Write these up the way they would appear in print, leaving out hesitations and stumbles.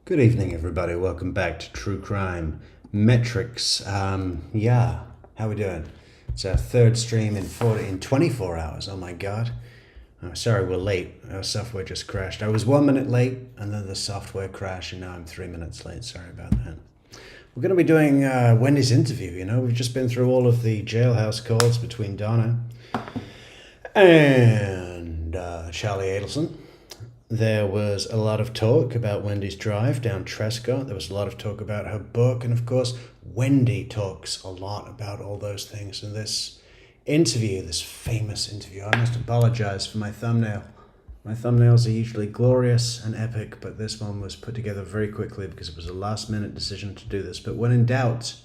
Good evening, everybody. Welcome back to True Crime Metrics. Yeah, how we doing? It's our third stream in 24 hours. Oh my God. Sorry, we're late. Our software just crashed. I was 1 minute late, and then the software crashed, and now I'm 3 minutes late. Sorry about that. We're going to be doing Wendy's interview. You know, we've just been through all of the jailhouse calls between Donna and Charlie Adelson. There was a lot of talk about Wendy's drive down Trescott. There was a lot of talk about her book. And of course, Wendy talks a lot about all those things in this interview, this famous interview. I must apologize for my thumbnail. My thumbnails are usually glorious and epic, but this one was put together very quickly because it was a last-minute decision to do this. But when in doubt,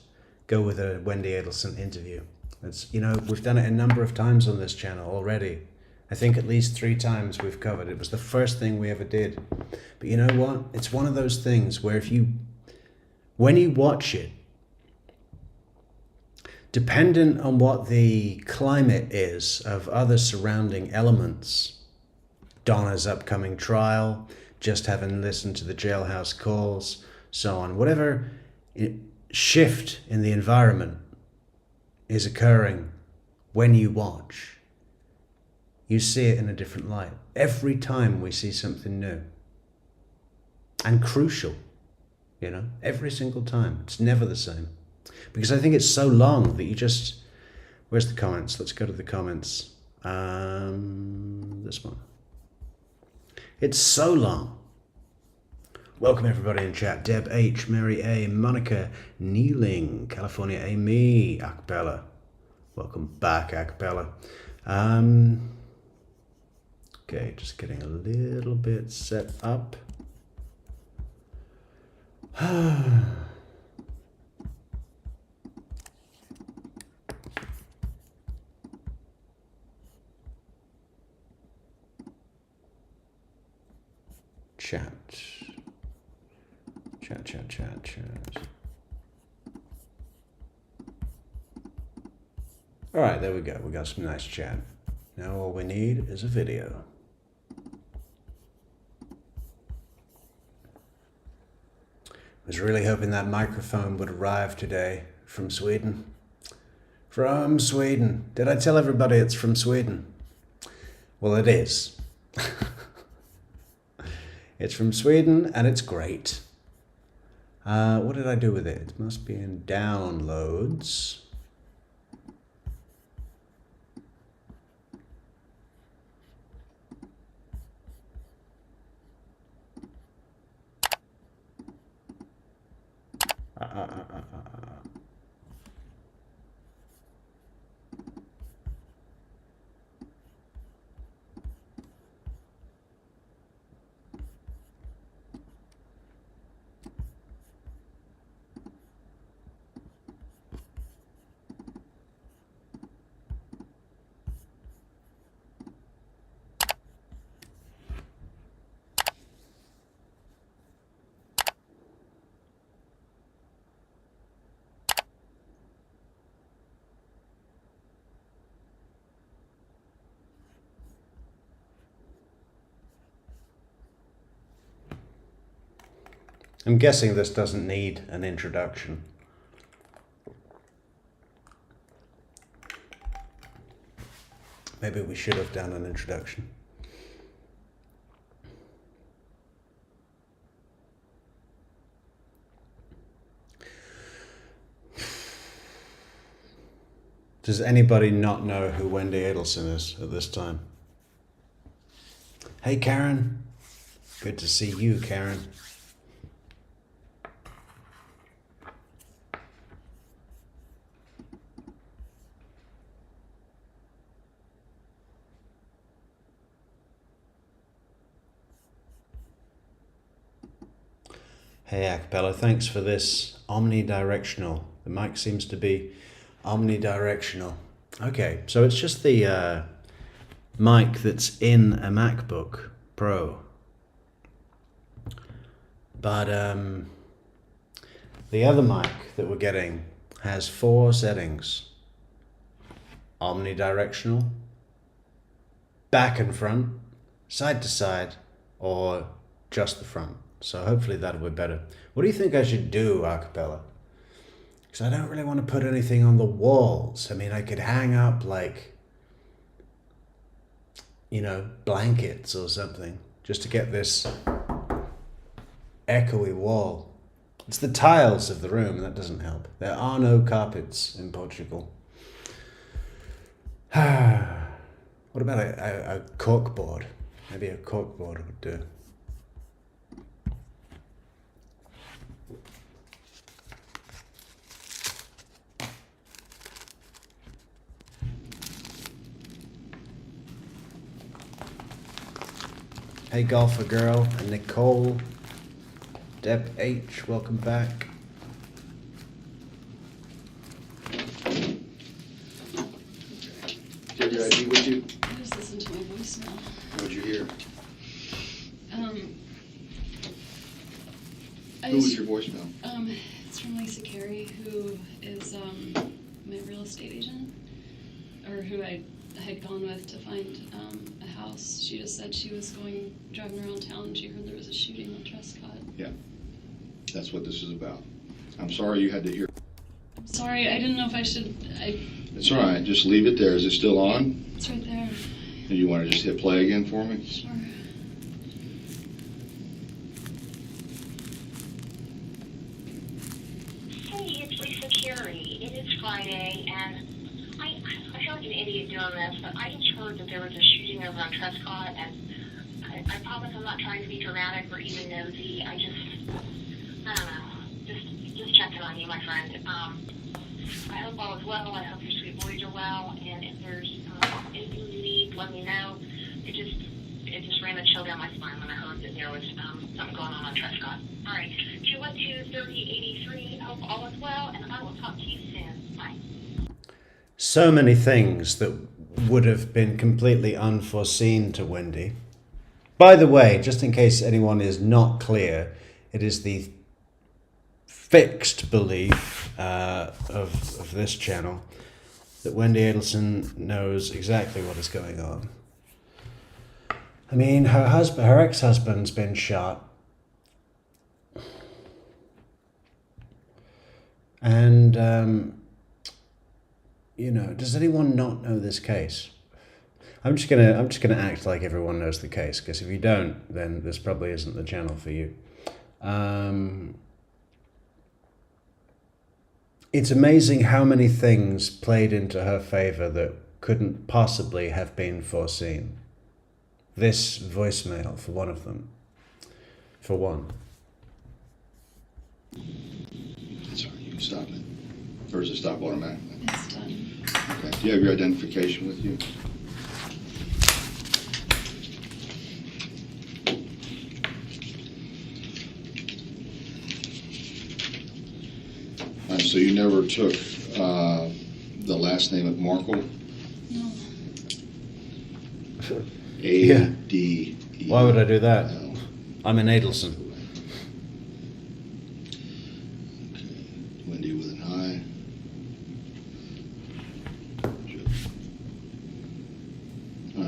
go with a Wendi Adelson interview. We've done it a number of times on this channel already. I think at least 3 times we've covered. It was the first thing we ever did. But you know what? It's one of those things where when you watch it, dependent on what the climate is of other surrounding elements, Donna's upcoming trial, just having listened to the jailhouse calls, so on, whatever shift in the environment is occurring when you watch, you see it in a different light. Every time we see something new and crucial, every single time. It's never the same. Because I think it's so long that you just... Where's the comments? Let's go to the comments. This one. It's so long. Welcome everybody in chat. Deb H, Mary A, Monica, Kneeling, California Amy, Acapella. Welcome back, Acapella. Okay, just getting a little bit set up. Chat. All right, there we go. We got some nice chat. Now all we need is a video. I was really hoping that microphone would arrive today from Sweden. From Sweden. Did I tell everybody it's from Sweden? Well, it is. It's from Sweden and it's great. What did I do with it? It must be in downloads. I'm guessing this doesn't need an introduction. Maybe we should have done an introduction. Does anybody not know who Wendi Adelson is at this time? Hey, Karen. Good to see you, Karen. Hey Acapella, thanks for this omnidirectional. The mic seems to be omnidirectional. Okay, so it's just the mic that's in a MacBook Pro. But the other mic that we're getting has 4 settings. Omnidirectional, back and front, side to side, or just the front. So hopefully that'll be better. What do you think I should do, a cappella? Because I don't really want to put anything on the walls. I mean, I could hang up like, you know, blankets or something just to get this echoey wall. It's the tiles of the room, that doesn't help. There are no carpets in Portugal. What about a corkboard? Maybe a corkboard would do. Hey Golfer Girl and Nicole, Deb H, welcome back. Do you have your ID with you? I just listened to my voicemail. What'd you hear? Who was your voicemail? It's from Lisa Carey, who is my real estate agent, or who I had gone with to find a house. She just said she was driving around town and she heard there was a shooting on Trescott. Yeah, that's what this is about. I'm sorry you had to hear. I'm sorry, I didn't know if I should. It's all right, just leave it there. Is it still on? It's right there. And you want to just hit play again for me? Sure. Hey, it's Lisa Carey. It is Friday, and I feel like an idiot doing this, but I just heard that there was a shooting over on Trescott, and I promise I'm not trying to be dramatic or even nosy. I don't know, just checking on you, my friend. I hope all is well. I hope your sweet boys are well, and if there's anything you need, let me know. It just ran a chill down my spine when I heard that there was something going on Trescott. All right, 212-3083. I hope all is well, and I will talk to you soon. Bye. So many things that would have been completely unforeseen to Wendy. By the way, just in case anyone is not clear, it is the fixed belief of this channel that Wendi Adelson knows exactly what is going on. I mean, her ex-husband's been shot. And, you know, does anyone not know this case? I'm just gonna act like everyone knows the case, because if you don't, then this probably isn't the channel for you. It's amazing how many things played into her favor that couldn't possibly have been foreseen. This voicemail, for one of them. For one. It's all right, you can stop it. Or does it stop automatically? It's done. Okay, do you have your identification with you? So you never took the last name of Markel? No. A-D-E. Why would I do that? I'm an Adelson. Okay. Wendy with an I. All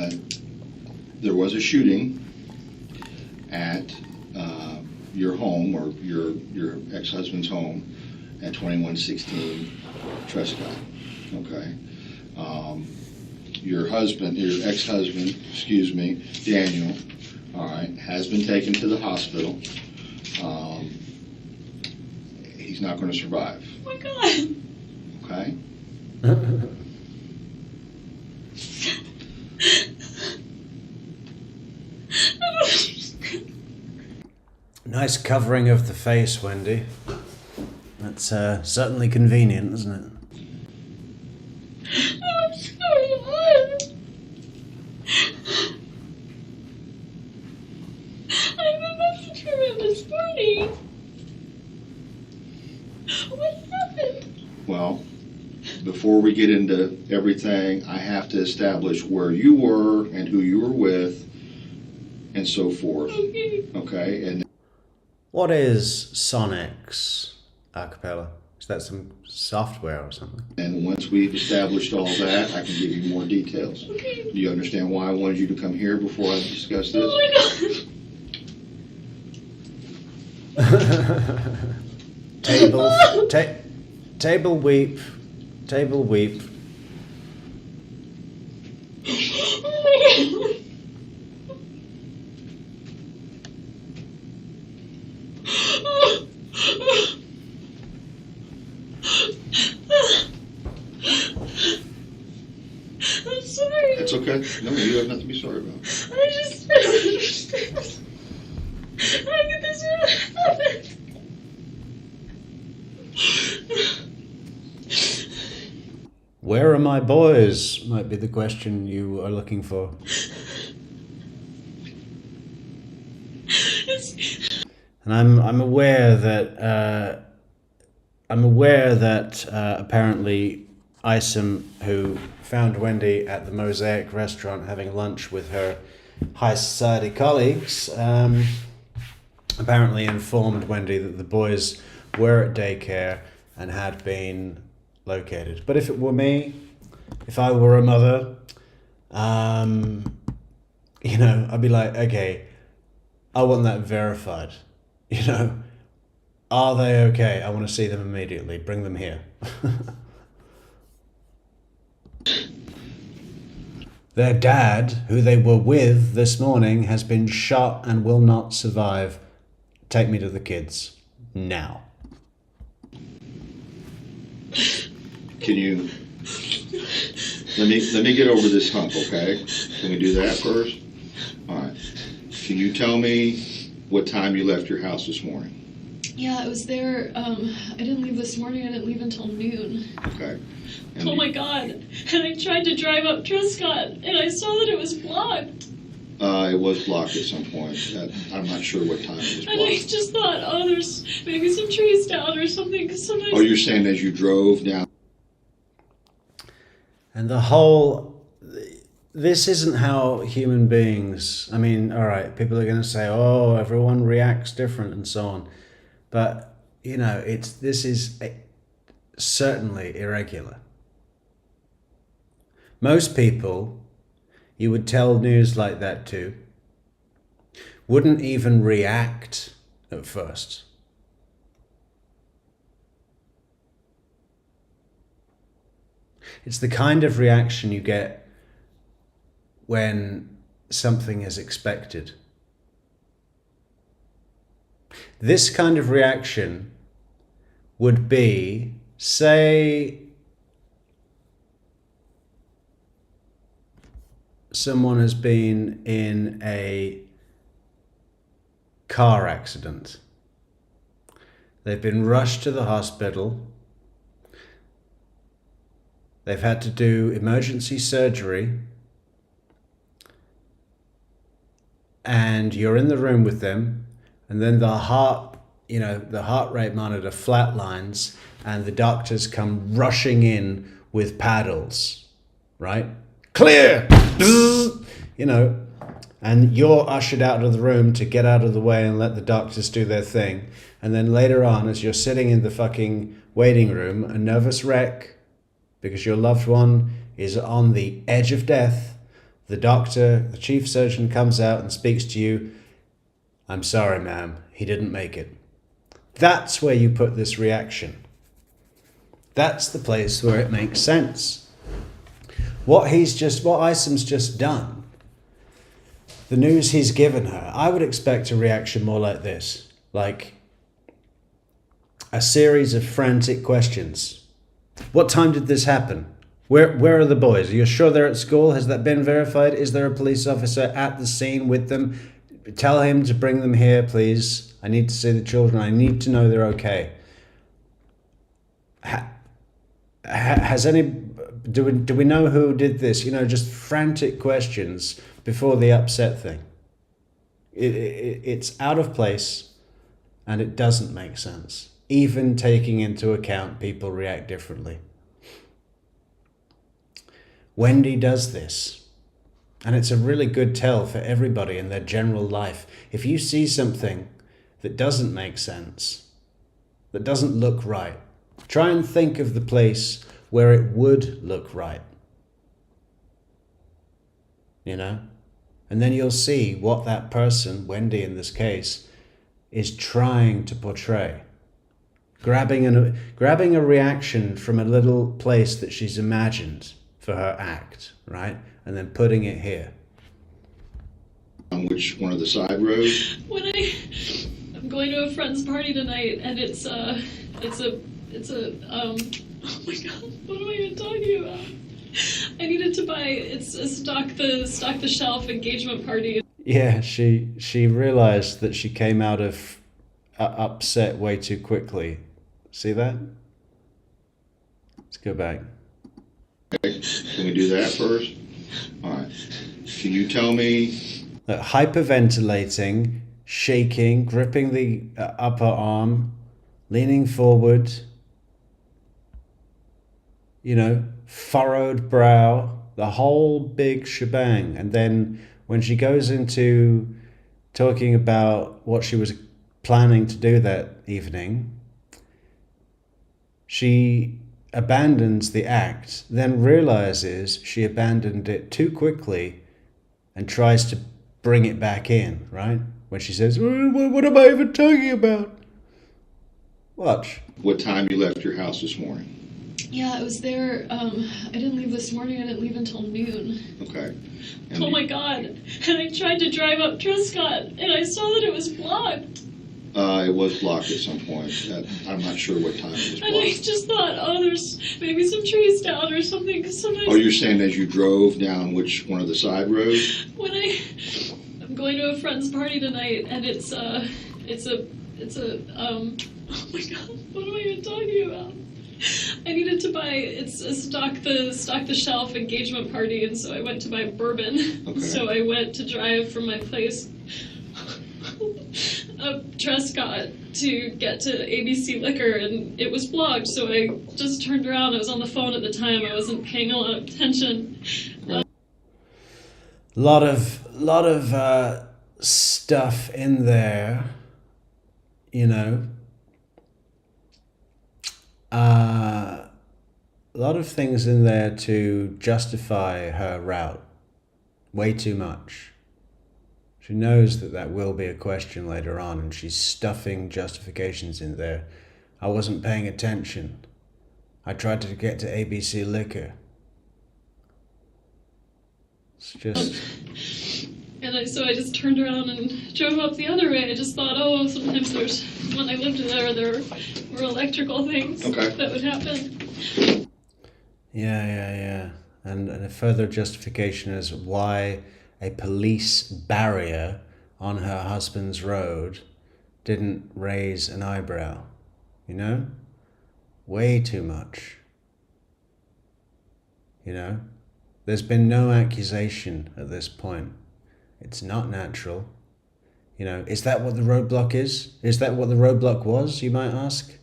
right. There was a shooting at your home, or your ex-husband's home, at 2116 Trescott. Okay. Your ex-husband, Daniel, all right, has been taken to the hospital. He's not going to survive. Oh my God. Okay. Nice covering of the face, Wendy. That's certainly convenient, isn't it? I'm sorry, Mom. I'm about to tremendous party. What happened? Well, before we get into everything, I have to establish where you were and who you were with and so forth. Okay? And What is Sonic's a cappella? Is that some software or something? And once we've established all that, I can give you more details. Okay. Do you understand why I wanted you to come here before I discuss this? Oh my god. Table weep. Table weep. Oh my god. I'm sorry. It's okay. No, you have nothing to be sorry about. I just don't understand. How could this really happen? Where are my boys? Might be the question you are looking for. And I'm aware that apparently Isom, who found Wendy at the Mosaic restaurant having lunch with her high society colleagues, apparently informed Wendy that the boys were at daycare and had been located. But if it were me, if I were a mother, I'd be like, okay, I want that verified. Are they okay? I want to see them immediately. Bring them here. Their dad, who they were with this morning, has been shot and will not survive. Take me to the kids. Now. Can you let me get over this hump, okay? Can we do that first? All right. Can you tell me what time you left your house this morning? Yeah, I was there. I didn't leave this morning. I didn't leave until noon. Okay. And Oh my god. And I tried to drive up Trescott, and I saw that it was blocked. It was blocked at some point. I'm not sure what time it was And I blocked. just thought, oh, there's maybe some trees down or something, because sometimes... Oh, you're saying as you drove down? And this isn't how human beings, all right, people are going to say, oh, everyone reacts different and so on. But, this is certainly irregular. Most people you would tell news like that to wouldn't even react at first. It's the kind of reaction you get when something is expected. This kind of reaction would be, say, someone has been in a car accident. They've been rushed to the hospital. They've had to do emergency surgery. And you're in the room with them, and then the heart rate monitor flatlines, and the doctors come rushing in with paddles, right? Clear! And you're ushered out of the room to get out of the way and let the doctors do their thing. And then later on, as you're sitting in the fucking waiting room, a nervous wreck, because your loved one is on the edge of death, the doctor, the chief surgeon, comes out and speaks to you. I'm sorry, ma'am, he didn't make it. That's where you put this reaction. That's the place where it makes sense. What Isom's just done, the news he's given her, I would expect a reaction more like this, like a series of frantic questions. What time did this happen? Where are the boys? Are you sure they're at school? Has that been verified? Is there a police officer at the scene with them? Tell him to bring them here, please. I need to see the children. I need to know they're okay. Do we know who did this? Just frantic questions before the upset thing. It's out of place, and it doesn't make sense, even taking into account people react differently. Wendy does this, and it's a really good tell for everybody in their general life. If you see something that doesn't make sense, that doesn't look right, Try and think of the place where it would look right. You know? And then you'll see what that person, Wendy in this case, is trying to portray. Grabbing a reaction from a little place that she's imagined for her act, right? And then putting it here. On which one of the side roads? I'm going to a friend's party tonight, and it's a oh my god, what am I even talking about? I needed to buy, it's a stock the shelf engagement party. Yeah, she realized that she came out of upset way too quickly. See that? Let's go back. Okay, can we do that first? All right. Can you tell me? Hyperventilating, shaking, gripping the upper arm, leaning forward, you know, furrowed brow, the whole big shebang. And then when she goes into talking about what she was planning to do that evening, she abandons the act, then realizes she abandoned it too quickly and tries to bring it back in, right? When she says, what am I even talking about? Watch. What time you left your house this morning? Yeah, I was there, I didn't leave this morning, I didn't leave until noon. Okay. Oh my god, and I tried to drive up Trescott, and I saw that it was blocked. It was blocked at some point. I'm not sure what time it was blocked. And I just thought, oh, there's maybe some trees down or something, because sometimes... Oh, you're saying as you drove down which one of the side roads? I'm going to a friend's party tonight, and it's a oh my god, what am I even talking about? I needed to buy, it's a stock the shelf engagement party, and so I went to buy bourbon. Okay. So I went to drive from my place up Trescott to get to ABC Liquor, and it was blocked, so I just turned around. I was on the phone at the time. I wasn't paying a lot of attention. Lot of stuff in there, you know. A lot of things in there to justify her route. Way too much. She knows that will be a question later on, and she's stuffing justifications in there. I wasn't paying attention. I tried to get to ABC Liquor. It's just... So I just turned around and drove up the other way. I just thought, oh, sometimes when I lived there were electrical things that would happen. Yeah. And a further justification is why a police barrier on her husband's road didn't raise an eyebrow. You know? Way too much. You know? There's been no accusation at this point. It's not natural. You know, is that what the roadblock is? Is that what the roadblock was, you might ask?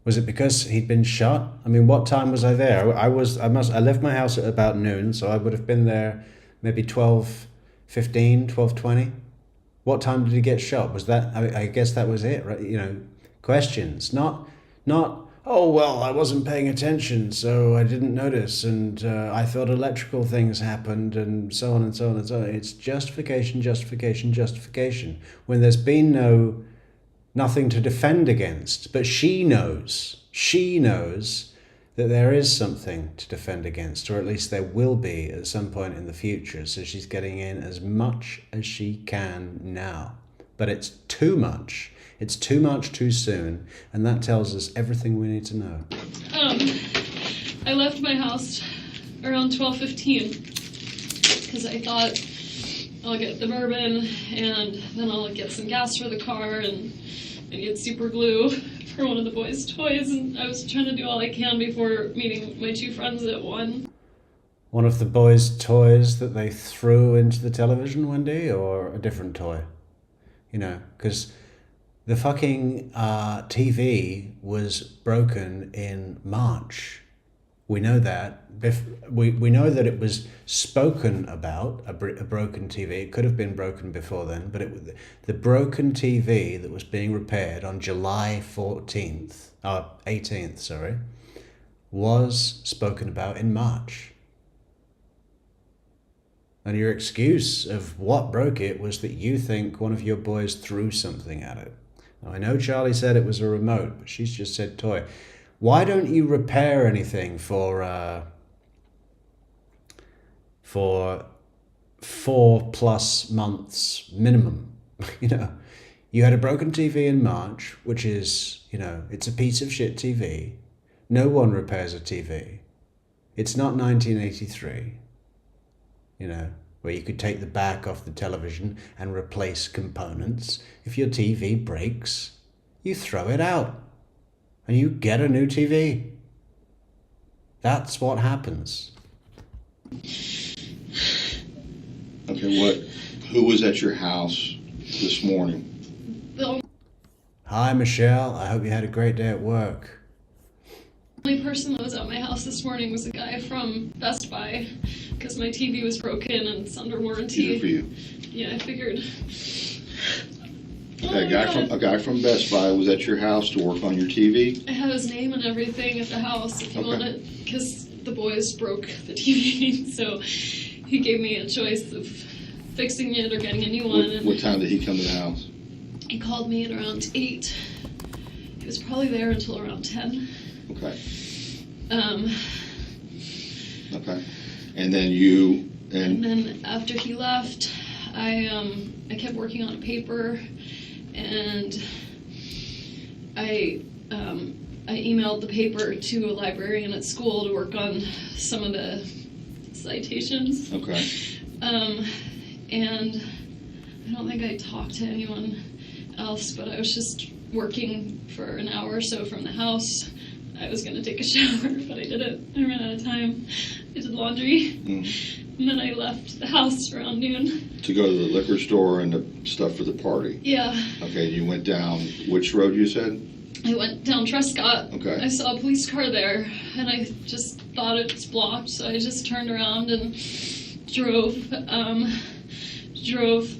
Was it because he'd been shot? I mean, what time was I there? I left my house at about noon, so I would have been there maybe 12:15, 12:20. What time did he get shot? Was that, I guess that was it, right? You know, questions, not, oh, well, I wasn't paying attention, so I didn't notice, and I thought electrical things happened, and so on and so on and so on. It's justification, when there's been nothing to defend against. But she knows that there is something to defend against, or at least there will be at some point in the future, so she's getting in as much as she can now. But it's too much. It's too much too soon, and that tells us everything we need to know. I left my house around 12:15 because I thought I'll get the bourbon and then I'll get some gas for the car and get super glue for one of the boys' toys, and I was trying to do all I can before meeting my two friends at 1. One of the boys' toys that they threw into the television, Wendy, or a different toy? You know, because the fucking TV was broken in March. We know that. We know that it was spoken about, a broken TV. It could have been broken before then, but the broken TV that was being repaired on July 18th, sorry, was spoken about in March. And your excuse of what broke it was that you think one of your boys threw something at it. Now, I know Charlie said it was a remote, but she's just said toy. Why don't you repair anything for 4+ months minimum? You had a broken TV in March, which is, it's a piece of shit TV. No one repairs a TV. It's not 1983, where you could take the back off the television and replace components. If your TV breaks, you throw it out and you get a new TV. That's what happens. Okay, who was at your house this morning? Hi, Michelle. I hope you had a great day at work. The only person that was at my house this morning was a guy from Best Buy, because my TV was broken and it's under warranty. Good for you. Yeah, I figured. Okay, a guy from Best Buy was at your house to work on your TV? I have his name and everything at the house if you Okay. want it, because the boys broke the TV, so he gave me a choice of fixing it or getting a new one. What time did he come to the house? He called me at around 8. He was probably there until around 10. Okay. Um, Okay. And then you and then after he left, I kept working on a paper, and I emailed the paper to a librarian at school to work on some of the citations. Okay. And I don't think I talked to anyone else, but I was just working for an hour or so from the house. I was going to take a shower, but I didn't. I ran out of time. I did laundry. And then I left the house around noon. To go to the liquor store and the stuff for the party? Yeah. Okay, you went down which road you said? I went down Trescott. Okay. I saw a police car there, and I just thought it was blocked, so I just turned around and drove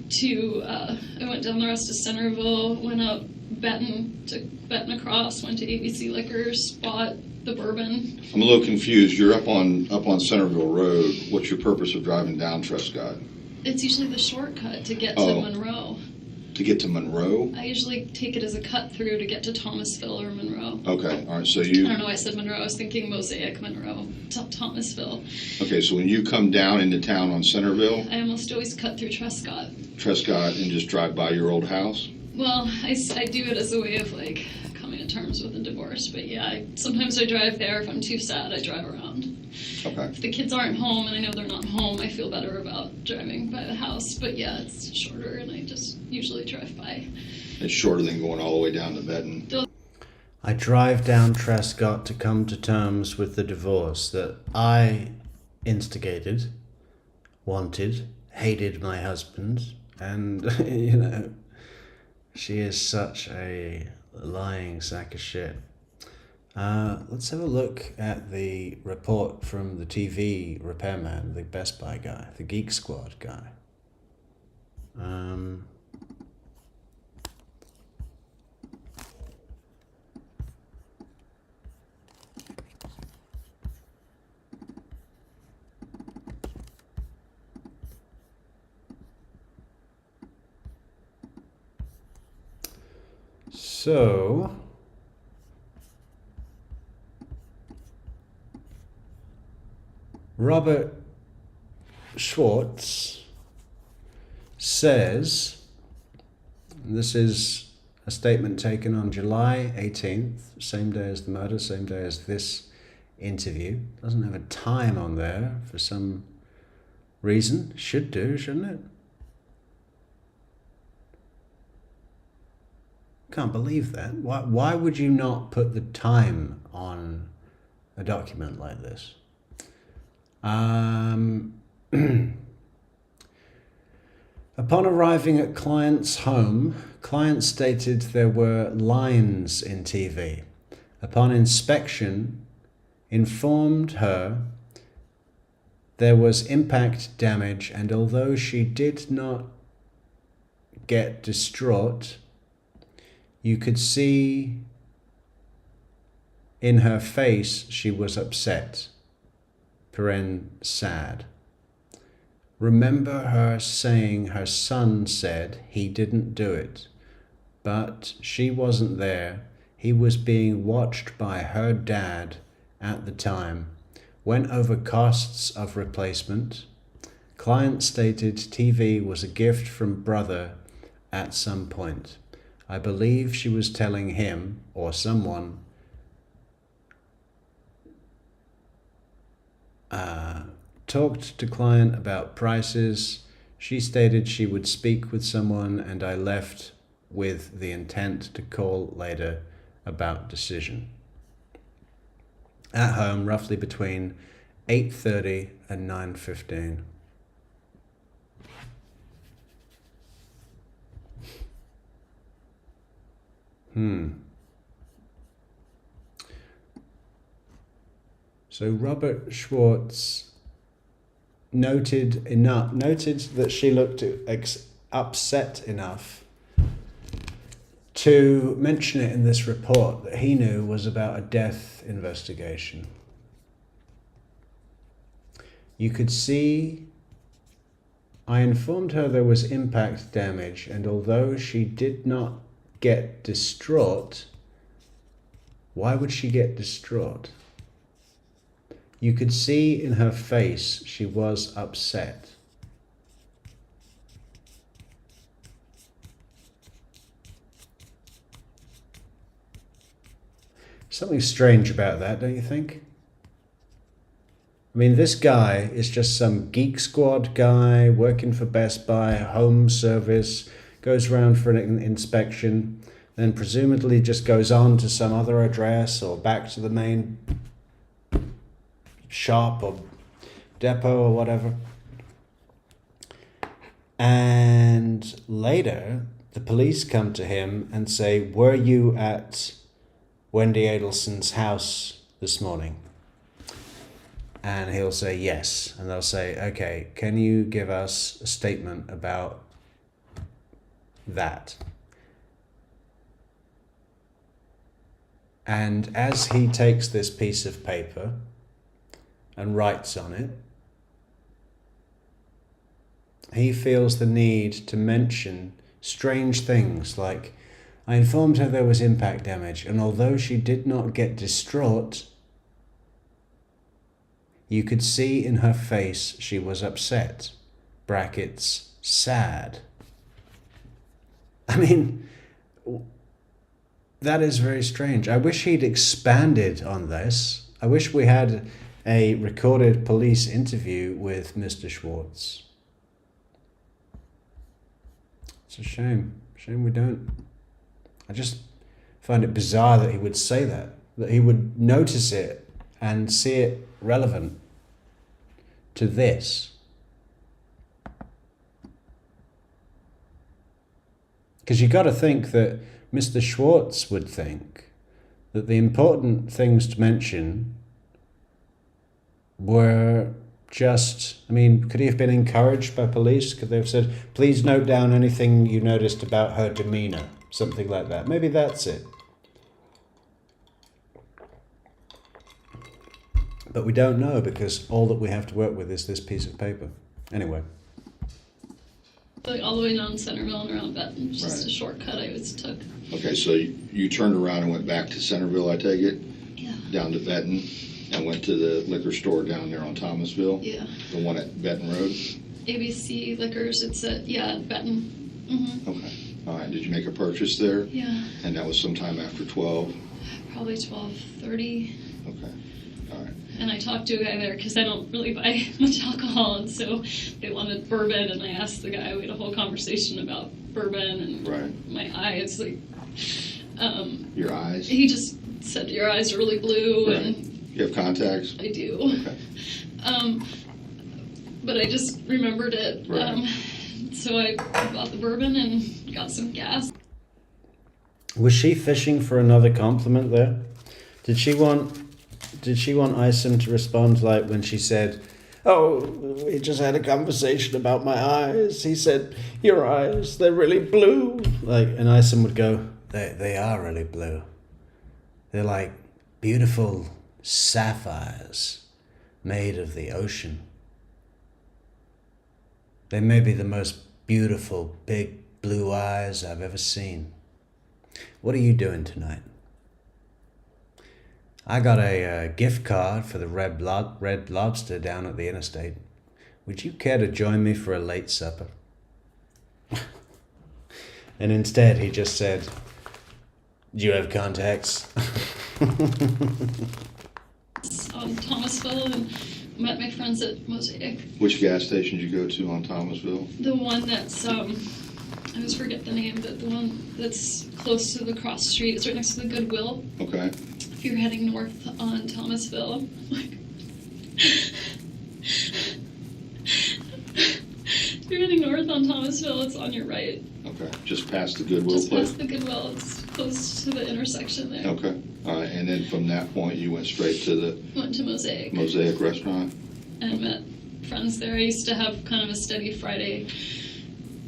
to, I went down the rest of Centerville, went up Benton, took Benton across, went to ABC Liquors, bought the bourbon. I'm a little confused. You're up on Centerville Road. What's your purpose of driving down Trescott? It's usually the shortcut to get Oh. to Monroe. To get to Monroe? I usually take it as a cut through to get to Thomasville or Monroe. Okay, all right, so I you... don't know why I said Monroe. I was thinking Mosaic, Monroe, Thomasville. Okay, so when you come down into town on Centerville, I almost always cut through Trescott. Trescott, and just drive by your old house? Well, I do it as a way of like coming to terms with a divorce. But yeah, sometimes I drive there. If I'm too sad, I drive around. Okay. If the kids aren't home and I know they're not home, I feel better about driving by the house. But yeah, it's shorter, and I just usually drive by. It's shorter than going all the way down to Benton. I drive down Trescott to come to terms with the divorce that I instigated, wanted, hated my husband, and, she is such a lying sack of shit. Let's have a look at the report from the TV repairman, the Best Buy guy, the Geek Squad guy. So, Robert Schwartz says, this is a statement taken on July 18th, same day as the murder, same day as this interview. Doesn't have a time on there for some reason. Should do, shouldn't it? Can't believe that. Why would you not put the time on a document like this? Upon arriving at client's home, client stated there were lines in TV. Upon inspection, informed her there was impact damage, and although she did not get distraught, you could see in her face she was upset, sad. Remember her saying her son said he didn't do it, but she wasn't there. He was being watched by her dad at the time. Went over costs of replacement. Client stated TV was a gift from brother at some point. I believe she was telling him or someone talked to client about prices. She stated she would speak with someone, and I left with the intent to call later about decision. At home, roughly between 8:30 and 9:15. So Robert Schwartz noted that she looked upset enough to mention it in this report that he knew was about a death investigation. You could see, I informed her there was impact damage, and although she did not get distraught, why would she get distraught? You could see in her face she was upset. Something strange about that, don't you think? I mean, this guy is just some Geek Squad guy working for Best Buy, home service, goes around for an inspection, then presumably just goes on to some other address or back to the main shop or depot or whatever. And later, the police come to him and say, were you at Wendi Adelson's house this morning? And he'll say yes. And they'll say, okay, can you give us a statement about that? And as he takes this piece of paper and writes on it, he feels the need to mention strange things like, I informed her there was impact damage, and although she did not get distraught, you could see in her face she was upset, brackets, sad. I mean, that is very strange. I wish he'd expanded on this. I wish we had a recorded police interview with Mr. Schwartz. It's a shame. Shame we don't. I just find it bizarre that he would say that he would notice it and see it relevant to this. Because you got to think that Mr. Schwartz would think that the important things to mention were just, I mean, could he have been encouraged by police? Could they have said, please note down anything you noticed about her demeanor? Something like that. Maybe that's it. But we don't know because all that we have to work with is this piece of paper. Anyway. Like all the way down Centerville and around Benton. It's just Right. a shortcut I always took. Okay, so you turned around and went back to Centerville, I take it? Yeah. Down to Benton, and went to the liquor store down there on Thomasville? Yeah. The one at Benton Road? ABC Liquors, it's at, Benton. Mm-hmm. Okay. All right, did you make a purchase there? Yeah, And that was sometime after 12? probably 12:30. Okay, all right. And I talked to a guy there because I don't really buy much alcohol, and so they wanted bourbon, and I asked the guy, we had a whole conversation about bourbon and Right. my eyes, like, Your eyes? he just said, your eyes are really blue, Right. and You have contacts? I do. Okay. But I just remembered it. Right. So I bought the bourbon and got some gas. Was she fishing for another compliment there? Did she want did she want Isom to respond like when she said, "Oh, we just had a conversation about my eyes. He said, your eyes, they're really blue." Like, and Isom would go, they are really blue. They're like beautiful sapphires made of the ocean. They may be the most beautiful, big blue eyes I've ever seen. What are you doing tonight? I got a gift card for the Red Lobster down at the interstate. Would you care to join me for a late supper? And instead he just said, "Do you have contacts?" On Thomasville and met my friends at Mosaic. Which gas station did you go to on Thomasville? The one that's, I always forget the name, but the one that's close to the cross street. It's right next to the Goodwill. Okay. If you're heading north on Thomasville, like, if you're heading north on Thomasville, it's on your right. Okay. Just past the Goodwill Just place? past the Goodwill. It's close to the intersection there. Okay. All right. And then from that point, you went straight to the Went to Mosaic Mosaic restaurant? and met friends there. I used to have kind of a steady Friday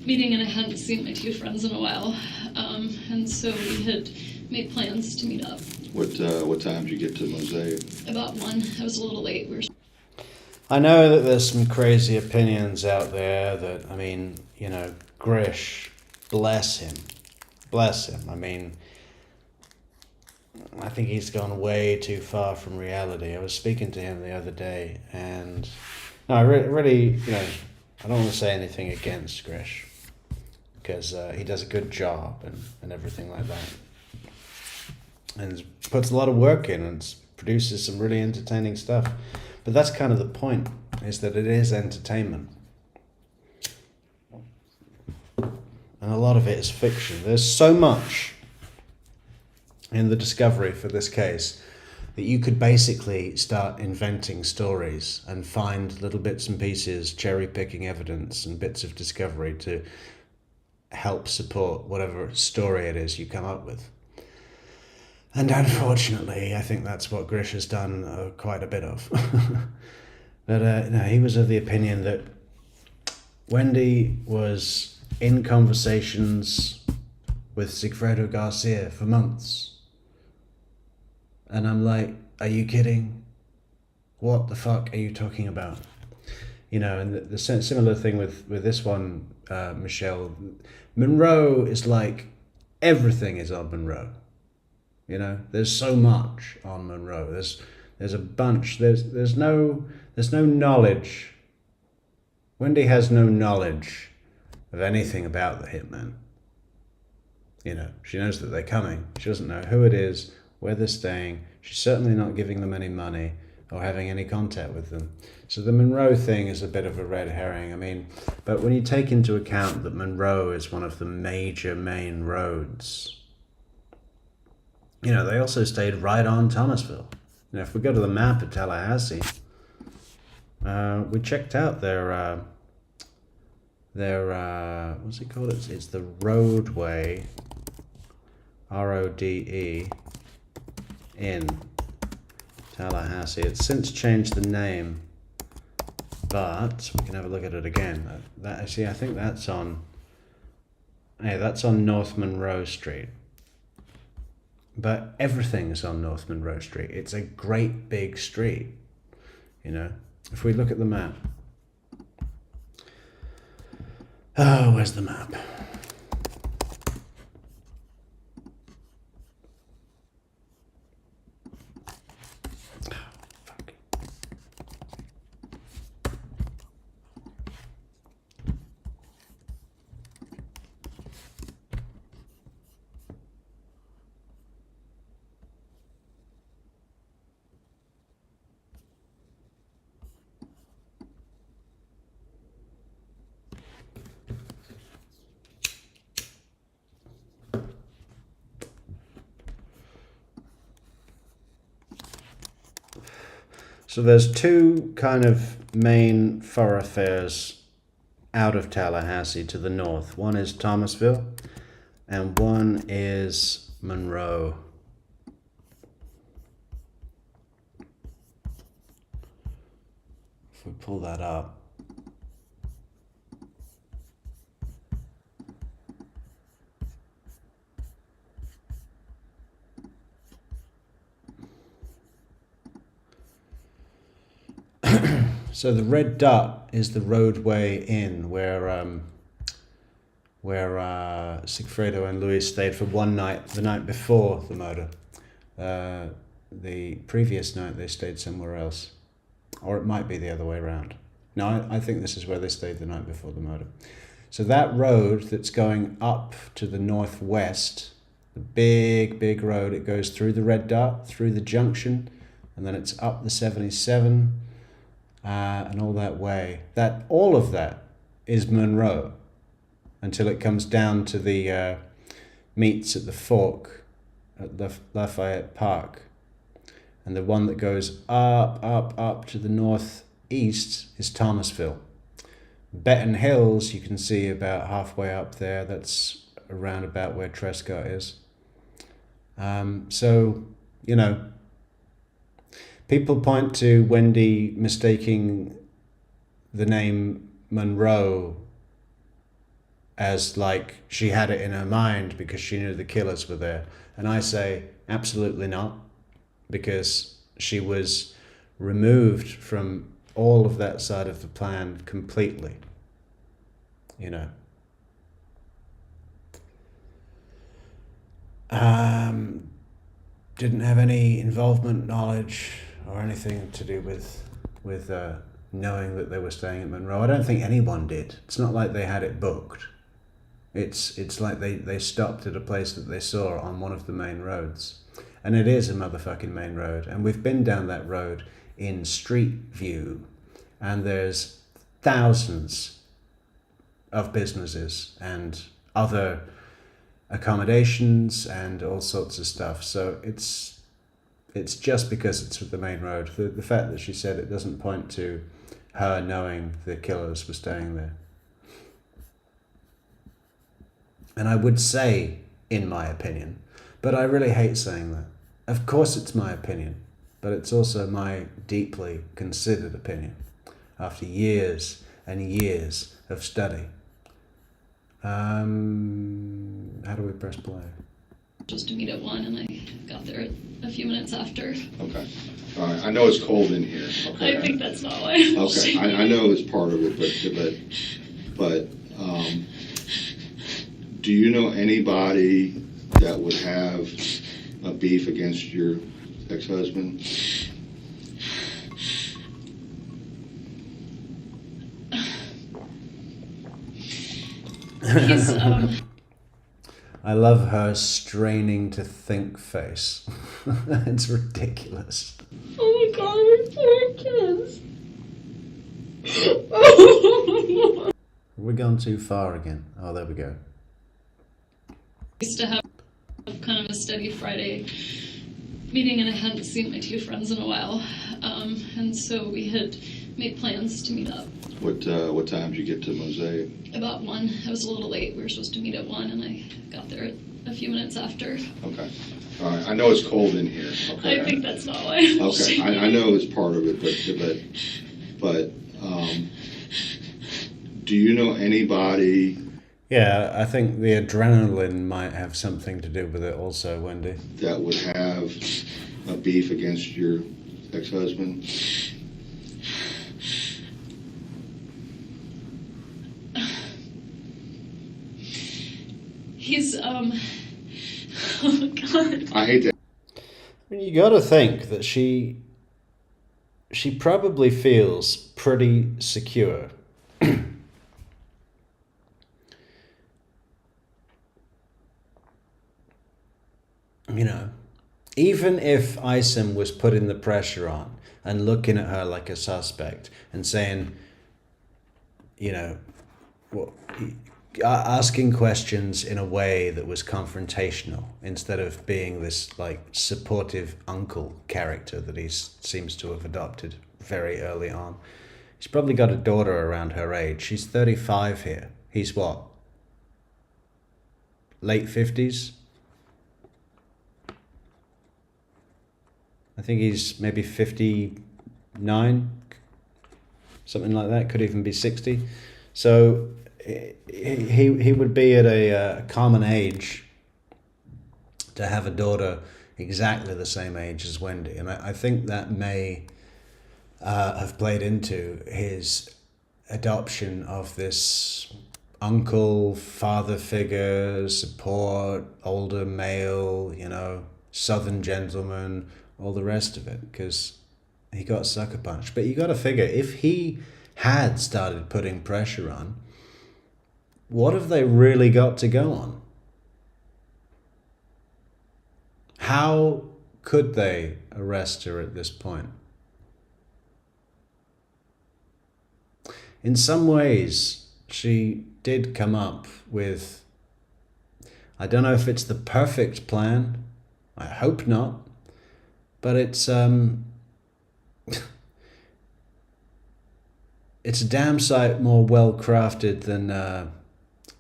meeting, and I hadn't seen my two friends in a while. And so we had made plans to meet up. What time did you get to Mosaic? About 1. I was a little late. We were. I know that there's some crazy opinions out there that, I mean, you know, Grish, bless him. Bless him. I mean, I think he's gone way too far from reality. I was speaking to him the other day, and no, I really, you know, I don't want to say anything against Grish, because he does a good job and everything like that. And puts a lot of work in and produces some really entertaining stuff. But that's kind of the point, is that it is entertainment. And a lot of it is fiction. There's so much in the discovery for this case that you could basically start inventing stories and find little bits and pieces, cherry-picking evidence and bits of discovery to help support whatever story it is you come up with. And unfortunately, I think that's what Grish has done quite a bit of. But no, he was of the opinion that Wendy was in conversations with Sigfredo Garcia for months. And I'm like, are you kidding? What the fuck are you talking about? You know, and the similar thing with this one, Michelle. Monroe is like, everything is on Monroe. You know, there's so much on Monroe. There's a bunch. There's no knowledge. Wendy has no knowledge of anything about the hitman. You know, she knows that they're coming. She doesn't know who it is, where they're staying. She's certainly not giving them any money or having any contact with them. So the Monroe thing is a bit of a red herring. I mean, but when you take into account that Monroe is one of the major main roads, you know, they also stayed right on Thomasville. You know, if we go to the map of Tallahassee, we checked out their what's it called? It's the roadway, RODE, in Tallahassee. It's since changed the name, but we can have a look at it again. I think that's on. Hey, that's on North Monroe Street. But everything's on North Monroe Street. It's a great big street, you know. If we look at the map. Oh, where's the map? So there's two kind of main thoroughfares out of Tallahassee to the north. One is Thomasville and one is Monroe. If we pull that up. So the red dot is the roadway in where Sigfredo and Luis stayed for one night, the night before the murder. The previous night they stayed somewhere else. Or it might be the other way around. No, I think this is where they stayed the night before the murder. So that road that's going up to the northwest, the big road, it goes through the red dot, through the junction, and then it's up the 77, and all that way. All of that is Monroe until it comes down to the meets at the fork at Lafayette Park. And the one that goes up to the northeast is Thomasville. Benton Hills, you can see about halfway up there. That's around about where Trescott is. So, you know, people point to Wendy mistaking the name Monroe as like she had it in her mind because she knew the killers were there. And I say, absolutely not. Because she was removed from all of that side of the plan completely, you know. Didn't have any involvement, knowledge, or anything to do with knowing that they were staying at Monroe. I don't think anyone did. It's not like they had it booked. It's like they stopped at a place that they saw on one of the main roads. And it is a motherfucking main road. And we've been down that road in Street View. And there's thousands of businesses and other accommodations and all sorts of stuff. So it's just because it's the main road. The fact that she said it doesn't point to her knowing the killers were staying there. And I would say, in my opinion, but I really hate saying that. Of course it's my opinion, but it's also my deeply considered opinion after years and years of study. How do we press play? Just to meet at 1, and I got there a few minutes after. Okay. All right. I know it's cold in here. Okay. I think that's not why. Okay. I know it's part of it, but do you know anybody that would have a beef against your ex-husband? He's, I love her straining to think face. It's ridiculous. oh my god, we're poor kids. Have we gone too far again? Oh, there we go. Used to have kind of a steady Friday meeting, and I hadn't seen my two friends in a while, and so we had made plans to meet up. What time did you get to Mosaic? About 1. I was a little late. We were supposed to meet at 1, and I got there a few minutes after. Okay. All right. I know it's cold in here. Okay. I think that's not why. Okay. I know it's part of it, but do you know anybody? Yeah, I think the adrenaline might have something to do with it also, Wendy. That would have a beef against your ex-husband? He's, oh my god. I hate that. I mean, you got to think that she probably feels pretty secure. You know, even if Isom was putting the pressure on and looking at her like a suspect and saying, you know, asking questions in a way that was confrontational instead of being this like supportive uncle character that he seems to have adopted very early on. He's probably got a daughter around her age. She's 35 here. He's what? Late 50s? I think he's maybe 59. something like that. Could even be 60. So he would be at a common age to have a daughter exactly the same age as Wendy. And I think that may have played into his adoption of this uncle, father figure, support, older male, Southern gentleman, all the rest of it, because he got sucker punched. But you got to figure, if he had started putting pressure on, what have they really got to go on? How could they arrest her at this point? In some ways, she did come up with, I don't know if it's the perfect plan, I hope not, but it's it's a damn sight more well crafted than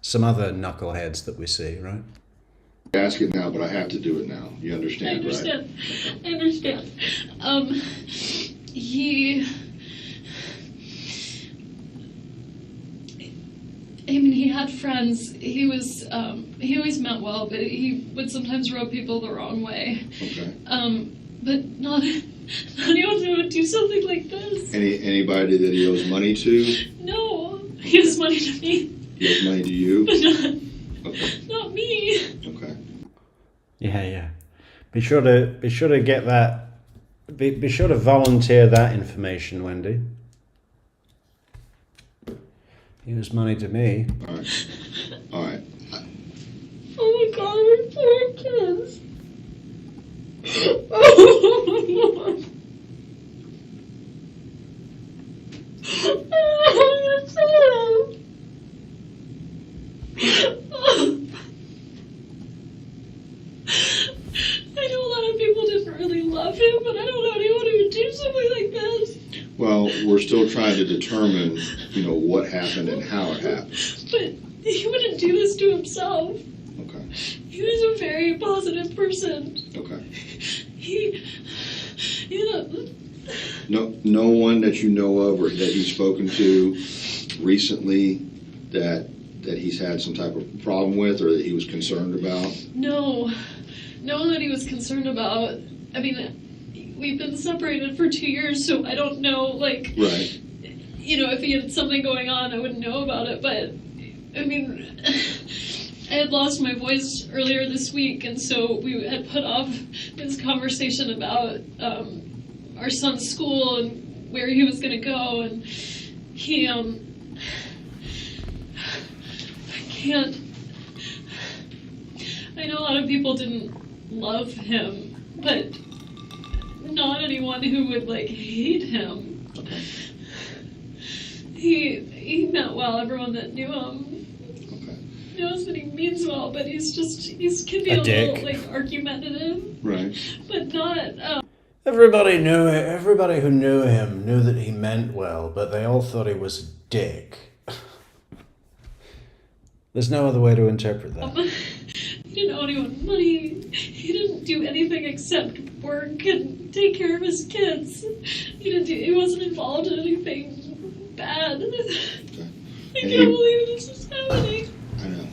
some other knuckleheads that we see, right? Ask it now, but I have to do it now. You understand, right? I understand. He had friends. He always meant well, but he would sometimes rub people the wrong way. Okay. But not anyone who would do something like this. Anybody that he owes money to? No, he owes money to me. He owes money to you? But Okay. not me. Okay. Yeah. Be sure to get that. Be sure to volunteer that information, Wendy. He owes money to me. All right. Oh my God, we're poor kids. Oh, I'm sad. I know a lot of people didn't really love him, but I don't know anyone who would do something like this. Well, we're still trying to determine, what happened and how it happened. But he wouldn't do this to himself. Okay. He was a very positive person. Okay. No one that you know of or that he's spoken to recently that he's had some type of problem with or that he was concerned about? No one that he was concerned about. I mean, we've been separated for 2 years, so I don't know, Right. If he had something going on, I wouldn't know about it, but, I mean, I had lost my voice earlier this week, and so we had put off this conversation about our son's school and where he was going to go, and he, I can't, I know a lot of people didn't love him, but not anyone who would, hate him. Okay. He meant well, everyone that knew him Okay. knows that he means well, but he can be a little, argumentative. Right. But not, Everybody who knew him knew that he meant well, but they all thought he was a dick. There's no other way to interpret that. he didn't owe anyone money. He didn't do anything except work and take care of his kids. He wasn't involved in anything bad. Okay. I can't believe this is happening. I know.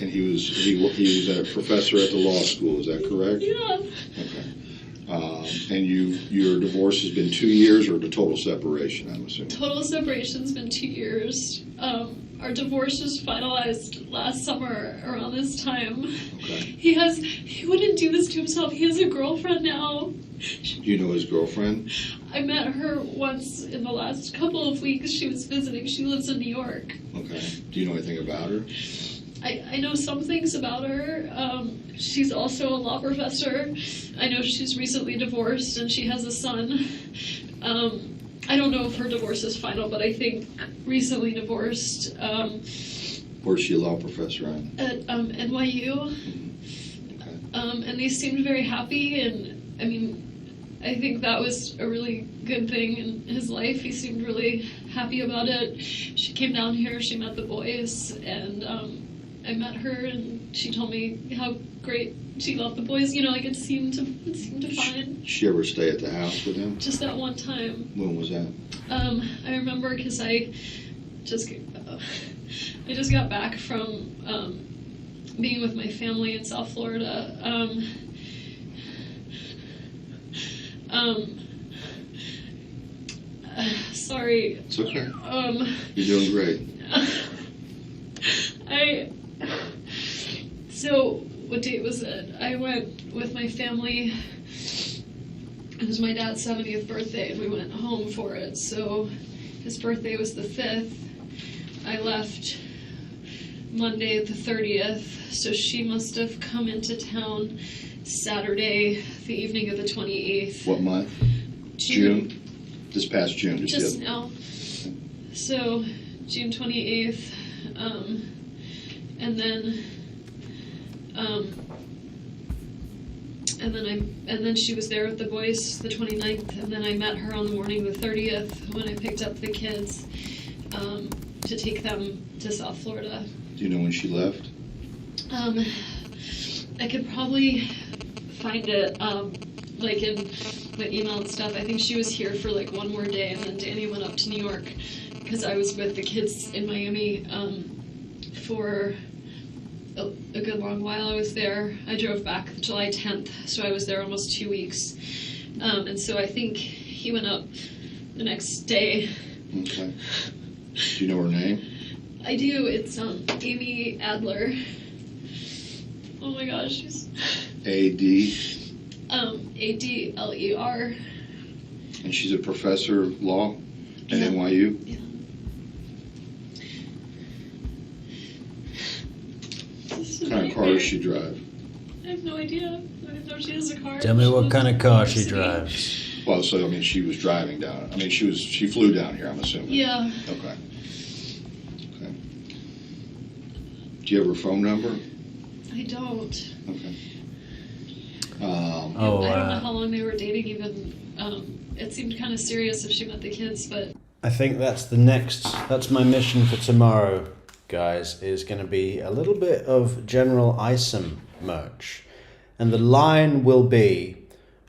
And he was a professor at the law school, is that correct? Yeah. Okay. And your divorce has been 2 years or the total separation, I'm assuming? Total separation's been 2 years. Our divorce was finalized last summer around this time. Okay. He wouldn't do this to himself. He has a girlfriend now. Do you know his girlfriend? I met her once in the last couple of weeks. She was visiting. She lives in New York. Okay. Do you know anything about her? I know some things about her. She's also a law professor. I know she's recently divorced and she has a son. I don't know if her divorce is final, but I think recently divorced. Where's she a law professor At NYU. Okay. And they seemed very happy, and I mean, I think that was a really good thing in his life. He seemed really happy about it. She came down here, she met the boys, and I met her, and she told me how great she left the boys, you know, like it seemed fine. Did she ever stay at the house with him? Just that one time. When was that? I remember because I just got back from being with my family in South Florida. Sorry. It's okay. You're doing great. So what date was it? I went with my family. It was my dad's 70th birthday, and we went home for it. So his birthday was the 5th. I left Monday the 30th, so she must have come into town Saturday, the evening of the 28th. What month? June? This past June. Just now. So June 28th, and then she was there with the boys the 29th, and then I met her on the morning of the 30th when I picked up the kids to take them to South Florida. Do you know when she left? I could probably find it like in my email and stuff. I think she was here for like one more day, and then Danny went up to New York because I was with the kids in Miami for a good long while. I was there. I drove back July 10th, so I was there almost 2 weeks. And so I think he went up the next day. Okay. Do you know her name? I do. It's Amy Adler. Oh my gosh, she's A.D.? A-D-L-E-R. And she's a professor of law at Yeah. NYU? Yeah. What kind of car does she drive? I have no idea. I don't know if she has a car. Tell me what kind of car she City. drives. Well, so, I mean, she was driving down. I mean, she flew down here, I'm assuming. Yeah. Okay. Okay. Do you have her phone number? I don't. Okay. I don't know how long they were dating even. It seemed kind of serious if she met the kids, but... I think that's my mission for tomorrow, guys, is going to be a little bit of general ISOM merch. And the line will be,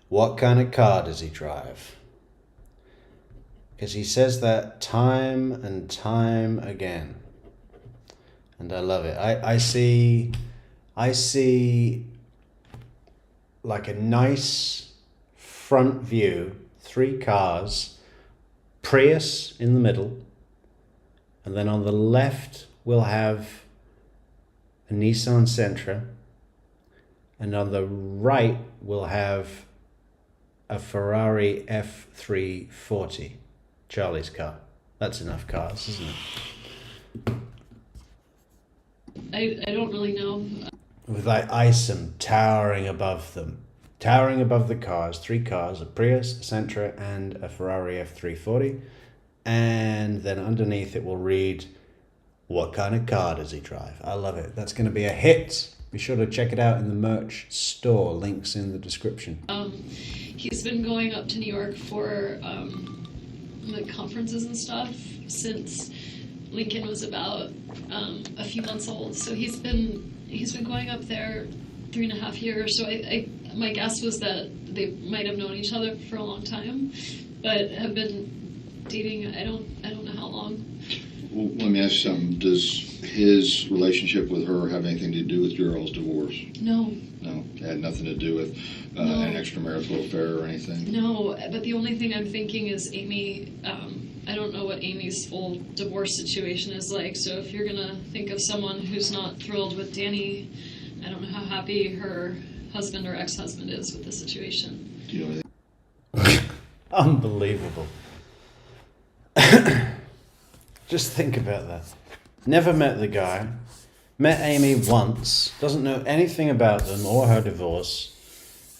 what kind of car does he drive? Because he says that time and time again. And I love it. I see like a nice front view, 3 cars, Prius in the middle, and then on the left we'll have a Nissan Sentra, and on the right we'll have a Ferrari F340, Charlie's car. That's enough cars, isn't it? I don't really know. With like ISOM towering above them. Towering above the cars, 3 cars, a Prius, a Sentra, and a Ferrari F340. And then underneath it will read, what kind of car does he drive? I love it. That's going to be a hit. Be sure to check it out in the merch store. Links in the description. He's been going up to New York for like conferences and stuff since Lincoln was about a few months old. So he's been going up there 3.5 years. So my guess was that they might have known each other for a long time, but have been dating. I don't know how long. Well, let me ask you something. Does his relationship with her have anything to do with your all's divorce? No. No, it had nothing to do with No. an extramarital affair or anything? No, but the only thing I'm thinking is Amy. I don't know what Amy's full divorce situation is like. So if you're gonna think of someone who's not thrilled with Danny, I don't know how happy her husband or ex-husband is with the situation. Do you know anything? Unbelievable. Just think about that. Never met the guy. Met Amy once. Doesn't know anything about them or her divorce.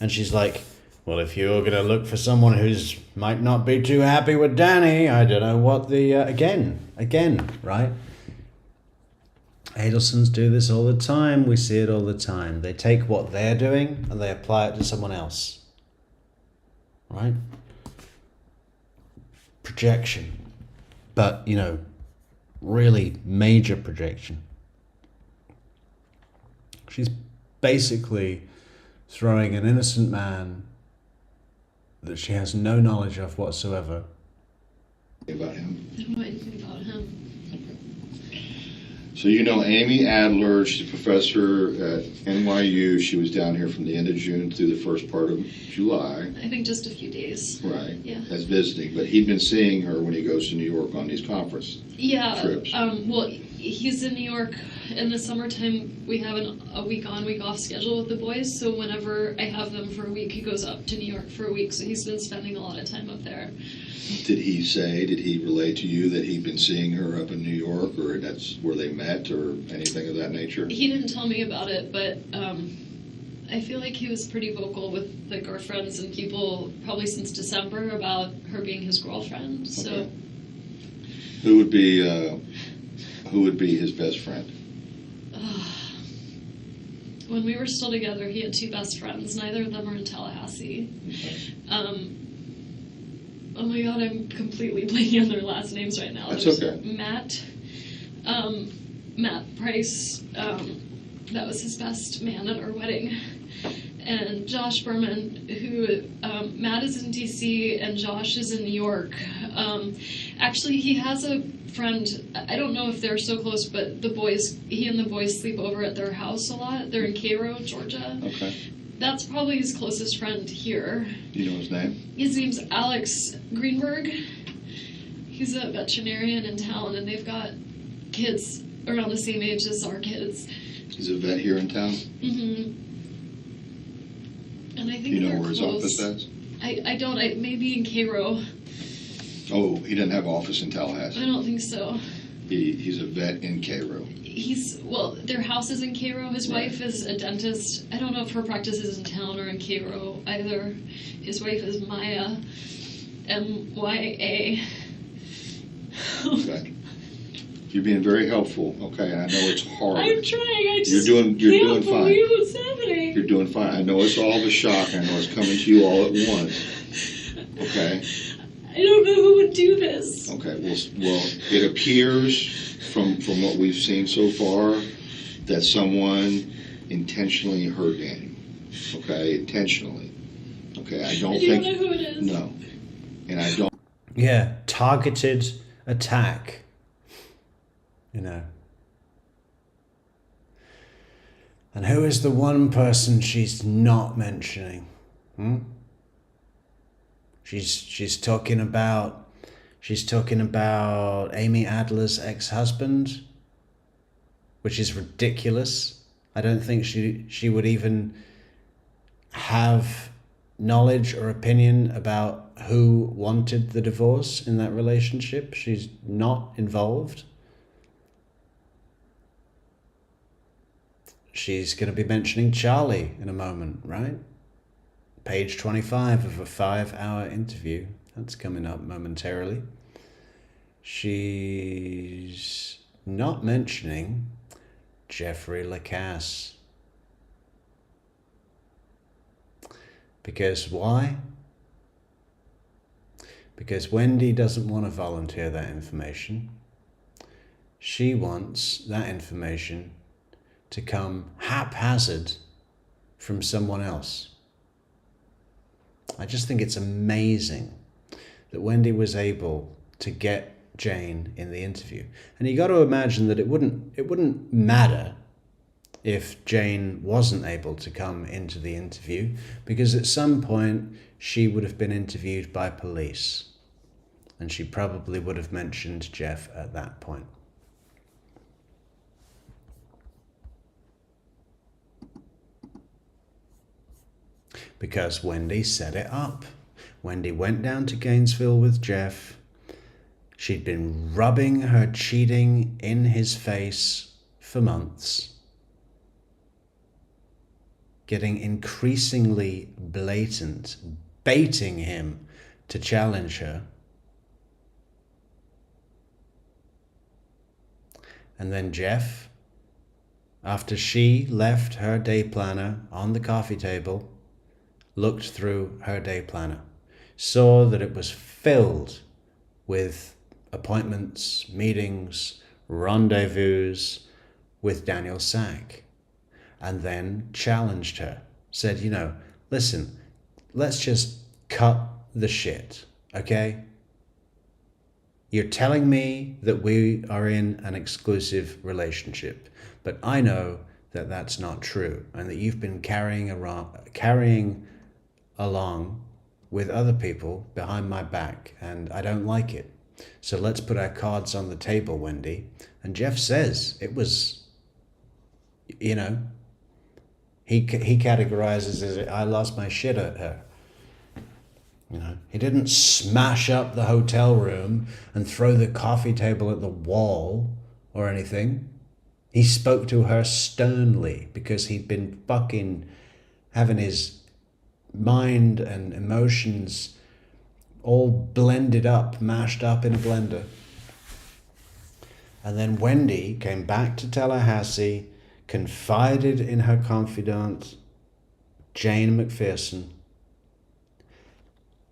And she's like, well, if you're going to look for someone who's might not be too happy with Danny, I don't know what the... Again, right? Adelsons do this all the time. We see it all the time. They take what they're doing and they apply it to someone else. Right? Projection. But, really major projection. She's basically throwing an innocent man that she has no knowledge of whatsoever. About him. I don't know anything about him. So you know Amy Adler, she's a professor at NYU. She was down here from the end of June through the first part of July. I think just a few days. Right. Yeah. As visiting, but he'd been seeing her when he goes to New York on these conference trips. Well, he's in New York in the summertime. We have a week on, week off schedule with the boys. So whenever I have them for a week, he goes up to New York for a week. So he's been spending a lot of time up there. Did he relate to you that he'd been seeing her up in New York, or that's where they met, or anything of that nature? He didn't tell me about it, but I feel like he was pretty vocal with the girlfriends and people probably since December about her being his girlfriend. So, Okay. Who would be his best friend? when we were still together, he had two best friends. Neither of them are in Tallahassee. Okay. Oh my God, I'm completely blanking on their last names right now. That's There's okay. Matt Price, that was his best man at our wedding. And Josh Berman, who, Matt is in DC and Josh is in New York. Actually, he has a friend, I don't know if they're so close, but he and the boys sleep over at their house a lot. They're in Cairo, Georgia. Okay. That's probably his closest friend here. Do you know his name? His name's Alex Greenberg. He's a veterinarian in town, and they've got kids around the same age as our kids. He's a vet here in town? Mm-hmm. And I think Do you know they're where his close. office is? I don't. Maybe in Cairo. Oh, he doesn't have office in I Tallahassee. don't think so. He's a vet in Cairo. Their house is in Cairo. His Right. wife is a dentist. I don't know if her practice is in town or in Cairo either. His wife is Maya, M-Y-A. Okay. You're being very helpful, okay, and I know it's hard. I'm trying. I just You're doing can't fine. believe what's happening. You're doing fine. I know it's all of a shock. I know it's coming to you all at once. Okay? I don't know who would do this. Okay, well, it appears from what we've seen so far that someone intentionally hurt Danny. Okay, intentionally. Okay, I don't Do you think. know who it is? No, and I don't. Yeah, targeted attack. You know. And who is the one person she's not mentioning? She's talking about Amy Adler's ex-husband, which is ridiculous. I don't think she would even have knowledge or opinion about who wanted the divorce in that relationship. She's not involved. She's going to be mentioning Charlie in a moment, right? Page 25 of a 5-hour interview. That's coming up momentarily. She's not mentioning Jeffrey Lacasse. Because why? Because Wendy doesn't want to volunteer that information. She wants that information to come haphazard from someone else. I just think it's amazing that Wendy was able to get Jane in the interview. And you got to imagine that it wouldn't matter if Jane wasn't able to come into the interview, because at some point she would have been interviewed by police, and she probably would have mentioned Jeff at that point. Because Wendy set it up. Wendy went down to Gainesville with Jeff. She'd been rubbing her cheating in his face for months, getting increasingly blatant, baiting him to challenge her. And then Jeff, after she left her day planner on the coffee table, looked through her day planner, saw that it was filled with appointments, meetings, rendezvous with Daniel Sack, and then challenged her said, you know, listen, let's just cut the shit, okay? You're telling me that we are in an exclusive relationship, but I know that that's not true, and that you've been carrying along with other people behind my back, and I don't like it. So let's put our cards on the table, Wendy. And Jeff says it was, you know, he categorizes as I lost my shit at her. You know, he didn't smash up the hotel room and throw the coffee table at the wall or anything. He spoke to her sternly because he'd been fucking having his mind and emotions all blended up, mashed up in a blender. And then Wendy came back to Tallahassee, confided in her confidant, Jane McPherson,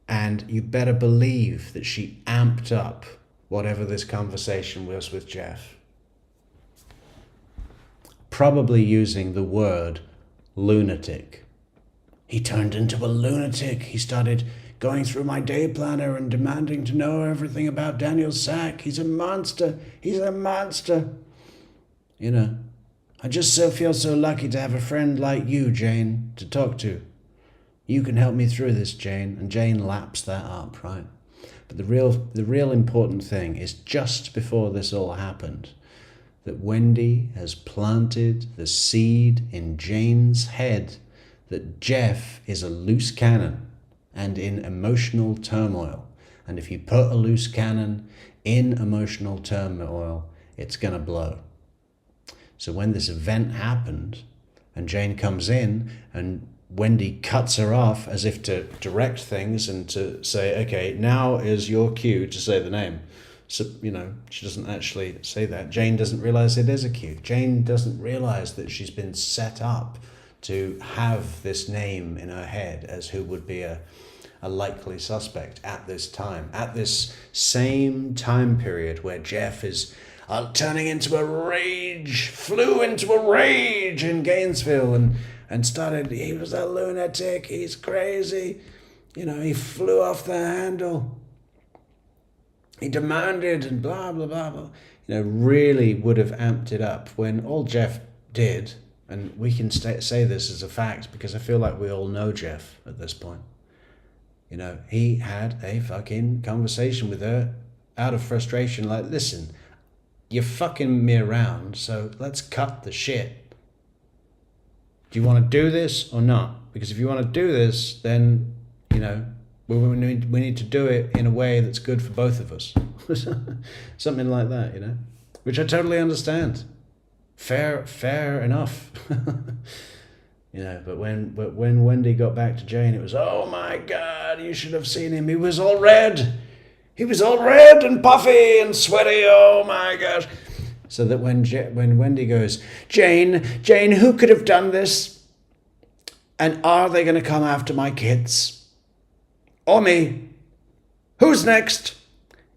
and you better believe that she amped up whatever this conversation was with Jeff. Probably using the word lunatic. He turned into a lunatic. He started going through my day planner and demanding to know everything about Daniel Sack. He's a monster. He's a monster. You know, I just feel so lucky to have a friend like you, Jane, to talk to. You can help me through this, Jane. And Jane laps that up, right? But the real important thing is just before this all happened, that Wendy has planted the seed in Jane's head that Jeff is a loose cannon and in emotional turmoil. And if you put a loose cannon in emotional turmoil, it's going to blow. So when this event happened and Jane comes in and Wendy cuts her off as if to direct things and to say, okay, now is your cue to say the name. So, you know, she doesn't actually say that. Jane doesn't realize it is a cue. Jane doesn't realize that she's been set up to have this name in her head as who would be a likely suspect at this time, at this same time period where Jeff is turning into a rage, flew into a rage in Gainesville and started, he was a lunatic, he's crazy, you know, he flew off the handle, he demanded and blah, blah, blah, blah, you know, really would have amped it up when all Jeff did, and we can say this as a fact because I feel like we all know Jeff at this point. You know, he had a fucking conversation with her out of frustration, like, listen, you're fucking me around, so let's cut the shit. Do you want to do this or not? Because if you want to do this, then, you know, we need to do it in a way that's good for both of us. Something like that, you know, which I totally understand. Fair enough. You know, but when Wendy got back to Jane, it was, oh my God, you should have seen him. He was all red. He was all red and puffy and sweaty. Oh my gosh. So that when Wendy goes, Jane, who could have done this? And are they going to come after my kids? Or me? Who's next?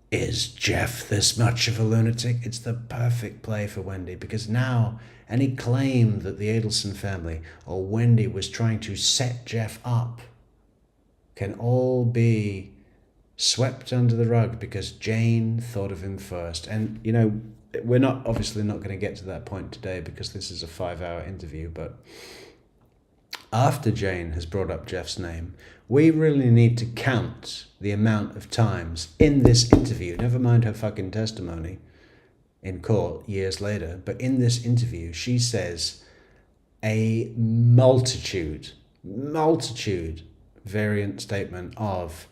Is Jeff this much of a lunatic? It's the perfect play for Wendy, because now any claim that the Adelson family or Wendy was trying to set Jeff up can all be swept under the rug because Jane thought of him first. And, you know, we're obviously not going to get to that point today because this is a 5-hour interview, but after Jane has brought up Jeff's name, we really need to count the amount of times in this interview, never mind her fucking testimony in court years later, but in this interview, she says a multitude variant statement of,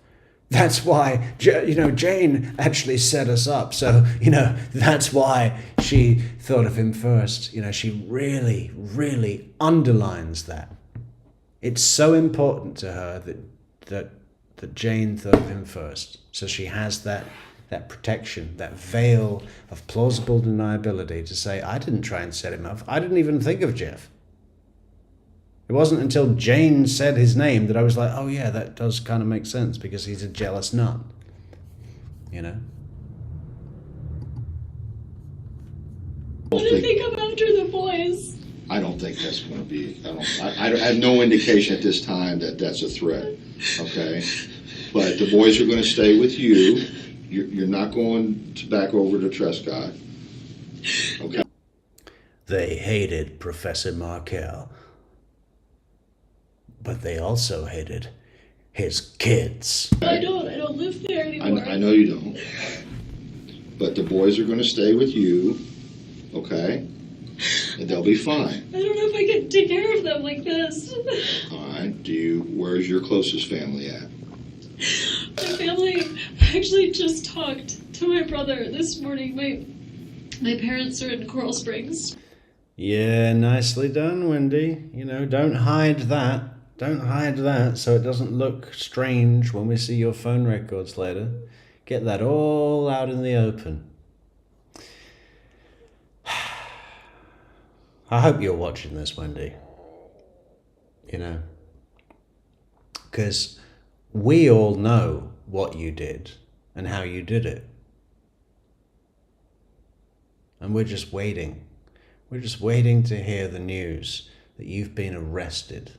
that's why, you know, Jane actually set us up. So, you know, that's why she thought of him first. You know, she really, really underlines that. It's so important to her that Jane thought of him first. So she has that protection, that veil of plausible deniability to say, I didn't try and set him up. I didn't even think of Jeff. It wasn't until Jane said his name that I was like, oh yeah, that does kind of make sense because he's a jealous nut, you know? What if they come after the boys? I don't think that's going to be, I have no indication at this time that that's a threat, okay? But the boys are going to stay with you. You're not going back over to Trescott, okay? They hated Professor Markel, but they also hated his kids. I don't live there anymore. I know you don't. But the boys are going to stay with you, okay? And they'll be fine. I don't know if I can take care of them like this. All right. Where's your closest family at? My family actually just talked to my brother this morning. My parents are in Coral Springs. Yeah, nicely done, Wendy. You know, don't hide that. Don't hide that so it doesn't look strange when we see your phone records later. Get that all out in the open. I hope you're watching this, Wendy. You know, because we all know what you did and how you did it. And we're just waiting. We're just waiting to hear the news that you've been arrested.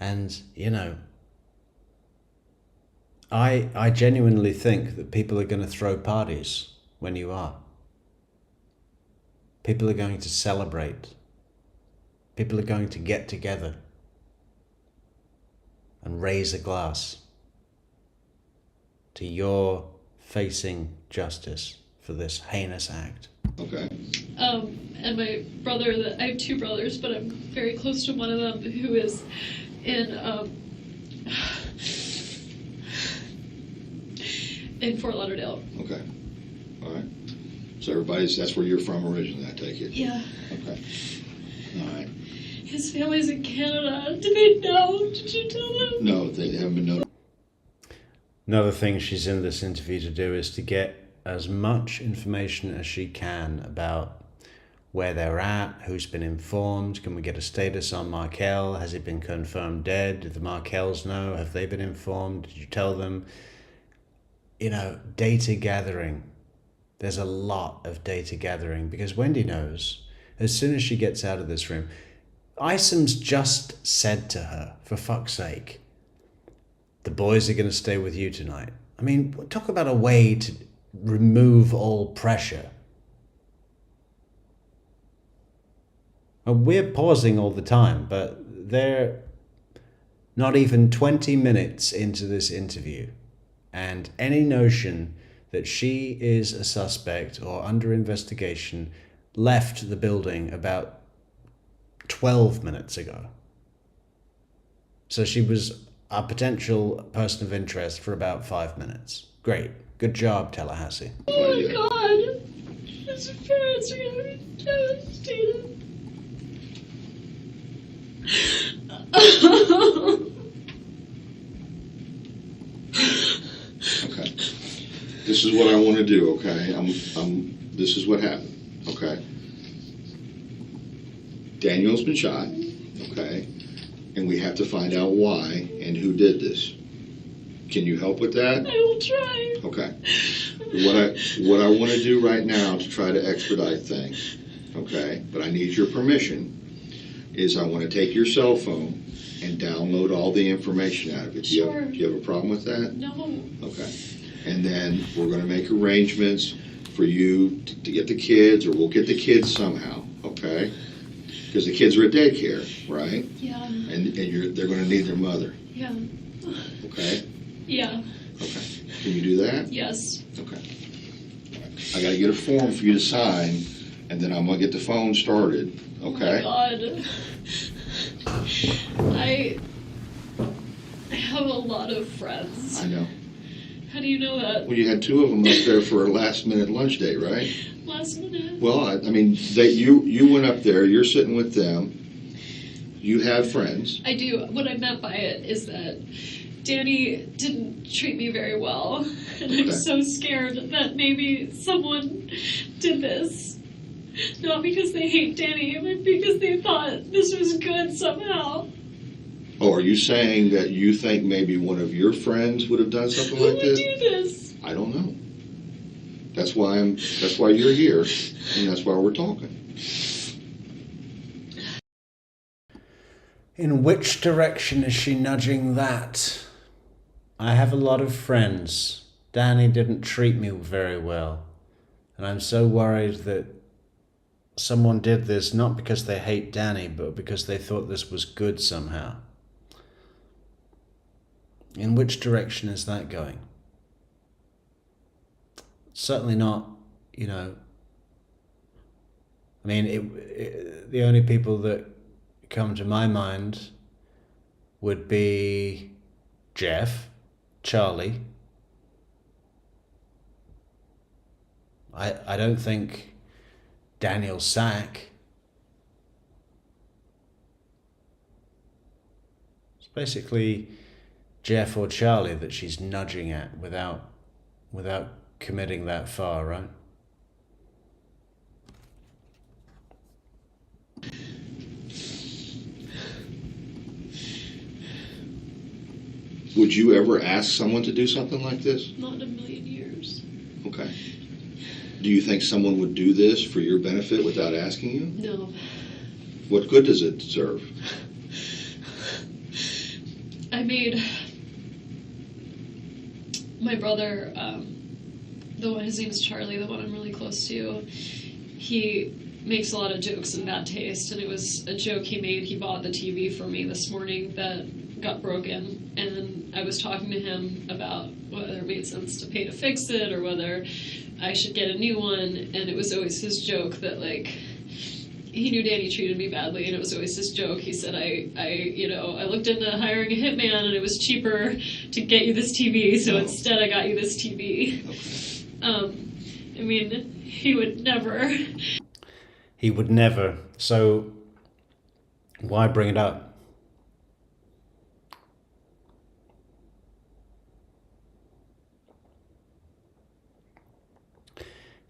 And, you know, I genuinely think that people are going to throw parties when you are. People are going to celebrate. People are going to get together and raise a glass to your facing justice for this heinous act. Okay. And my brother, I have two brothers, but I'm very close to one of them who is in Fort Lauderdale. Okay. All right. So that's where you're from originally, I take it? Yeah. Okay. All right. His family's in Canada. Did they know? Did you tell them? No, they haven't been notified. Another thing she's in this interview to do is to get as much information as she can about where they're at, who's been informed. Can we get a status on Markel? Has he been confirmed dead? Did the Markels know? Have they been informed? Did you tell them? You know, data gathering. There's a lot of data gathering because Wendy knows as soon as she gets out of this room. Isom's just said to her, for fuck's sake, the boys are going to stay with you tonight. I mean, talk about a way to remove all pressure. And we're pausing all the time, but they're not even 20 minutes into this interview. And any notion that she is a suspect or under investigation left the building about 12 minutes ago. So she was a potential person of interest for about 5 minutes. Great. Good job, Tallahassee. Oh my God. His parents are going to be devastated. Okay. This is what I want to do, okay? This is what happened, okay? Daniel's been shot, okay? And we have to find out why and who did this. Can you help with that? I will try. Okay. What I want to do right now to try to expedite things, okay? But I need your permission, is I want to take your cell phone and download all the information out of it. Sure. Do you have a problem with that? No. Okay. And then we're going to make arrangements for you to get the kids, or we'll get the kids somehow, okay? Because the kids are at daycare, right? Yeah. And they're going to need their mother, Yeah. okay? Yeah. Okay. Can you do that? Yes. Okay. I got to get a form for you to sign, and then I'm going to get the phone started, okay? Oh my God. I have a lot of friends. I know. How do you know that? Well, you had two of them up there for a last-minute lunch date, right? Last minute? Well, I mean, you went up there. You're sitting with them. You have friends. I do. What I meant by it is that Danny didn't treat me very well. And I'm Okay. so scared that maybe someone did this. Not because they hate Danny, but because they thought this was good somehow. Oh, are you saying that you think maybe one of your friends would have done something Who like would this? do this? I don't know. That's why you're here, and that's why we're talking. In which direction is she nudging that? I have a lot of friends. Danny didn't treat me very well. And I'm so worried that someone did this not because they hate Danny, but because they thought this was good somehow. In which direction is that going? Certainly not, I mean, the only people that come to my mind would be Jeff, Charlie. I don't think Daniel Sack. It's basically Jeff or Charlie that she's nudging at without committing that far, right? Would you ever ask someone to do something like this? Not in a million years. Okay. Do you think someone would do this for your benefit without asking you? No. What good does it serve? I made my brother, the one, his name is Charlie, the one I'm really close to, he makes a lot of jokes in bad taste, and it was a joke he made. He bought the TV for me this morning that got broken, and I was talking to him about whether it made sense to pay to fix it or whether I should get a new one, and it was always his joke that, like, he knew Danny treated me badly, and it was always his joke. He said, I looked into hiring a hitman, and it was cheaper to get you this TV, so instead I got you this TV. I mean, he would never. He would never. So why bring it up?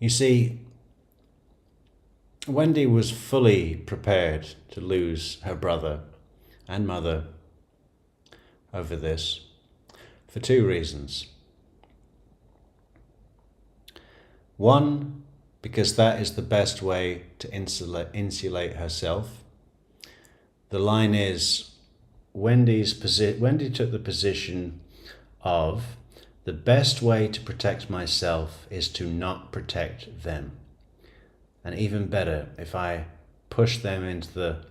You see, Wendy was fully prepared to lose her brother and mother over this for two reasons. One, because that is the best way to insulate herself. The line is, Wendy took the position of, the best way to protect myself is to not protect them. And even better, if I push them into the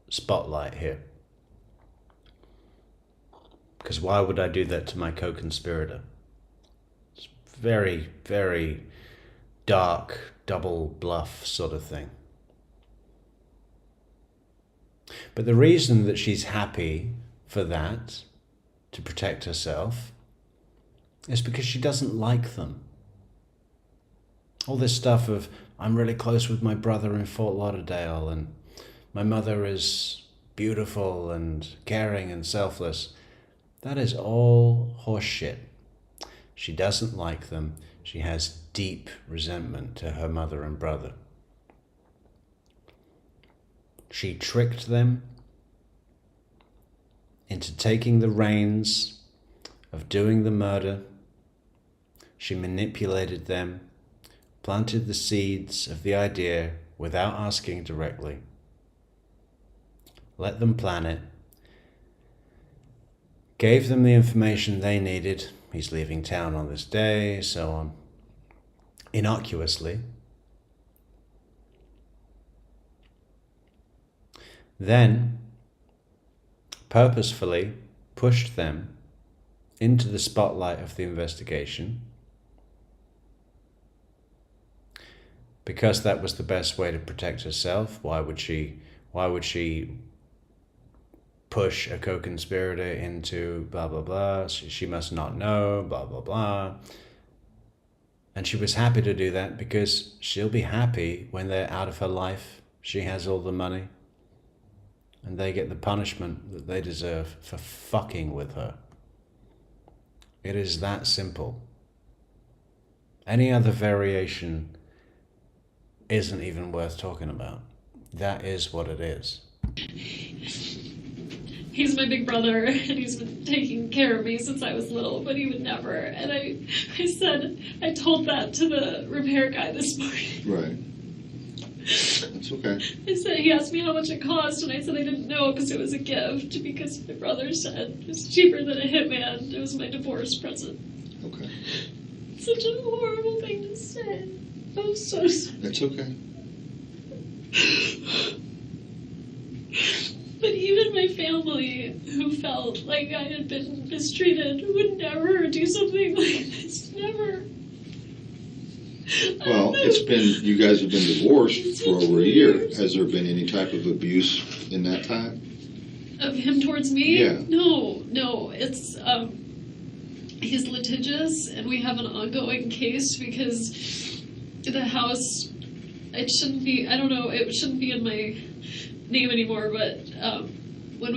spotlight here. Because why would I do that to my co-conspirator? It's very, very dark, double bluff sort of thing. But the reason that she's happy for that, to protect herself, is because she doesn't like them. All this stuff of, I'm really close with my brother in Fort Lauderdale, and my mother is beautiful and caring and selfless. That is all horseshit. She doesn't like them. She has deep resentment to her mother and brother. She tricked them into taking the reins of doing the murder. She manipulated them, planted the seeds of the idea without asking directly, let them plan it, gave them the information they needed. He's leaving town on this day, so on. Innocuously. Then, purposefully pushed them into the spotlight of the investigation, because that was the best way to protect herself. Why would she push a co-conspirator into blah, blah, blah? She must not know, blah, blah, blah. And she was happy to do that because she'll be happy when they're out of her life. She has all the money and they get the punishment that they deserve for fucking with her. It is that simple. Any other variation isn't even worth talking about. That is what it is. he's my big brother, and he's been taking care of me since I was little, but he would never. And I told that to the repair guy this morning. Right. That's okay. I said, he asked me how much it cost, and I said I didn't know because it was a gift, because my brother said it was cheaper than a hitman. It was my divorce present. Okay. Such a horrible thing to say. I'm so sorry. That's okay. But even my family, who felt like I had been mistreated, would never do something like this. Never. Well, you guys have been divorced for over a year. Has there been any type of abuse in that time? Of him towards me? Yeah. No. It's, he's litigious, and we have an ongoing case because the house, it shouldn't be in my name anymore, but when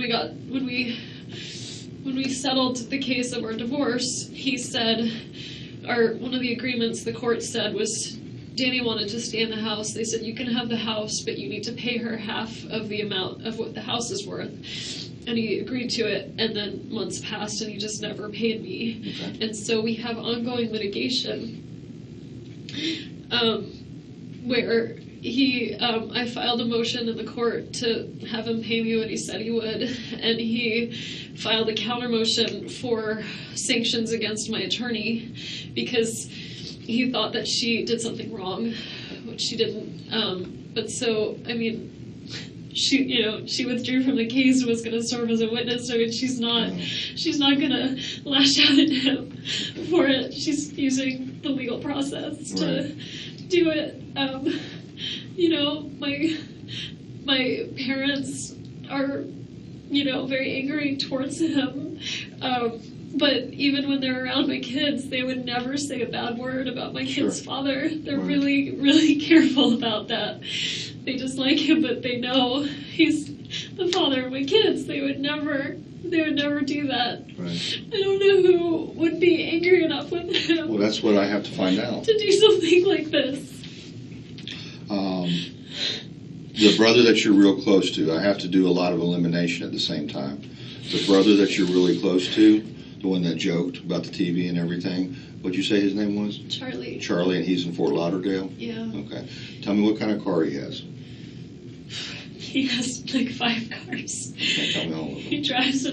we settled the case of our divorce, he said, one of the agreements the court said was, Danny wanted to stay in the house. They said, you can have the house, but you need to pay her half of the amount of what the house is worth. And he agreed to it, and then months passed, and he just never paid me. Okay. And so we have ongoing litigation where I filed a motion in the court to have him pay me what he said he would, and he filed a counter motion for sanctions against my attorney because he thought that she did something wrong, which she didn't. But so, I mean, she withdrew from the case and was going to serve as a witness. I mean, she's not going to lash out at him for it. She's using the legal process to do it. My parents are, very angry towards him. But even when they're around my kids, they would never say a bad word about my kid's father. They're really, really careful about that. They just like him, but they know he's the father of my kids. They would never do that. Right. I don't know who would be angry enough with him. Well, that's what I have to find out. To do something like this. The brother that you're real close to, I have to do a lot of elimination at the same time. The brother that you're really close to, the one that joked about the TV and everything, what'd you say his name was? Charlie. Charlie, and he's in Fort Lauderdale? Yeah. Okay. Tell me what kind of car he has. He has like 5 cars. Can't tell me all of them. He drives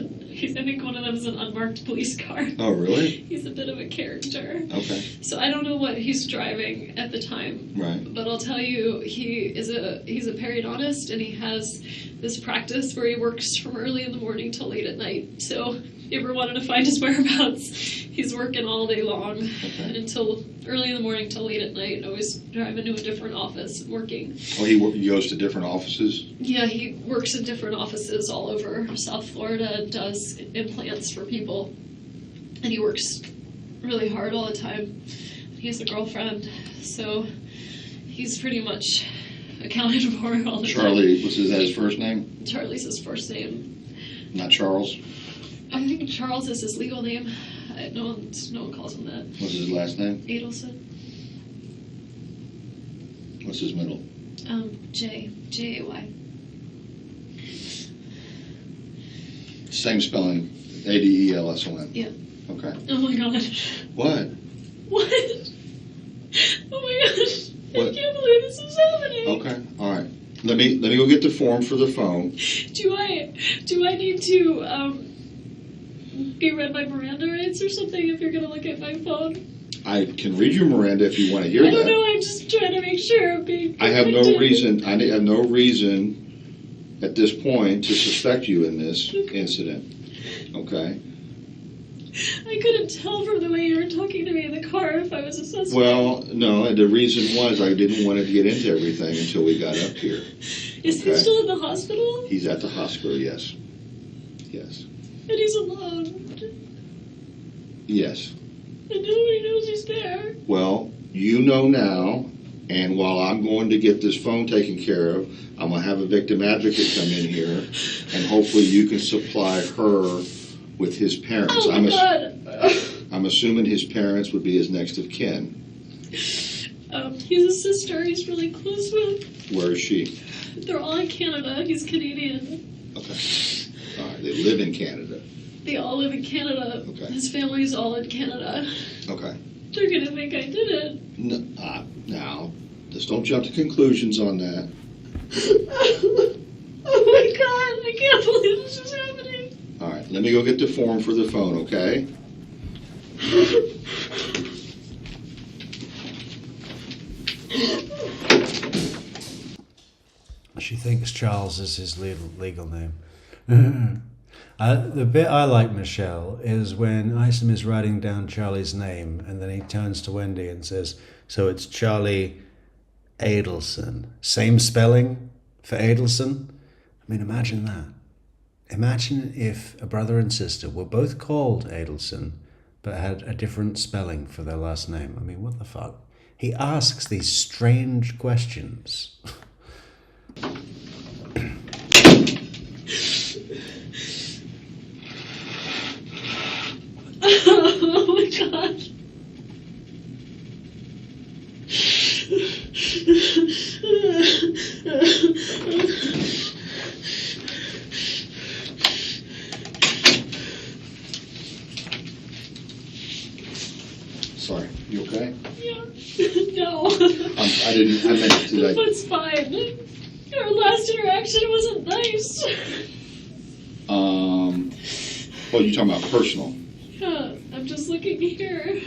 I think one of them is an unmarked police car. Oh, really? He's a bit of a character. Okay. So I don't know what he's driving at the time. Right. But I'll tell you, he's a periodontist, and he has this practice where he works from early in the morning till late at night. So if you ever wanted to find his whereabouts, he's working all day long until early in the morning till late at night, always driving to a different office and working. Oh, he goes to different offices? Yeah, he works in different offices all over South Florida and does implants for people. And he works really hard all the time. He has a girlfriend, so he's pretty much accounted for all the time. Charlie, is that his first name? Charlie's his first name. Not Charles? I think Charles is his legal name. No one calls him that. What's his last name? Adelson. What's his middle? J-A-Y. Same spelling, Adelson. Yeah. Okay. Oh my god. What? What? Oh my gosh. What? I can't believe this is happening. Okay. All right. Let me go get the form for the phone. Do I need to be read my Miranda rights or something if you're gonna look at my phone? I can read you Miranda if you want to hear that. I don't know. I'm just trying to make sure I'm being I have no protected. reason. I have no reason at this point to suspect you in this incident. Okay. I couldn't tell from the way you were talking to me in the car if I was a suspect. Well, no. The reason was I didn't want to get into everything until we got up here. Is he still in the hospital? He's at the hospital. Yes. Yes. And he's alone. Yes. And nobody knows he's there. Well, you know now, and while I'm going to get this phone taken care of, I'm going to have a victim advocate come in here, and hopefully you can supply her with his parents. Oh my God. I'm assuming his parents would be his next of kin. He's a sister he's really close with. Where is she? They're all in Canada. He's Canadian. Okay. All right. They live in Canada. They all live in Canada. Okay. His family's all in Canada. Okay. They're gonna think I did it. No, now, just don't jump to conclusions on that. Oh my god, I can't believe this is happening. All right, let me go get the form for the phone, okay? She thinks Charles is his legal name. The bit I like, Michelle, is when Isom is writing down Charlie's name and then he turns to Wendy and says, so it's Charlie Adelson. Same spelling for Adelson? I mean, imagine that. Imagine if a brother and sister were both called Adelson but had a different spelling for their last name. I mean, what the fuck? He asks these strange questions. Oh my god. Sorry, you okay? Yeah. No. I meant to, like... It's fine. Our last interaction wasn't nice. Oh, you're talking about personal? Yeah, I'm just looking here.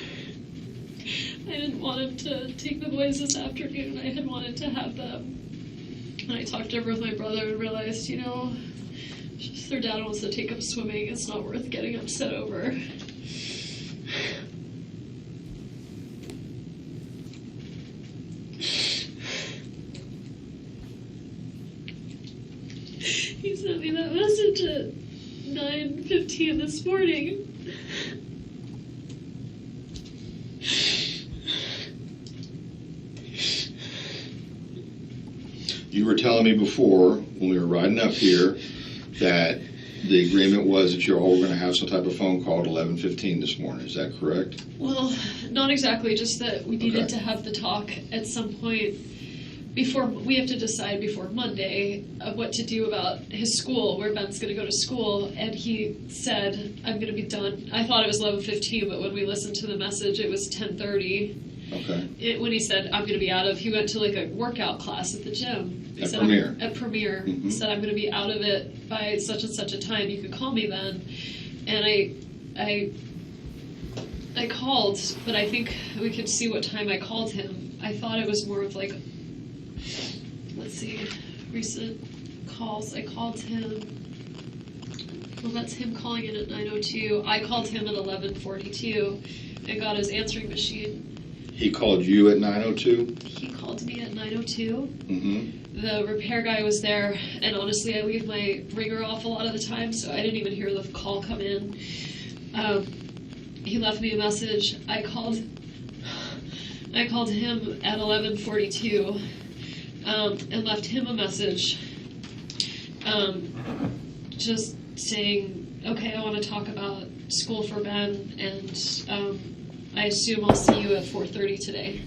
I didn't want him to take the boys this afternoon. I had wanted to have them. And I talked over with my brother and realized, you know, if their dad wants to take them swimming, it's not worth getting upset over. He sent me that message at 9:15 this morning. You were telling me before, when we were riding up here, that the agreement was that you all were going to have some type of phone call at 11:15 this morning. Is that correct? Well, not exactly, just that we needed Okay. to have the talk at some point before, we have to decide before Monday of what to do about his school, where Ben's going to go to school, and he said, I'm going to be done. I thought it was 11:15, but when we listened to the message, it was 10:30. Okay. When he said, I'm going to be out of, he went to like a workout class at the gym. He At said, Premier. At Premier. Mhm. He said, I'm going to be out of it by such and such a time. You can call me then. And I called, but I think we could see what time I called him. I thought it was more of like, let's see, recent calls. I called him. Well, that's him calling in at 9:02. I called him at 11:42 and got his answering machine. He called you at 9:02? He called me at 9:02. Mm-hmm. The repair guy was there, and honestly, I leave my ringer off a lot of the time, so I didn't even hear the call come in. He left me a message. I called him at 11:42 and left him a message, just saying, okay, I want to talk about school for Ben, and I assume I'll see you at 4:30 today.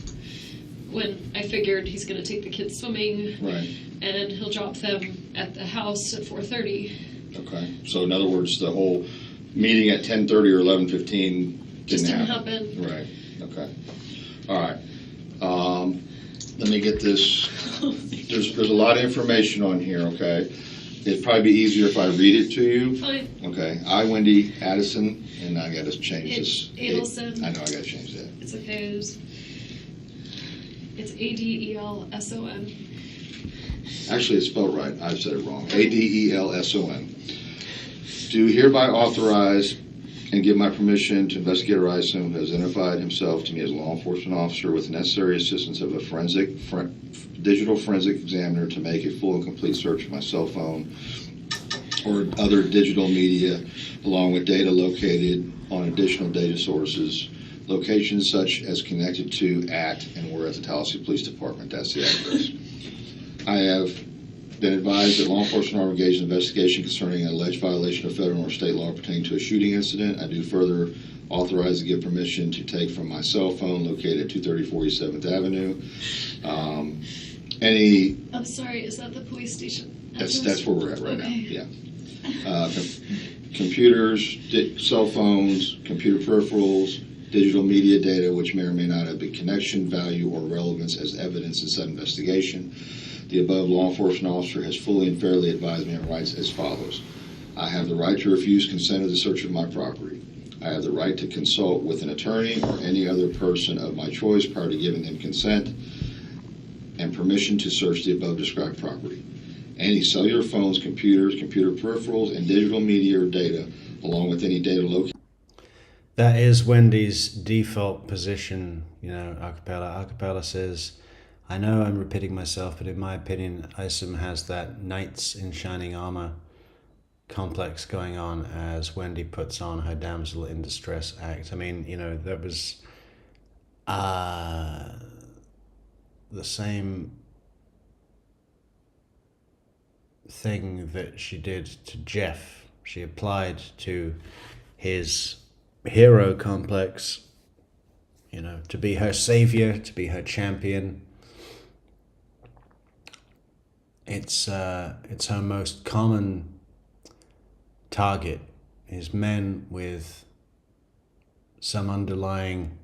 When I figured he's going to take the kids swimming, Right. and he'll drop them at the house at 4:30. Okay. So in other words, the whole meeting at 10:30 or 11:15 Just didn't didn't happen. happen. Right. Okay. All right. Let me get this. There's a lot of information on here, okay? It'd probably be easier if I read it to you. Fine. Okay. I, Wendi Adelson, and I got to change this. Adelson. I know, I got to change that. It's okay. It's Adelson. Actually, it's spelled right. I said it wrong. Adelson. Do hereby authorize and give my permission to Investigator Isom, who has identified himself to me as a law enforcement officer with the necessary assistance of a digital forensic examiner to make a full and complete search of my cell phone or other digital media, along with data located on additional data sources, locations such as connected to, at, and were at the Tallahassee Police Department. That's the address. I have been advised that law enforcement are engaged in an investigation concerning an alleged violation of federal or state law pertaining to a shooting incident. I do further authorize to give permission to take from my cell phone located at 230 47th Avenue. I'm sorry, is that the police station? That's where we're at right now. Okay. Yeah. computers, cell phones, computer peripherals, digital media data, which may or may not have a connection, value, or relevance as evidence in said investigation. The above law enforcement officer has fully and fairly advised me on rights as follows. I have the right to refuse consent of the search of my property. I have the right to consult with an attorney or any other person of my choice prior to giving them consent and permission to search the above described property. Any cellular phones, computers, computer peripherals, and digital media or data, along with any data located. That is Wendy's default position, you know, acapella. Acapella says, I know I'm repeating myself, but in my opinion, Isom has that knights in shining armor complex going on as Wendy puts on her damsel in distress act. I mean, you know, that was the same thing that she did to Jeff. She applied to his hero complex, you know, to be her savior, to be her champion. It's her most common target is men with some underlying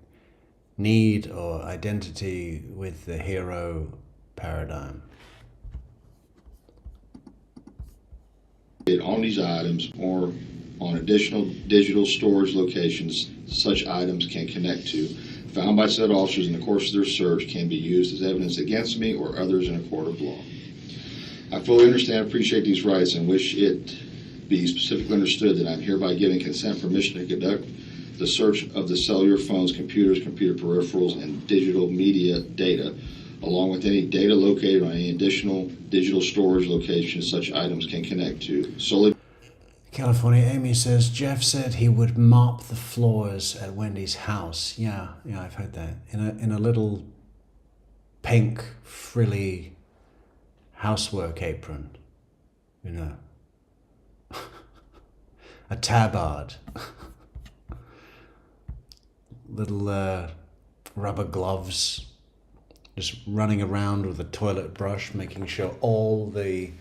need or identity with the hero paradigm. On these items or on additional digital storage locations such items can connect to, found by said officers in the course of their search, can be used as evidence against me or others in a court of law. I fully understand and appreciate these rights and wish it be specifically understood that I'm hereby giving consent permission to conduct the search of the cellular phones, computers, computer peripherals, and digital media data, along with any data located on any additional digital storage locations such items can connect to. Solely. California Amy says, Jeff said he would mop the floors at Wendy's house. Yeah, I've heard that. In a little pink, frilly housework apron, you know. A tabard. Little rubber gloves. Just running around with a toilet brush, making sure all the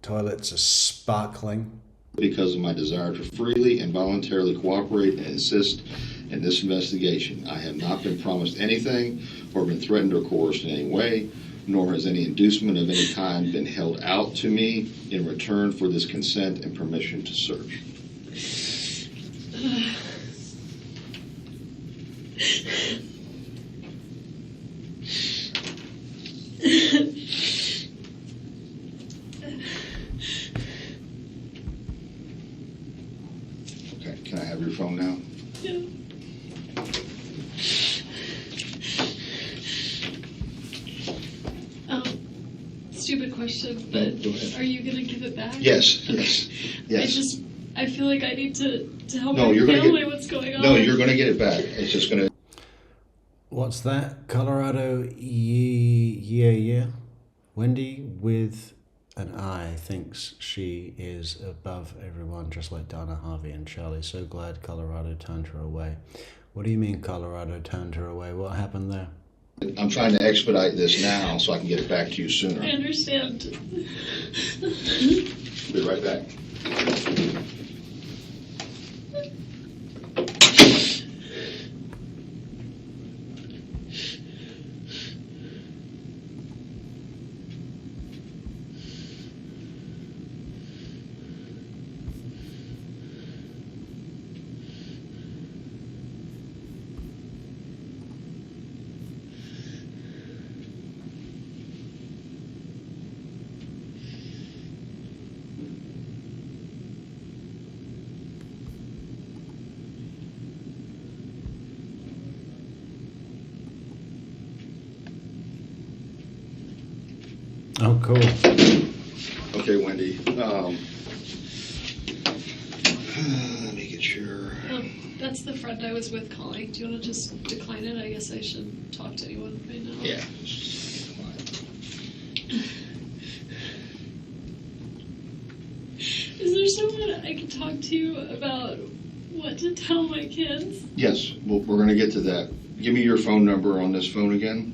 toilets are sparkling. Because of my desire to freely and voluntarily cooperate and assist in this investigation. I have not been promised anything or been threatened or coerced in any way, nor has any inducement of any kind been held out to me in return for this consent and permission to search. Okay, can I have your phone now? Yeah. Stupid question, but Go ahead. are you gonna give it back? Yes, Okay. yes. I feel like I need to help No, my you're gonna family. What's going on? No, you're going to get it back. It's just going to. What's that? Colorado, yeah. Wendy with an I thinks she is above everyone, just like Donna, Harvey, and Charlie. So glad Colorado turned her away. What do you mean Colorado turned her away? What happened there? I'm trying to expedite this now so I can get it back to you I sooner. understand. Be right back. Oh, cool. Okay, Wendy. Let me get your. That's the friend I was with calling. Do you want to just decline it? I guess I should talk to anyone right now. Yeah. Is there someone I can talk to about what to tell my kids? Yes, we're going to get to that. Give me your phone number on this phone again.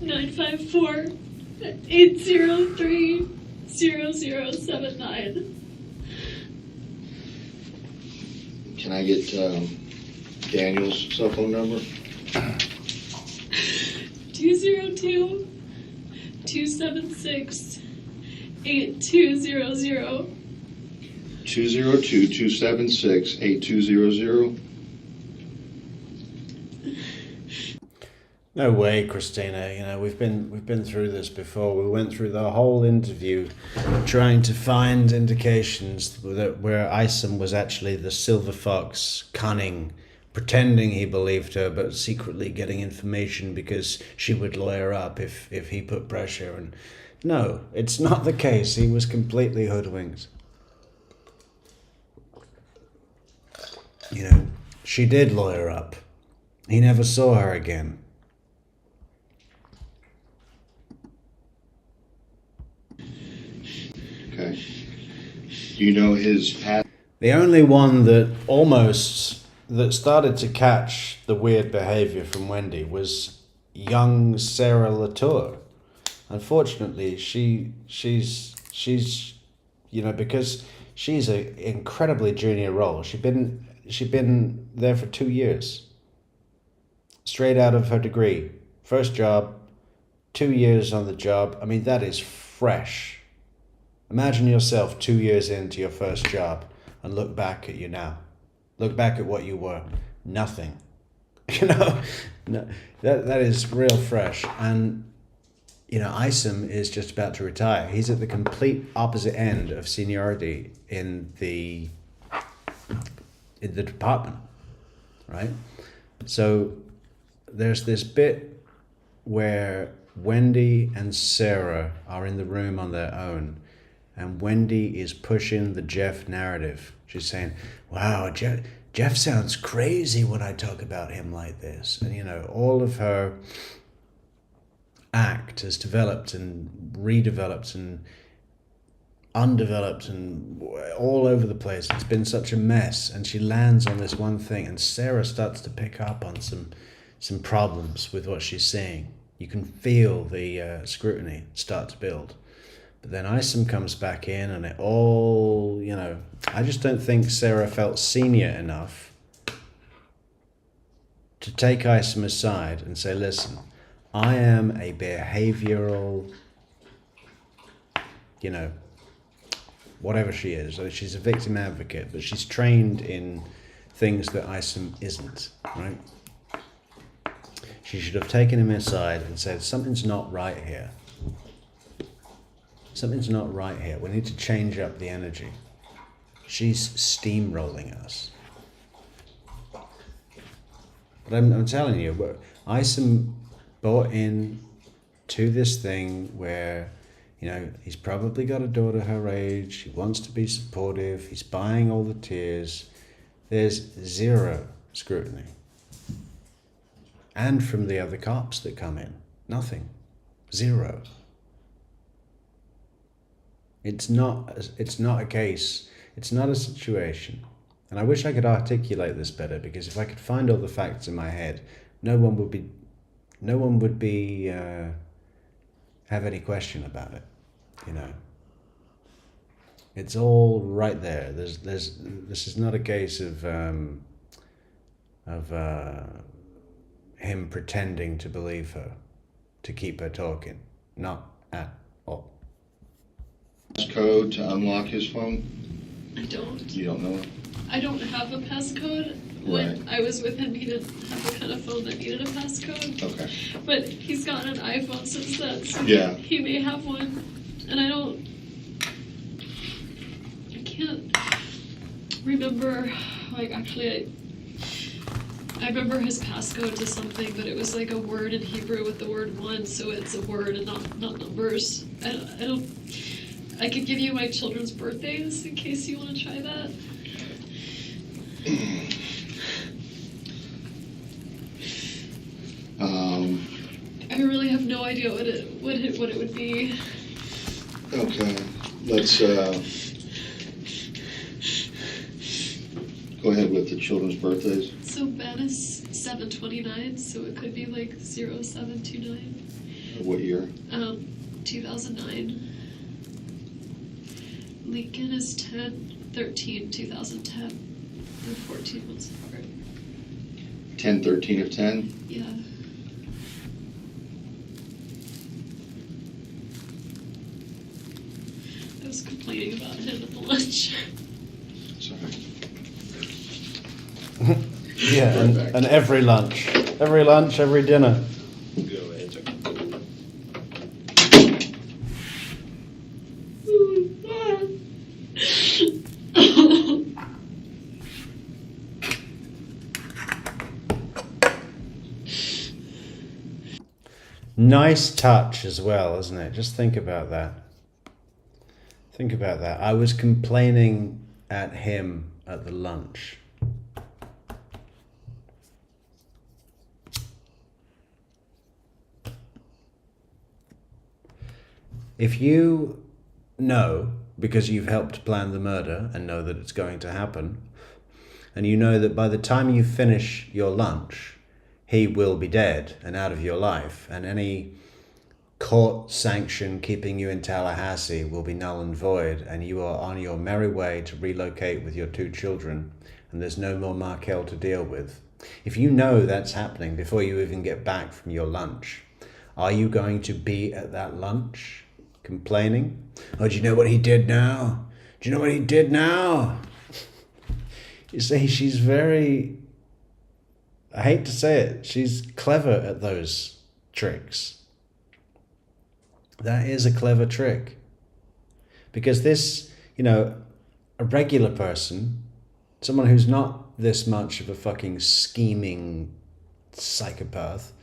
954-803-6999. 0079. Can I get Daniel's cell phone number? 202-276-8200. 202-276-8200. No way, Christina. You know, we've been through this before. We went through the whole interview trying to find indications that where Isom was actually the silver fox, cunning, pretending he believed her, but secretly getting information because she would lawyer up if he put pressure. And no, it's not the case. He was completely hoodwinked. You know, she did lawyer up. He never saw her again. Okay. Do you know his past? The only one that started to catch the weird behavior from Wendy was young Sarah Latour. Unfortunately, she's you know, because she's an incredibly junior role. She'd been there for 2 years, straight out of her degree, first job, 2 years on the job. I mean, that is fresh. Imagine yourself 2 years into your first job and look back at you now. Look back at what you were. Nothing. You know, no, that is real fresh. And, you know, Isom is just about to retire. He's at the complete opposite end of seniority in the department, right? So there's this bit where Wendy and Sarah are in the room on their own, and Wendy is pushing the Jeff narrative. She's saying, wow, Jeff sounds crazy when I talk about him like this. And, you know, all of her act has developed and redeveloped and undeveloped and all over the place. It's been such a mess. And she lands on this one thing, and Sarah starts to pick up on some problems with what she's saying. You can feel the scrutiny start to build. But then Isom comes back in, and it all, you know, I just don't think Sarah felt senior enough to take Isom aside and say, listen, I am a behavioral, you know, whatever she is. She's a victim advocate, but she's trained in things that Isom isn't, right? She should have taken him aside and said, something's not right here. Something's not right here. We need to change up the energy. She's steamrolling us. But I'm telling you, Isom bought in to this thing where, you know, he's probably got a daughter her age. He wants to be supportive. He's buying all the tears. There's zero scrutiny. And from the other cops that come in, nothing. Zero. It's not a case, it's not a situation. And I wish I could articulate this better, because if I could find all the facts in my head, no one would be have any question about it, you know. It's all right there. This is not a case of him pretending to believe her to keep her talking. Not at all. Code to unlock his phone? I don't. You don't know it? I don't have a passcode. When I was with him, he didn't have the kind of phone that needed a passcode. Okay. But he's gotten an iPhone since then, so yeah, he may have one. And I can't remember, like, actually, I remember his passcode to something, but it was like a word in Hebrew with the word one, so it's a word and not numbers. I could give you my children's birthdays in case you want to try that. I really have no idea what it would be. Okay, let's go ahead with the children's birthdays. So Ben is 7/29, so it could be like 0729. What year? 2009. Lincoln is 10/13/2010. They're 14 months apart. 10/13 of 10? Yeah. I was complaining about him at the lunch. Sorry. Yeah, and every lunch, every dinner. Go ahead. Nice touch as well, isn't it? Just think about that. Think about that. I was complaining at him at the lunch. If you know, because you've helped plan the murder and know that it's going to happen, and you know that by the time you finish your lunch, he will be dead and out of your life, and any court sanction keeping you in Tallahassee will be null and void, and you are on your merry way to relocate with your 2 children, and there's no more Markel to deal with. If you know that's happening before you even get back from your lunch, are you going to be at that lunch complaining? Oh, do you know what he did now? Do you know what he did now? You see, she's very, I hate to say it, she's clever at those tricks. That is a clever trick. Because this, a regular person, someone who's not this much of a fucking scheming psychopath,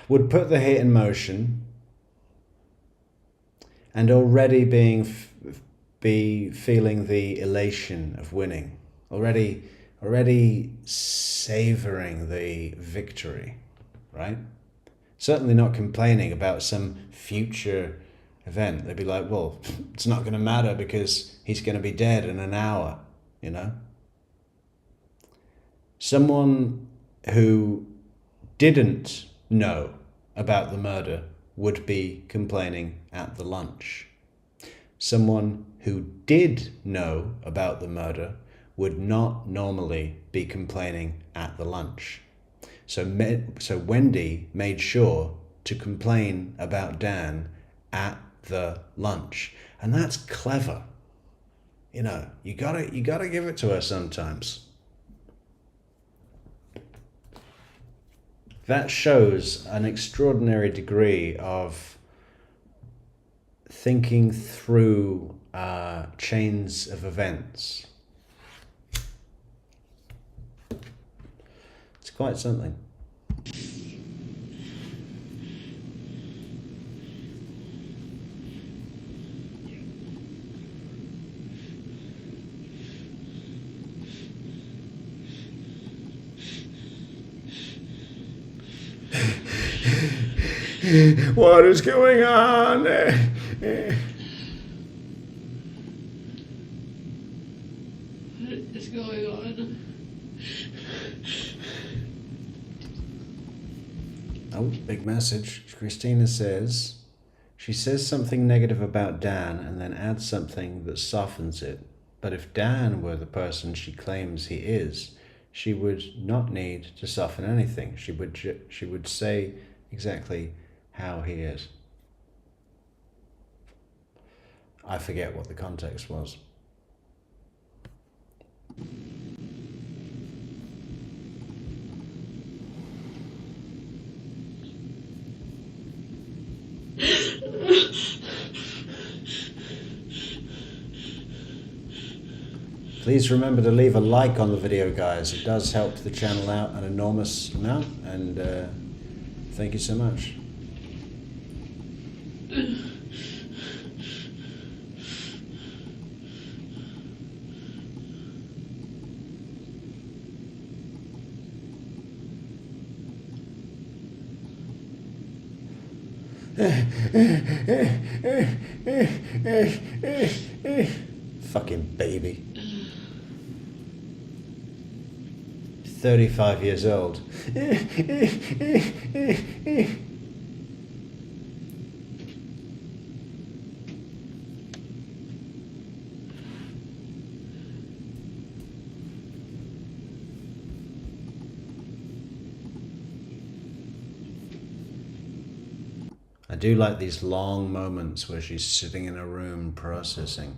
would put the hit in motion and already be feeling the elation of winning, already savoring the victory, right? Certainly not complaining about some future event. They'd be like, well, it's not going to matter because he's going to be dead in an hour, Someone who didn't know about the murder would be complaining at the lunch. Someone who did know about the murder would not normally be complaining at the lunch. So Wendy made sure to complain about Dan at the lunch. And that's clever. You gotta give it to her sometimes. That shows an extraordinary degree of thinking through chains of events. It's quite something. What is going on? What is going on? Oh, big message. Christina says, she says something negative about Dan and then adds something that softens it. But if Dan were the person she claims he is, she would not need to soften anything. She would say exactly how he is. I forget what the context was. Please remember to leave a like on the video, guys. It does help the channel out an enormous amount, and thank you so much. Fucking baby. 35 years old. I do like these long moments where she's sitting in a room processing.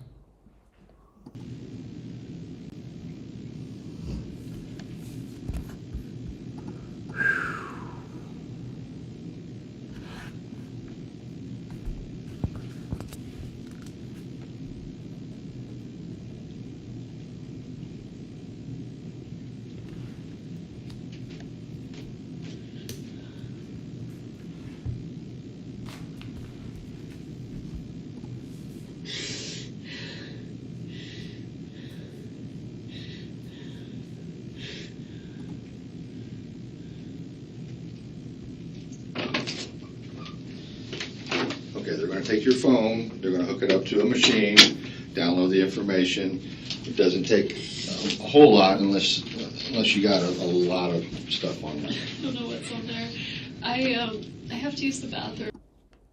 Okay, they're gonna take your phone, they're gonna hook it up to a machine, download the information. It doesn't take a whole lot unless you got a lot of stuff on there. I don't know what's on there. I have to use the bathroom.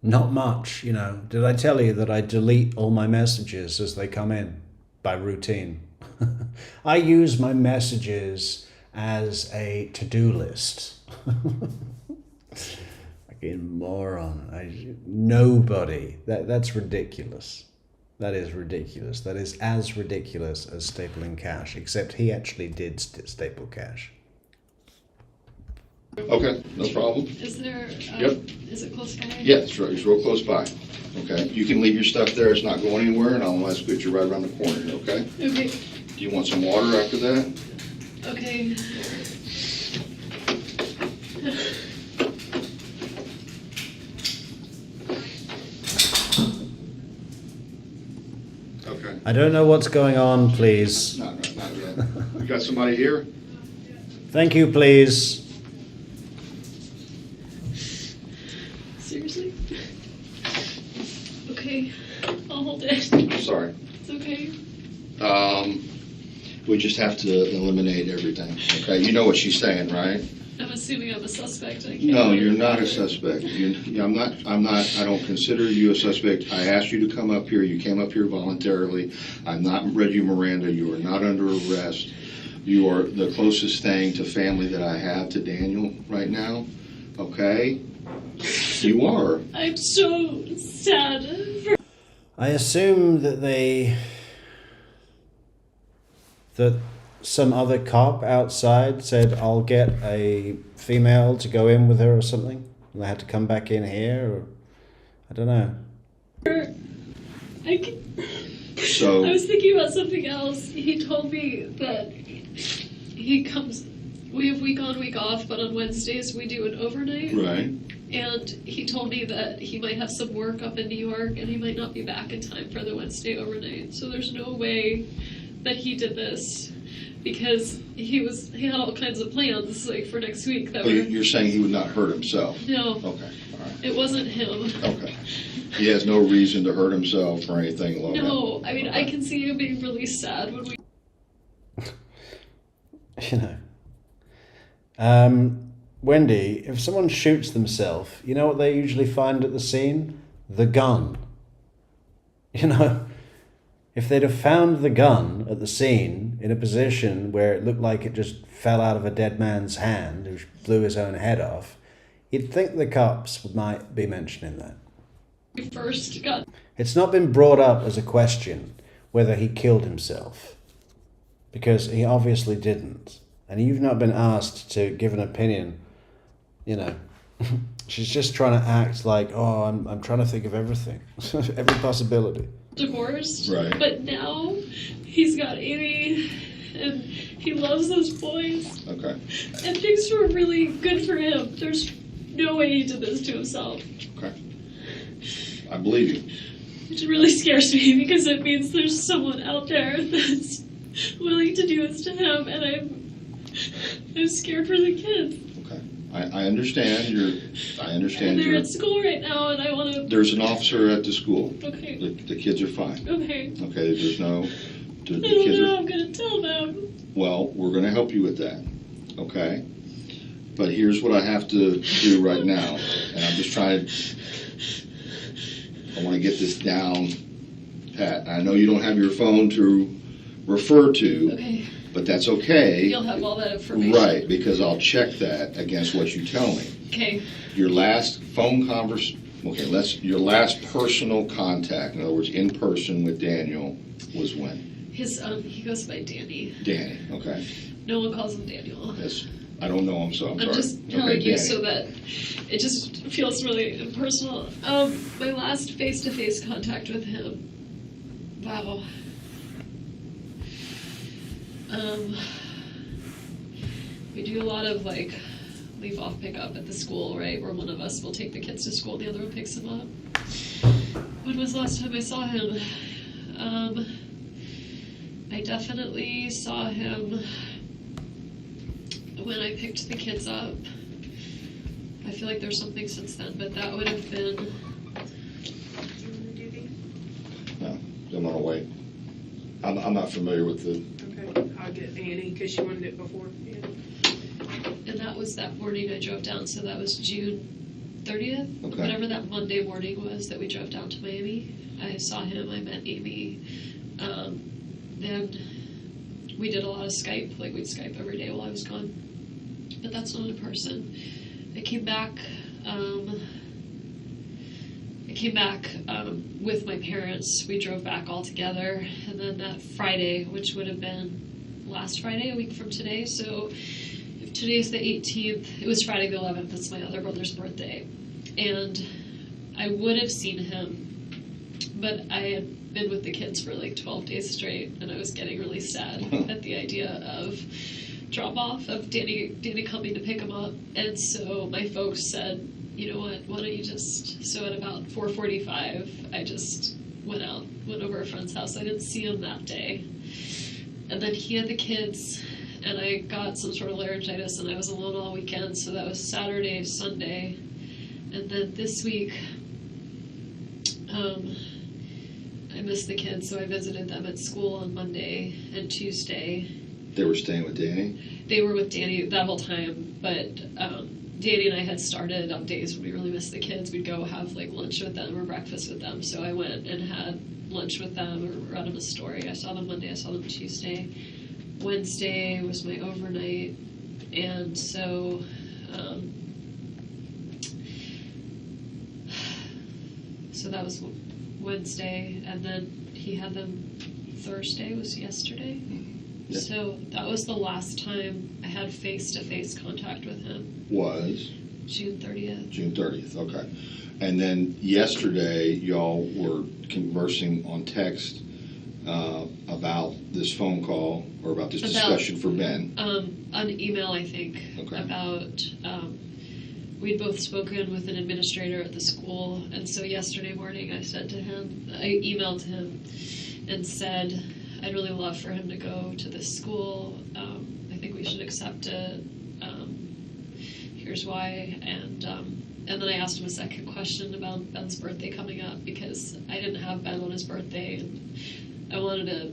Not much, you know. Did I tell you that I delete all my messages as they come in by routine? I use my messages as a to-do list. Fucking moron. Nobody. That's ridiculous. That is ridiculous. That is as ridiculous as stapling cash, except he actually did staple cash. Okay, no problem. Is there? Yep. Is it close by? Yeah, it's real close by. Okay, you can leave your stuff there. It's not going anywhere, and I'll ask you to right around the corner. Okay. Okay. Do you want some water after that? Okay. Okay. I don't know what's going on, please. Not yet. You got somebody here? Thank you, please. Seriously? Okay. I'll hold it. Sorry. It's okay. We just have to eliminate everything. Okay, you know what she's saying, right? I'm assuming I'm a suspect. I can't No, really you're not a remember. suspect. I don't consider you a suspect. I asked you to come up here. You came up here voluntarily. I'm not read you Miranda. You are not under arrest. You are the closest thing to family that I have to Daniel right now. Okay? You are. I'm so sad. I assume that some other cop outside said, I'll get a female to go in with her or something. And they had to come back in here, or I don't know. I So, was thinking about something else. He told me that he comes, we have week on, week off, but on Wednesdays we do an overnight. right. And he told me that he might have some work up in New York and he might not be back in time for the Wednesday overnight. So there's no way that he did this because he had all kinds of plans like for next week that Oh, were you're saying he would not hurt himself? no, Okay, all right. it wasn't him. Okay. He has no reason to hurt himself or anything along that. No, I mean I Okay. can see him being really sad when we You know. Wendy, if someone shoots themselves, you know what they usually find at the scene? The gun. You know, if they'd have found the gun at the scene in a position where it looked like it just fell out of a dead man's hand who blew his own head off, you'd think the cops might be mentioning that. first got It's not been brought up as a question whether he killed himself, because he obviously didn't. And you've not been asked to give an opinion, you know. She's just trying to act like, oh, I'm trying to think of everything, every possibility. divorced. Right. But now he's got Amy and he loves those boys. Okay. And things were really good for him. There's no way he did this to himself. Okay. I believe you. Which really scares me because it means there's someone out there that's willing to do this to him, and I'm scared for the kids. Okay. I understand. I understand. And they're at school right now, and I want to. There's an officer at the school. Okay. The kids are fine. Okay. Okay. There's no. I The don't kids know how are. I'm gonna tell them. Well, we're going to help you with that. Okay. But here's what I have to do right now, and I'm just trying. I want to get this down, Pat. I know you don't have your phone to refer to, Okay. but that's okay. You'll have all that information. Right, because I'll check that against what you tell me. Okay. Your last phone Okay, your last personal contact, in other words, in person with Daniel, was when? He goes by Danny. Danny, okay. No one calls him Daniel. Yes, I don't know him, so I'm sorry. I'm just telling you Danny. so that it just feels really impersonal. My last face-to-face contact with him, wow. We do a lot of like leave-off pickup at the school, right? Where one of us will take the kids to school, and the other one picks them up. When was the last time I saw him? I definitely saw him when I picked the kids up. I feel like there's something since then, but that would have been. Do you want to do these? No, I'm gonna wait. I'm not familiar with the. Okay, I'll get Annie, because she wanted it before. Yeah. And that was that morning I drove down, so that was June 30th, Okay. whatever that Monday morning was that we drove down to Miami. I saw him, I met Amy. Then we did a lot of Skype, like we'd Skype every day while I was gone. But that's not in person. I came back with my parents. We drove back all together, and then that Friday, which would have been last Friday, a week from today, so if today's the 18th, it was Friday the 11th, it's my other brother's birthday, and I would have seen him, but I had been with the kids for like 12 days straight, and I was getting really sad at the idea of drop-off, of Danny coming to pick him up, and so my folks said, you know what, why don't you just, so at about 4:45, I just went over a friend's house. I didn't see him that day. And then he had the kids, and I got some sort of laryngitis, and I was alone all weekend, so that was Saturday, Sunday. And then this week, I missed the kids, so I visited them at school on Monday and Tuesday. They were staying with Danny? They were with Danny that whole time, but Danny and I had started on days when we really missed the kids. We'd go have like lunch with them or breakfast with them. So I went and had lunch with them or read them a story. I saw them Monday, I saw them Tuesday. Wednesday was my overnight, and so that was Wednesday, and then he had them Thursday, was yesterday. Yeah. So that was the last time I had face-to-face contact with him. Was? June 30th. June 30th, okay. And then yesterday, y'all were conversing on text about this phone call, or about this discussion for Ben. On email, I think, Okay. about, we'd both spoken with an administrator at the school, and so yesterday morning I emailed him and said, I'd really love for him to go to this school. I think we should accept it. Here's why. And then I asked him a second question about Ben's birthday coming up, because I didn't have Ben on his birthday, and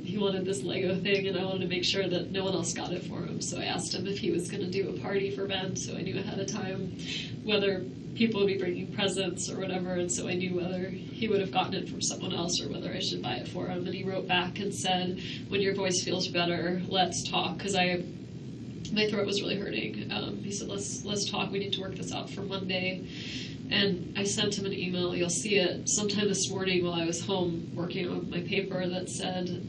he wanted this Lego thing, and I wanted to make sure that no one else got it for him. So I asked him if he was going to do a party for Ben, so I knew ahead of time whether people would be bringing presents or whatever, and so I knew whether he would have gotten it from someone else or whether I should buy it for him. And he wrote back and said, when your voice feels better, let's talk, because my throat was really hurting. He said, let's talk, we need to work this out for Monday. And I sent him an email, you'll see it sometime this morning while I was home working on my paper, that said,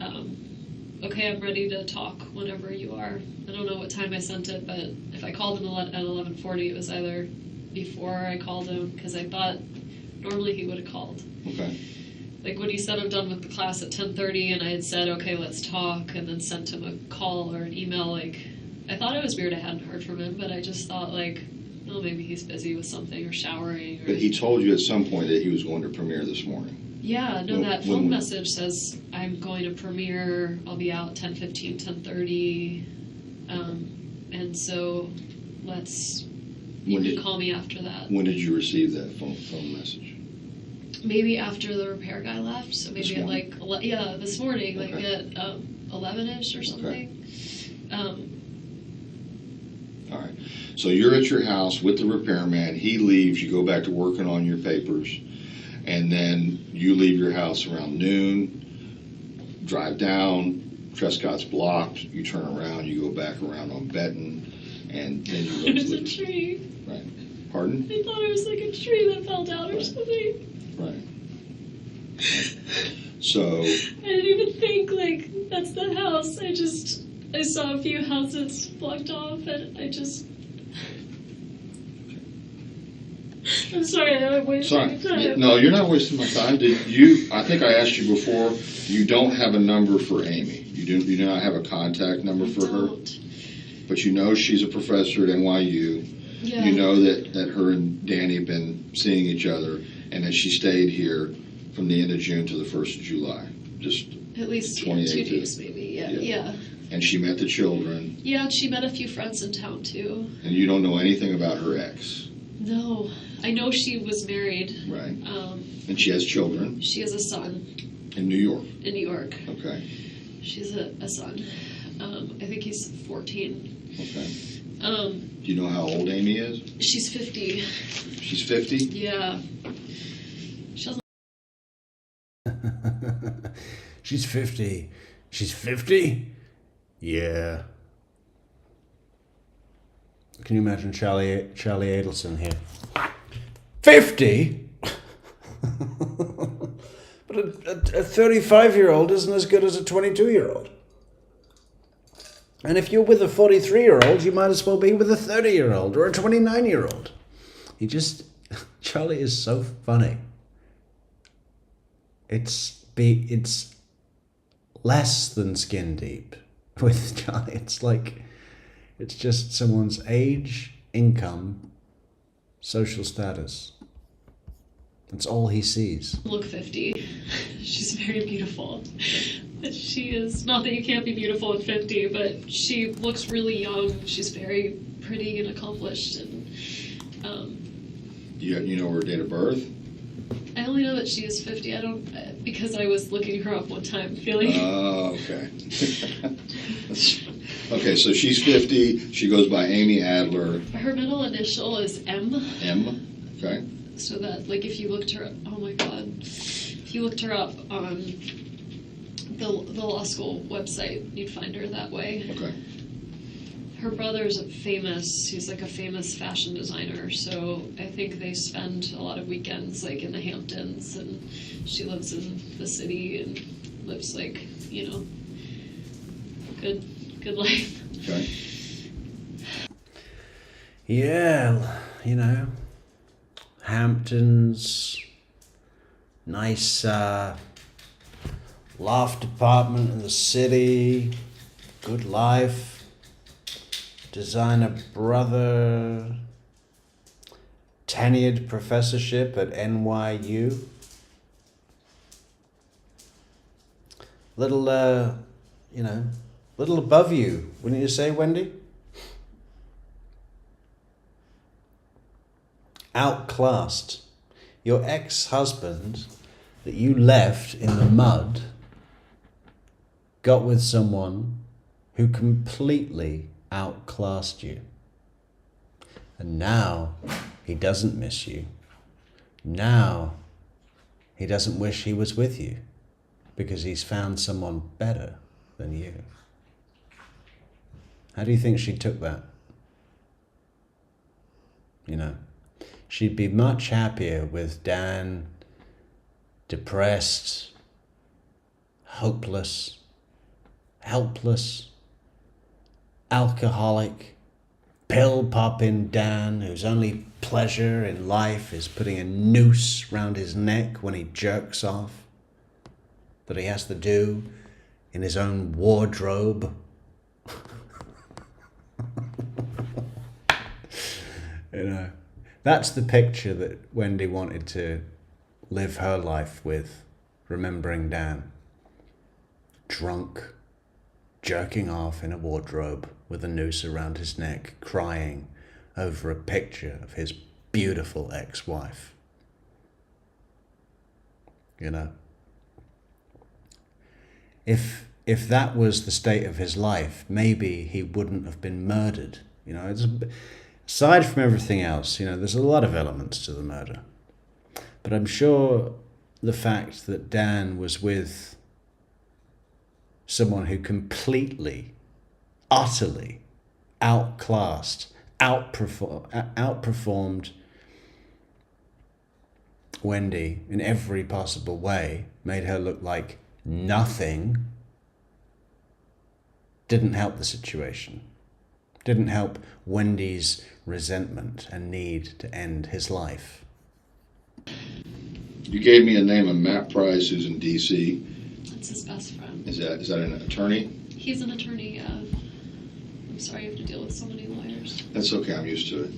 okay, I'm ready to talk whenever you are. I don't know what time I sent it, but if I called him at 11:40, it was either before I called him, because I thought normally he would have called. Okay. Like when he said I'm done with the class at 10:30, and I had said, okay, let's talk, and then sent him a call or an email, like, I thought it was weird I hadn't heard from him, but I just thought, like, oh, maybe he's busy with something or showering. Or... But he told you at some point that he was going to premiere this morning. Yeah, no, that phone message says, I'm going to premiere, I'll be out 10:15, 10:30, and so you can call me after that. When did you receive that phone message? Maybe after the repair guy left, so maybe at like, this morning, like Okay. at 11-ish or something. Okay. All right. So you're at your house with the repairman. He leaves. You go back to working on your papers. And then you leave your house around noon, drive down. Trescott's blocked. You turn around. You go back around on Benton. And then you go to There's a tree. Right. Pardon? I thought it was like a tree that fell down or something. Right. So, I didn't even think, like, that's the house. I saw a few houses blocked off, and I'm sorry, I'm wasting time. no, you're not wasting my time. I think I asked you before, you don't have a number for Amy. You do not have a contact number for her? But you know she's a professor at NYU. Yeah. You know that her and Danny have been seeing each other, and that she stayed here from the end of June to the 1st of July. Just at least 2 28 days, maybe. Yeah. And she met the children. Yeah, she met a few friends in town, too. And you don't know anything about her ex. No. I know she was married. Right. And she has children. She has a son. In New York. In New York. Okay. She's a son. I think he's 14. Okay. Do you know how old Amy is? She's 50. She's 50? Yeah. She doesn't. She's 50. She's 50? Yeah. Can you imagine Charlie Adelson here? 50? But a 35-year-old isn't as good as a 22-year-old. And if you're with a 43-year-old, you might as well be with a 30-year-old or a 29-year-old. Charlie is so funny. It's less than skin deep with Charlie. It's just someone's age, income, social status. That's all he sees. Look 50. She's very beautiful. She is, not that you can't be beautiful at 50, but she looks really young. She's very pretty and accomplished. And you know her date of birth? I only know that she is 50. I don't, because I was looking her up one time, feeling. Oh, okay. Okay, so she's 50. She goes by Amy Adler. Her middle initial is M. M, okay. So that, like, if you looked her up, oh my God, if you looked her up on the law school website, you'd find her that way. Okay. Her brother's he's like a famous fashion designer, so I think they spend a lot of weekends, like, in the Hamptons, and she lives in the city and lives, like, good life. Okay. Yeah, Hamptons, nice loft apartment in the city, good life, designer brother, tenured professorship at NYU. Little above you, wouldn't you say, Wendy? Outclassed. Your ex-husband that you left in the mud got with someone who completely outclassed you. And now he doesn't miss you. Now he doesn't wish he was with you because he's found someone better than you. How do you think she took that? She'd be much happier with Dan, depressed, hopeless, helpless, alcoholic, pill-popping Dan, whose only pleasure in life is putting a noose round his neck when he jerks off, that he has to do in his own wardrobe. That's the picture that Wendy wanted to live her life with, remembering Dan. Drunk, jerking off in a wardrobe with a noose around his neck, crying over a picture of his beautiful ex-wife. If that was the state of his life, maybe he wouldn't have been murdered. Aside from everything else, there's a lot of elements to the murder. But I'm sure the fact that Dan was with someone who completely, utterly outclassed, outperformed Wendy in every possible way, made her look like nothing, didn't help the situation. Didn't help Wendy's resentment and need to end his life. You gave me a name of Matt Price, who's in D.C. That's his best friend. Is that an attorney? He's an attorney, yeah. I'm sorry you have to deal with so many lawyers. That's okay, I'm used to it.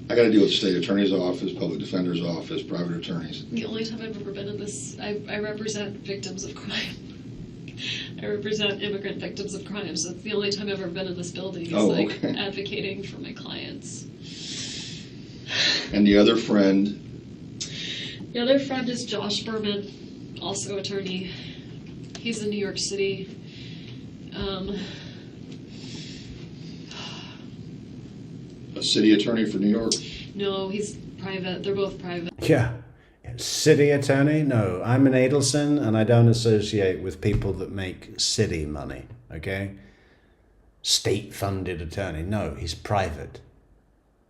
I got to deal with the state attorney's office, public defender's office, private attorneys. The only time I've ever been in this, I represent victims of crime. I represent immigrant victims of crime, so it's the only time I've ever been in this building is okay. advocating for my clients. And the other friend? The other friend is Josh Berman, also attorney. He's in New York City. A city attorney for New York? No, he's private. They're both private. Yeah. City attorney? No, I'm an Adelson and I don't associate with people that make city money, okay? State-funded attorney. No, he's private.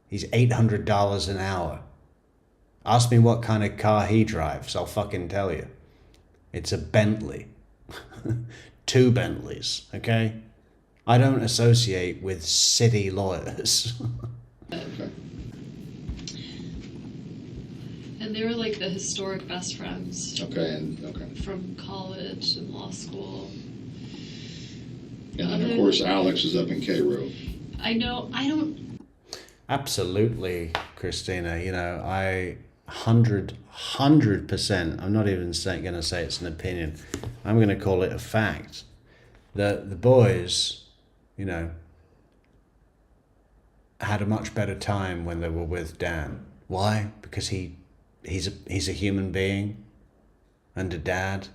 He's $800 an hour. Ask me what kind of car he drives, I'll fucking tell you. It's a Bentley. 2 Bentleys, okay? I don't associate with city lawyers. Okay. And they were like the historic best friends. Okay. From college and law school. And then, of course, Alex is up in Cairo. I know, I don't... Absolutely, Christina. You know, 100%, I'm not even going to say it's an opinion. I'm going to call it a fact. That the boys, you know, had a much better time when they were with Dan. Why? Because he's a human being and a dad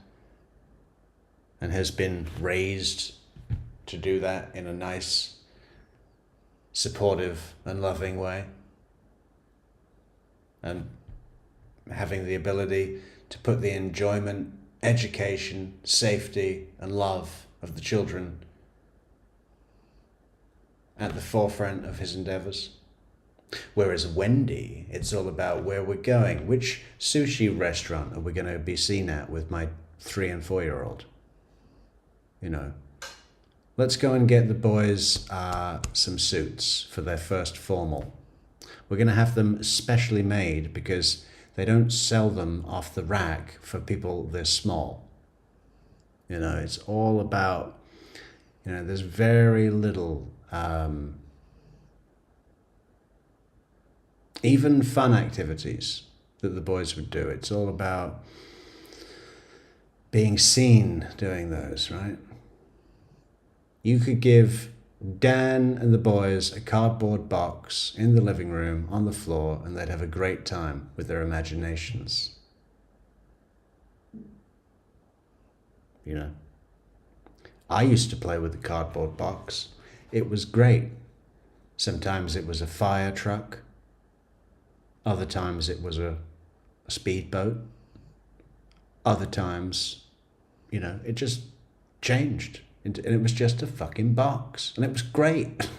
and has been raised to do that in a nice, supportive and loving way. And having the ability to put the enjoyment, education, safety and love of the children at the forefront of his endeavors. Whereas Wendy, it's all about where we're going. Which sushi restaurant are we going to be seen at with my 3 and 4-year-old? You know, let's go and get the boys some suits for their first formal. We're going to have them specially made because they don't sell them off the rack for people this small. You know, it's all about, you know, there's very little, even fun activities that the boys would do. It's all about being seen doing those, right? You could give Dan and the boys a cardboard box in the living room on the floor and they'd have a great time with their imaginations. You know, I used to play with the cardboard box. It was great. Sometimes it was a fire truck. Other times it was a speedboat. Other times, you know, it just changed. And it was just a fucking box. And it was great.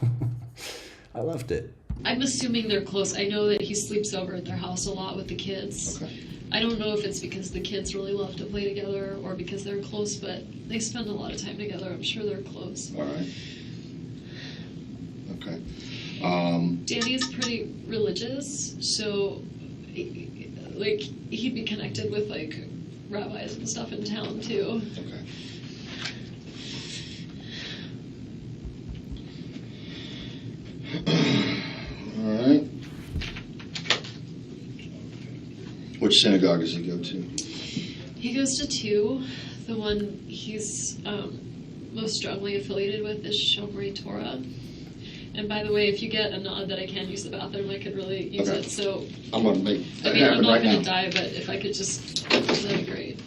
I loved it. I'm assuming they're close. I know that he sleeps over at their house a lot with the kids. Okay. I don't know if it's because the kids really love to play together or because they're close, but they spend a lot of time together. I'm sure they're close. All right. Okay. Danny's pretty religious, so like he'd be connected with like rabbis and stuff in town too. Okay. All right. Which synagogue does he go to? He goes to 2. The one he's most strongly affiliated with is Shomrei Torah. And by the way, if you get a nod that I can use the bathroom, I could really use it. So I'm going to make that I'm happen not right going now. to die, but if I could just, that'd be great.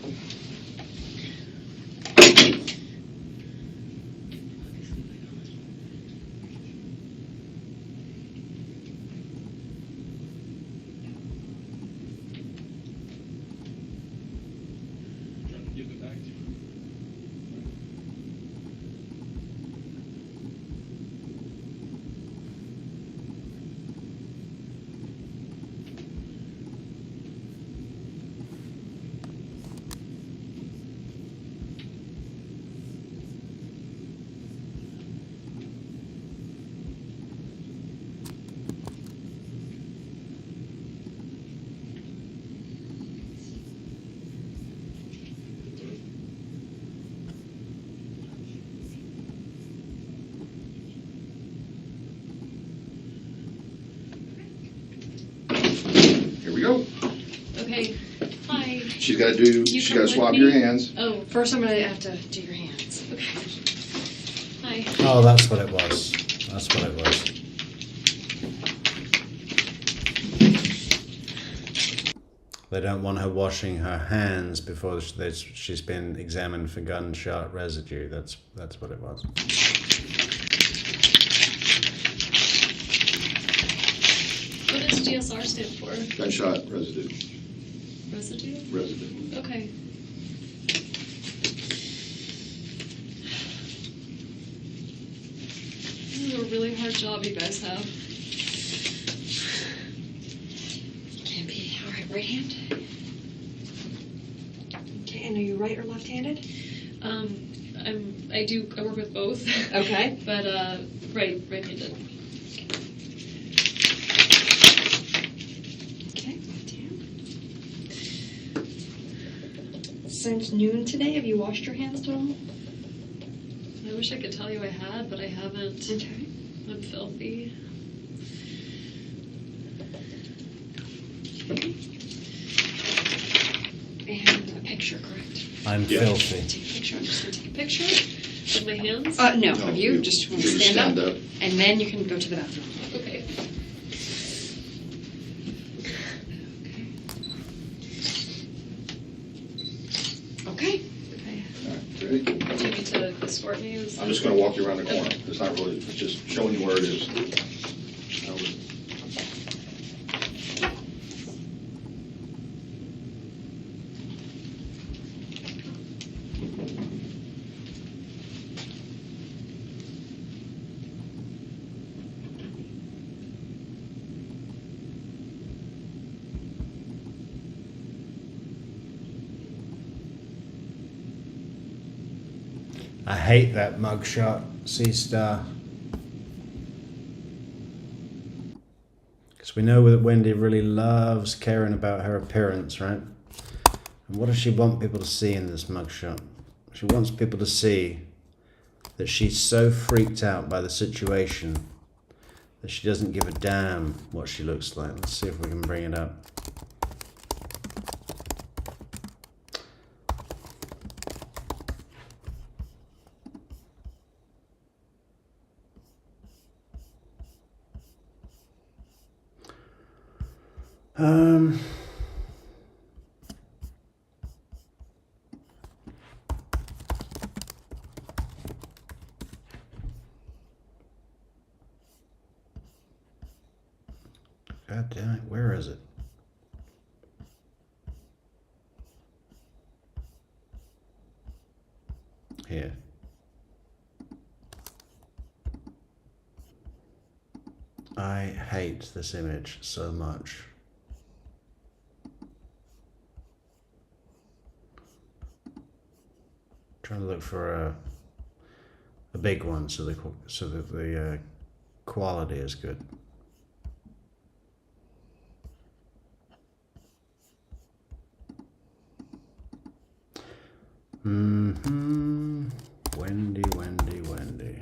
She's got to You she's come got to with swab me? your hands. Oh, First, I'm gonna have to do your hands. okay. Hi. Oh, that's what it was. That's what it was. They don't want her washing her hands before she's been examined for gunshot residue. That's what it was. What does GSR stand for? Gunshot residue. Residue? Residue. Okay. This is a really hard job you guys have. Can't be. All right, right hand. Okay, and are you right or left-handed? I work with both. Okay. But right-handed. Okay, left hand. Since noon today, have you washed your hands at all? I wish I could tell you I had, but I haven't. Okay. I'm filthy. And a picture, correct? I'm Yeah. filthy. Take a picture. I'm just gonna take a picture. With my hands? No, No, of you. you- Just you stand, stand up, up. and then you can go to the bathroom. Okay. Okay. Okay. All right, ready? Do you need to escort me? I'm just going to walk you around the corner. It's not really, it's just showing you where it is. I hate that mugshot, C-Star. Because we know that Wendy really loves caring about her appearance, right? And what does she want people to see in this mugshot? She wants people to see that she's so freaked out by the situation that she doesn't give a damn what she looks like. Let's see if we can bring it up. God damn it, where is it? Here. I hate this image so much. Trying to look for a big one so that the quality is good. Wendy, Wendy, Wendy.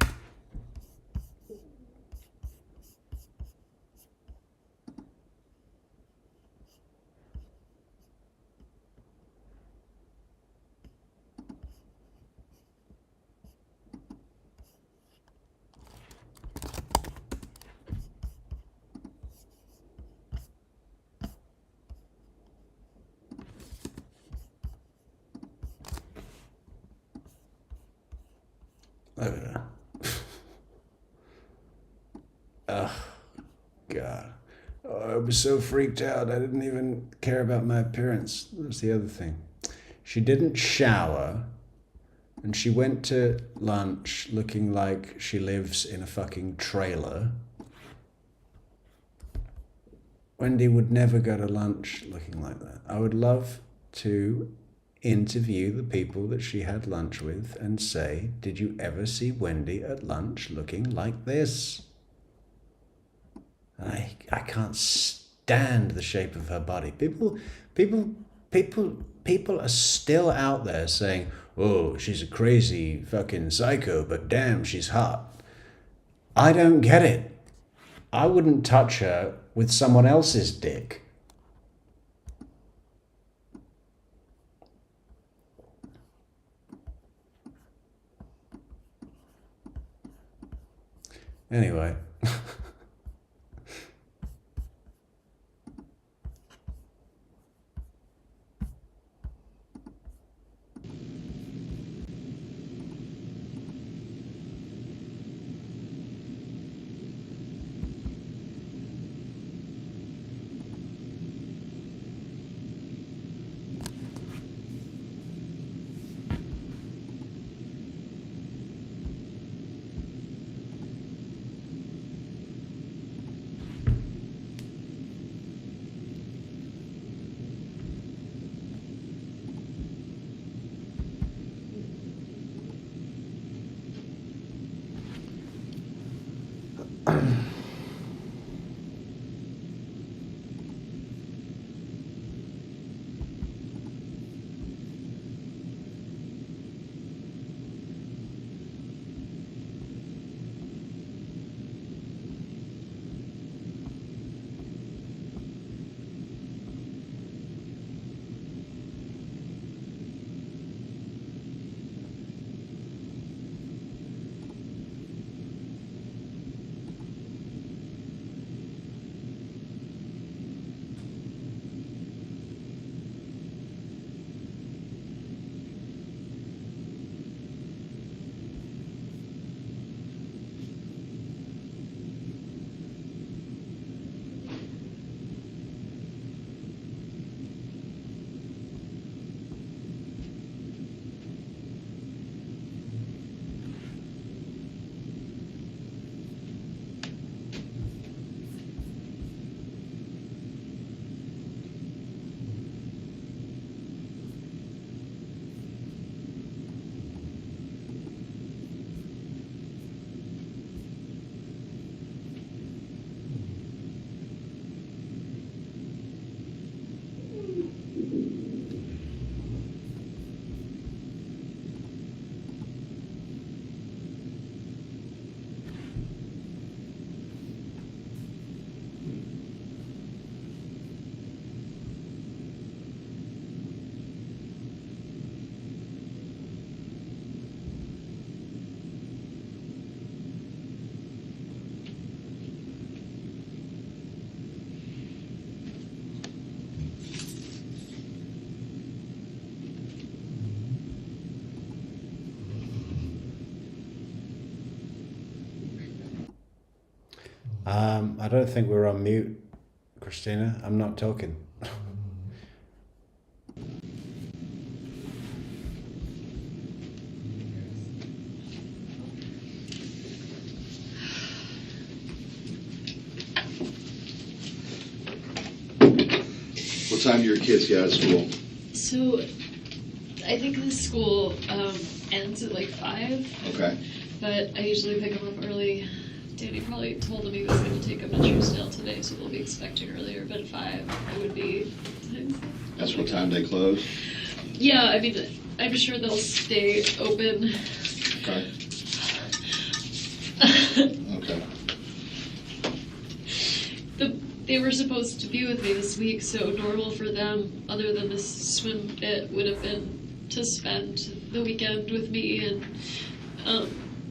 Look at that. Oh, God. Oh, I was so freaked out. I didn't even care about my appearance. That's the other thing. She didn't shower, and she went to lunch looking like she lives in a fucking trailer. Wendy would never go to lunch looking like that. I would love to interview the people that she had lunch with and say, did you ever see Wendy at lunch looking like this? I can't stand the shape of her body. People are still out there saying, oh, she's a crazy fucking psycho, but damn, she's hot. I don't get it. I wouldn't touch her with someone else's dick. Anyway. I don't think we're on mute, Christina. I'm not talking. What time do your kids get out of school? So, I think the school ends at like 5. Okay. But I usually pick them up early. Danny probably told him he was going to take them to Truesdale today, so we'll be expecting earlier. But at 5, it would be. That's what time they close? Yeah, I mean, I'm sure they'll stay open. Okay. Okay. They were supposed to be with me this week, so normal for them, other than this swim bit, would have been to spend the weekend with me and.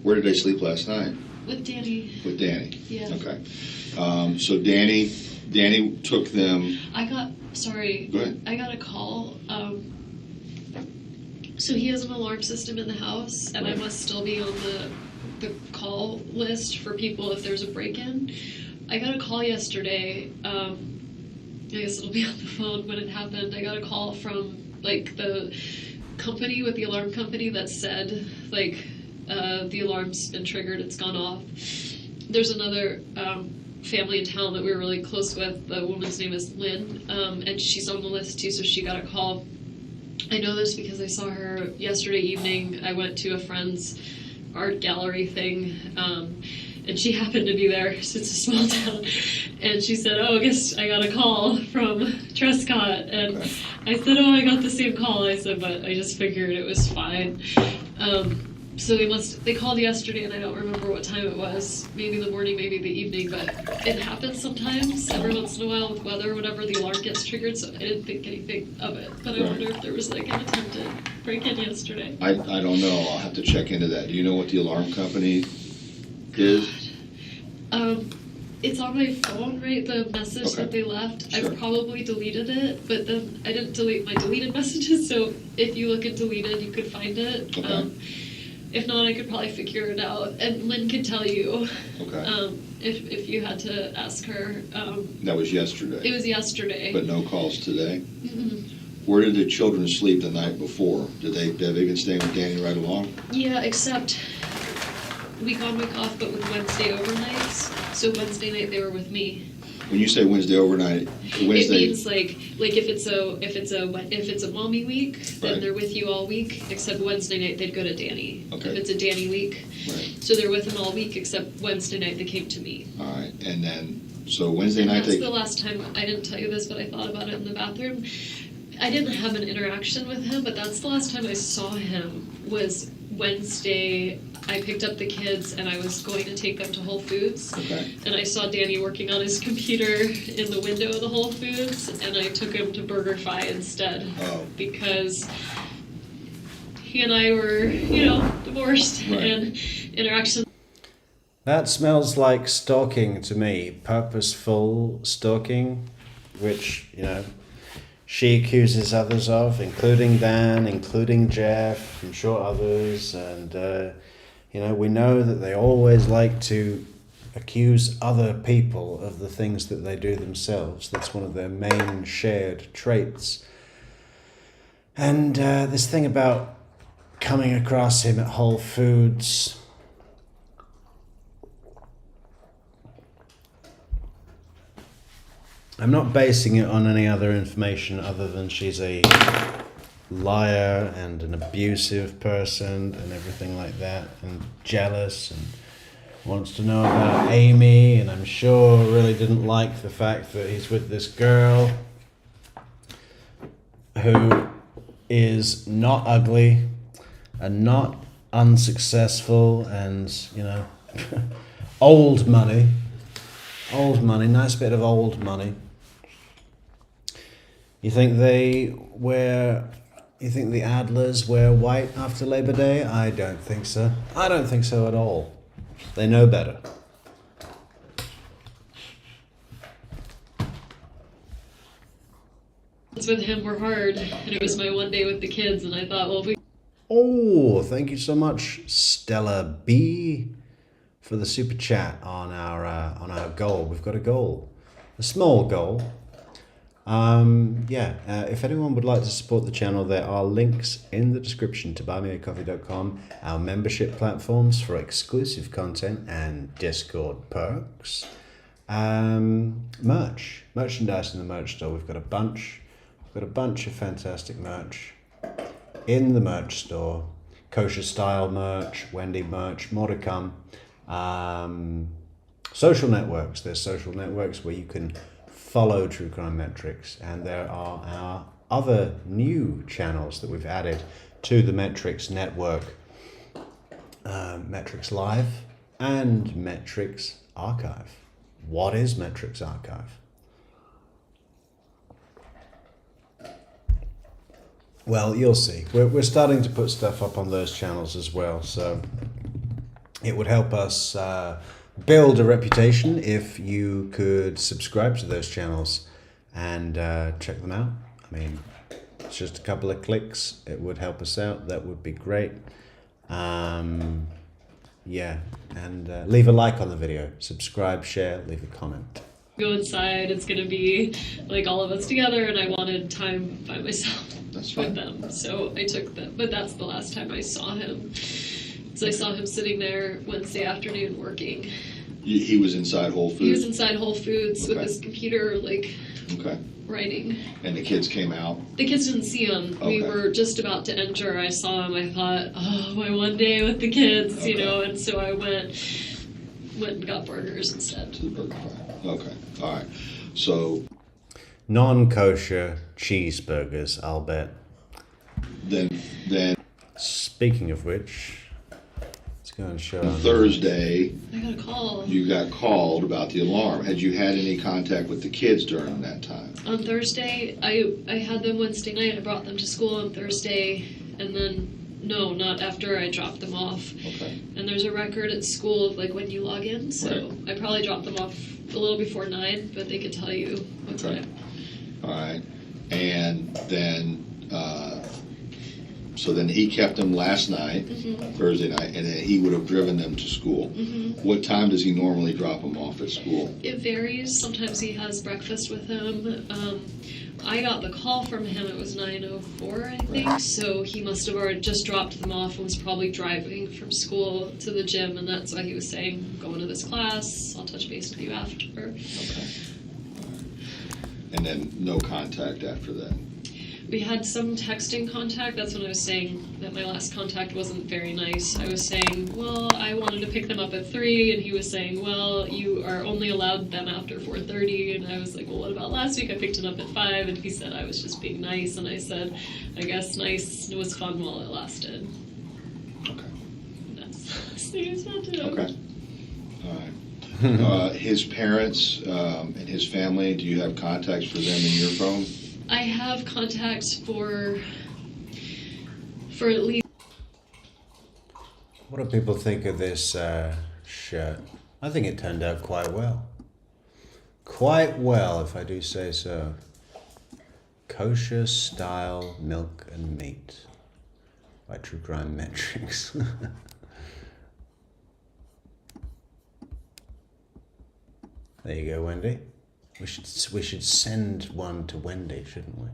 Where did they sleep last night? With Danny. With Danny? Yeah. Okay. So Danny took them. Go ahead. I got a call. So he has an alarm system in the house, and I must still be on the call list for people if there's a break-in. I got a call yesterday. I guess it'll be on the phone when it happened. I got a call from like the company with the alarm company that said like the alarm's been triggered. It's gone off. There's another family in town that we're really close with. The woman's name is Lynn, and she's on the list too. So she got a call. I know this because I saw her yesterday evening. I went to a friend's art gallery thing. And she happened to be there, so it's a small town. And she said, I guess I got a call from Trescott. And I said, I got the same call. I said, but I just figured it was fine. So they called yesterday, and I don't remember what time it was. Maybe the morning, maybe the evening, but it happens sometimes, every once in a while with weather, whenever the alarm gets triggered, so I didn't think anything of it. But I wonder if there was like an attempted break-in yesterday. I don't know. I'll have to check into that. Do you know what the alarm company is? It's on my phone, right? The message Okay. that they left. Sure. I probably deleted it, but then I didn't delete my deleted messages. So if you look at deleted, you could find it. Okay. If not, I could probably figure it out. And Lynn could tell you. Okay. If you had to ask her. That was yesterday. It was yesterday. But no calls today? Mm-mm. Where did the children sleep the night before? Have they been staying with Danny right along? Yeah, except week on, week off, but with Wednesday overnights. So Wednesday night they were with me. When you say Wednesday overnight, It Wednesday, means like if it's a mommy week, then Right. they're with you all week. Except Wednesday night they'd go to Danny. Okay. If it's a Danny week, right, so they're with him all week. Except Wednesday night they came to me. all right, and then, so Wednesday night That's they, the last time. I didn't tell you this, but I thought about it in the bathroom. I didn't have an interaction with him, but that's the last time I saw him was Wednesday. I picked up the kids and I was going to take them to Whole Foods. okay, And I saw Danny working on his computer in the window of the Whole Foods, and I took him to BurgerFi instead oh, because he and I were, divorced Right. and interaction. That smells like stalking to me, purposeful stalking, which, she accuses others of, including Dan, including Jeff, I'm sure others, and, we know that they always like to accuse other people of the things that they do themselves. That's one of their main shared traits. And this thing about coming across him at Whole Foods, I'm not basing it on any other information other than she's a liar and an abusive person and everything like that, and jealous and wants to know about Amy, and I'm sure really didn't like the fact that he's with this girl who is not ugly and not unsuccessful and, old money, nice bit of old money. You think the Adlers wear white after Labor Day? I don't think so. I don't think so at all. They know better. With him were hard, and it was my one day with the kids, and I thought, well, if we. Oh, thank you so much, Stella B, for the super chat on our goal. We've got a goal, a small goal. If anyone would like to support the channel, there are links in the description to buymeacoffee.com, our membership platforms for exclusive content and Discord perks, merchandise in the merch store. We've got a bunch of fantastic merch in the merch store, kosher style merch, Wendy merch, more to come. Social networks, there's social networks where you can follow True Crime Metrics, and there are our other new channels that we've added to the Metrics network, Metrics Live and Metrics Archive. What is Metrics Archive? Well, you'll see. We're starting to put stuff up on those channels as well, so it would help us build a reputation if you could subscribe to those channels and check them out. I mean, it's just a couple of clicks. It would help us out. That would be great. And leave a like on the video. Subscribe, share, leave a comment. Go inside, it's gonna be like all of us together, and I wanted time by myself. That's with fine. them, so I took them. But that's the last time I saw him. So I saw him sitting there Wednesday afternoon working. He was inside Whole Foods? He was inside Whole Foods with Okay. his computer, Okay, writing. and the kids came out? The kids didn't see him. We Okay. were just about to enter. I saw him. I thought, oh, my one day with the kids, Okay. and so I went and got burgers instead. To the burger fry. Okay, all right, so Non-kosher cheeseburgers, I'll bet. then Speaking of which, let's go and show them. Thursday, I got a call. you got called about the alarm. Had you had any contact with the kids during that time? On Thursday, I had them Wednesday night. I brought them to school on Thursday, and then No, not after I dropped them off. Okay. And there's a record at school of like when you log in, so I probably dropped them off a little before 9, but they could tell you what time. All right. And then, so then he kept them last night, Thursday night, and then he would have driven them to school. What time does he normally drop them off at school? It varies. Sometimes he has breakfast with him. I got the call from him, it was 9:04, I think, so he must have already just dropped them off and was probably driving from school to the gym, and that's why he was saying, I'm going to this class, I'll touch base with you after. Okay. All right. And then no contact after that? We had some texting contact. That's when I was saying that my last contact wasn't very nice. I was saying, well, I wanted to pick them up at 3, and he was saying, well, you are only allowed them after 4:30. And I was like, well, what about last week? I picked him up at 5, and he said I was just being nice. And I said, I guess nice was fun while it lasted. Okay. That's as thing as that too. Okay. All right. His parents and his family, do you have contacts for them in your phone? I have contacts for at least. What do people think of this shirt? I think it turned out quite well. Quite well, if I do say so. Kosher style milk and meat by True Crime Metrics. There you go, Wendy. We should send one to Wendy, shouldn't we?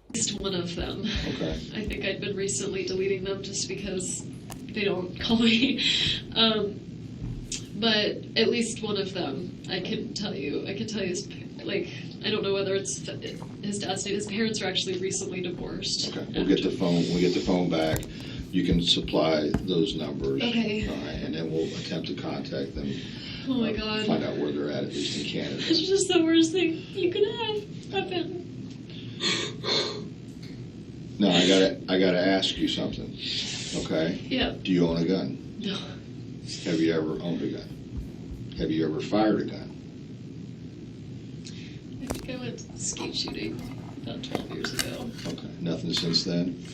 At least one of them. Okay. I think I'd been recently deleting them just because they don't call me. But at least one of them, I can tell you his, like, I don't know whether it's his dad's name. His parents are actually recently divorced. Okay. We'll get the phone. When we get the phone back, you can supply those numbers. Okay. All right, and then we'll attempt to contact them. Oh my God. Find out where they're at least in Canada. It's just the worst thing you could have happen. Now I gotta ask you something. Okay. Yeah. Do you own a gun? No. Have you ever owned a gun? Have you ever fired a gun? I think I went skate shooting about 12 years ago. Okay. Nothing since then.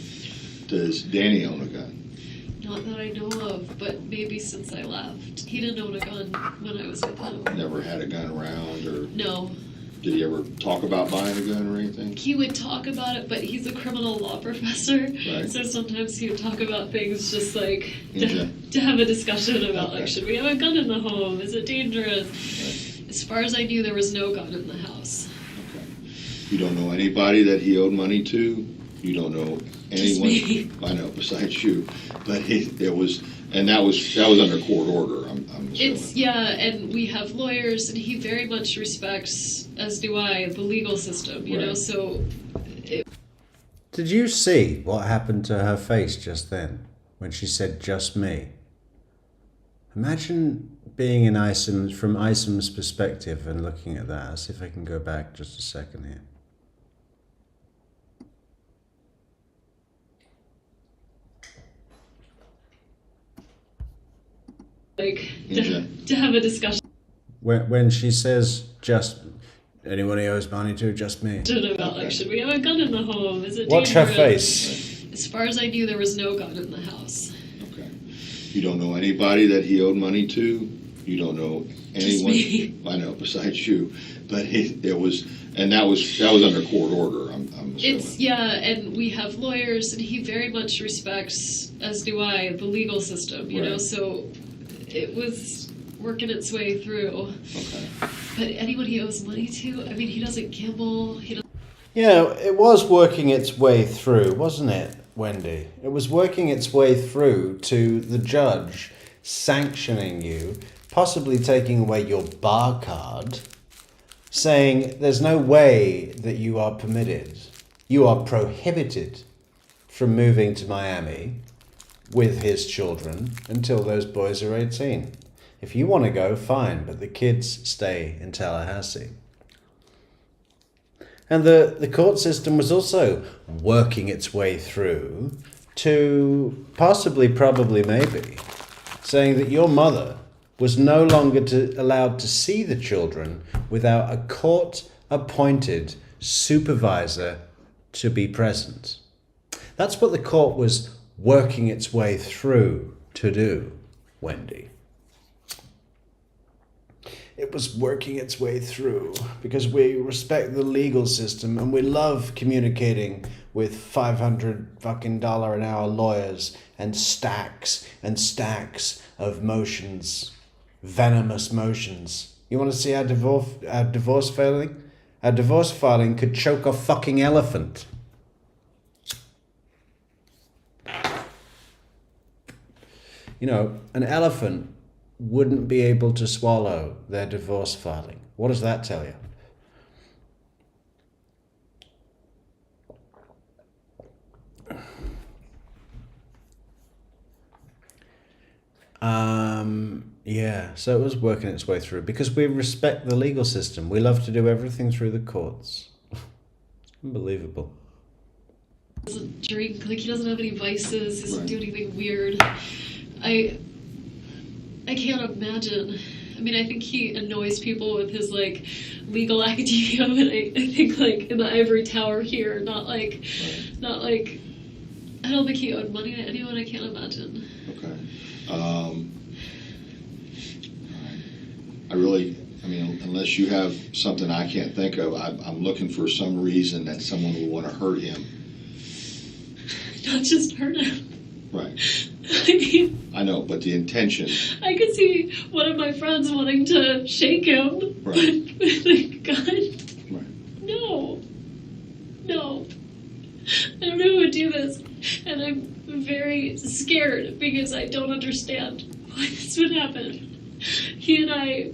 Does Danny own a gun? Not that I know of, but maybe since I left. He didn't own a gun when I was with him. Never had a gun around, or No. did he ever talk about buying a gun or anything? He would talk about it, but he's a criminal law professor. Right. So sometimes he would talk about things just like Okay. to have a discussion about, Okay. like, should we have a gun in the home? Is it dangerous? Right. As far as I knew, there was no gun in the house. Okay. You don't know anybody that he owed money to? You don't know anyone? me. I know, besides you. But that was under court order, I'm assuming. And we have lawyers, and he very much respects, as do I, the legal system, you know, Right. so. Did you see what happened to her face just then when she said "just me"? Imagine being in from Isom's perspective and looking at that. Let's see if I can go back just a second here. To have a discussion When she says "just anyone he owes money to, just me." about, like, should we have a gun in the home? Is it Watch her dangerous? face. As far as I knew, there was no gun in the house. Okay. You don't know anybody that he owed money to? You don't know anyone? me. I know, besides you. But that was under court order, I'm assuming. And we have lawyers, and he very much respects, as do I, the legal system, you know, Right. so it was working its way through. Okay. But anyone he owes money to, I mean, he doesn't gamble, he doesn't. Yeah, it was working its way through, wasn't it, Wendy? It was working its way through to the judge sanctioning you, possibly taking away your bar card, saying there's no way that you are permitted, you are prohibited from moving to Miami with his children until those boys are 18. If you want to go, fine, but the kids stay in Tallahassee. And the court system was also working its way through to probably, maybe, saying that your mother was no longer allowed to see the children without a court-appointed supervisor to be present. That's what the court was working its way through to do, Wendy. It was working its way through because we respect the legal system and we love communicating with $500 an hour lawyers and stacks of motions, venomous motions. You want to see our divorce filing? Our divorce filing could choke a fucking elephant. You know, an elephant wouldn't be able to swallow their divorce filing. What does that tell you? Yeah, so it was working its way through because we respect the legal system. We love to do everything through the courts. Unbelievable. He doesn't drink, like he doesn't have any vices, he doesn't do anything weird. I can't imagine. I mean, I think he annoys people with his like legal academia, but I think like in the ivory tower here, not like I don't think he owed money to anyone. I can't imagine. Okay. I mean, unless you have something I can't think of, I'm looking for some reason that someone would want to hurt him. Not just hurt him. Right. I mean, I know, but the intention. I could see one of my friends wanting to shake him. Right. But like, God, Right. no. I don't know who would do this, and I'm very scared because I don't understand why this would happen. He and I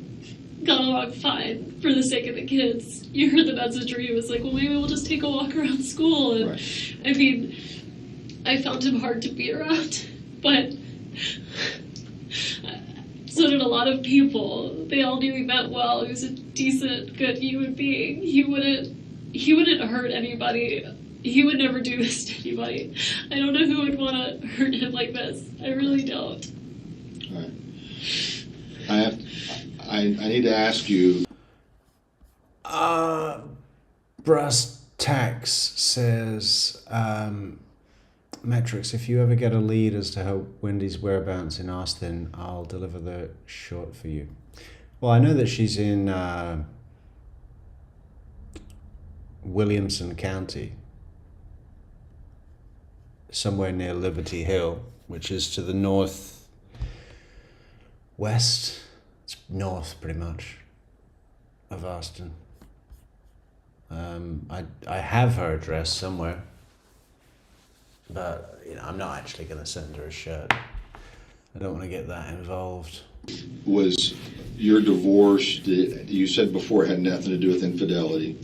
got along fine for the sake of the kids. You heard the message where he was like, well, maybe we'll just take a walk around school. And Right. I mean, I found him hard to be around, but so did a lot of people. They all knew he meant well. He was a decent, good human being. He wouldn't hurt anybody. He would never do this to anybody. I don't know who would want to hurt him like this. I really don't. All right. I need to ask you. Brass Tax says, Metrics, if you ever get a lead as to how Wendy's whereabouts in Austin, I'll deliver the short for you. Well, I know that she's in Williamson County, somewhere near Liberty Hill, which is to the northwest. It's north, pretty much, of Austin. I have her address somewhere, but I'm not actually going to send her a shirt. I don't want to get that involved. Was your divorce, you said before, it had nothing to do with infidelity,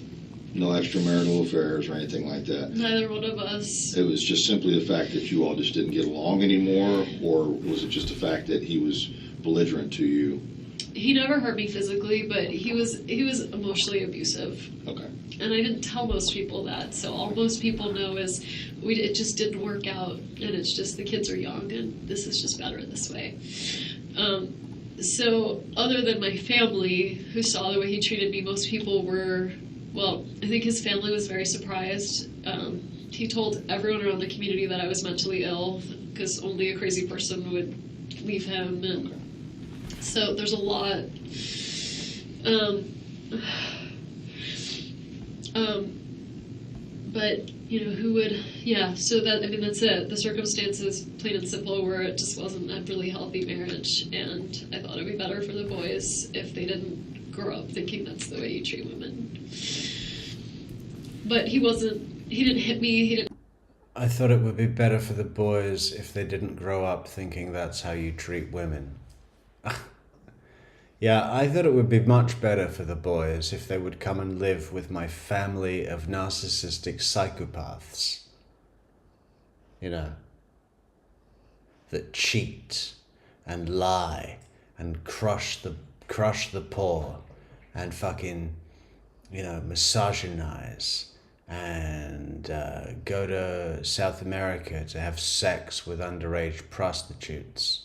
no extramarital affairs or anything like that? Neither one of us. It was just simply the fact that you all just didn't get along anymore, or was it just the fact that he was belligerent to you? He never hurt me physically, but he was emotionally abusive. Okay. And I didn't tell most people that, so all most people know is it just didn't work out, and it's just the kids are young, and this is just better this way. So other than my family, who saw the way he treated me, most people were, well, I think his family was very surprised. He told everyone around the community that I was mentally ill, because only a crazy person would leave him, and so there's a lot. But who would? Yeah. So that's it. The circumstances, plain and simple, were it just wasn't a really healthy marriage, and I thought it'd be better for the boys if they didn't grow up thinking that's the way you treat women. But he didn't hit me. He didn't. I thought it would be better for the boys if they didn't grow up thinking that's how you treat women. Yeah, I thought it would be much better for the boys if they would come and live with my family of narcissistic psychopaths. That cheat and lie and crush the poor and fucking, misogynize and go to South America to have sex with underage prostitutes.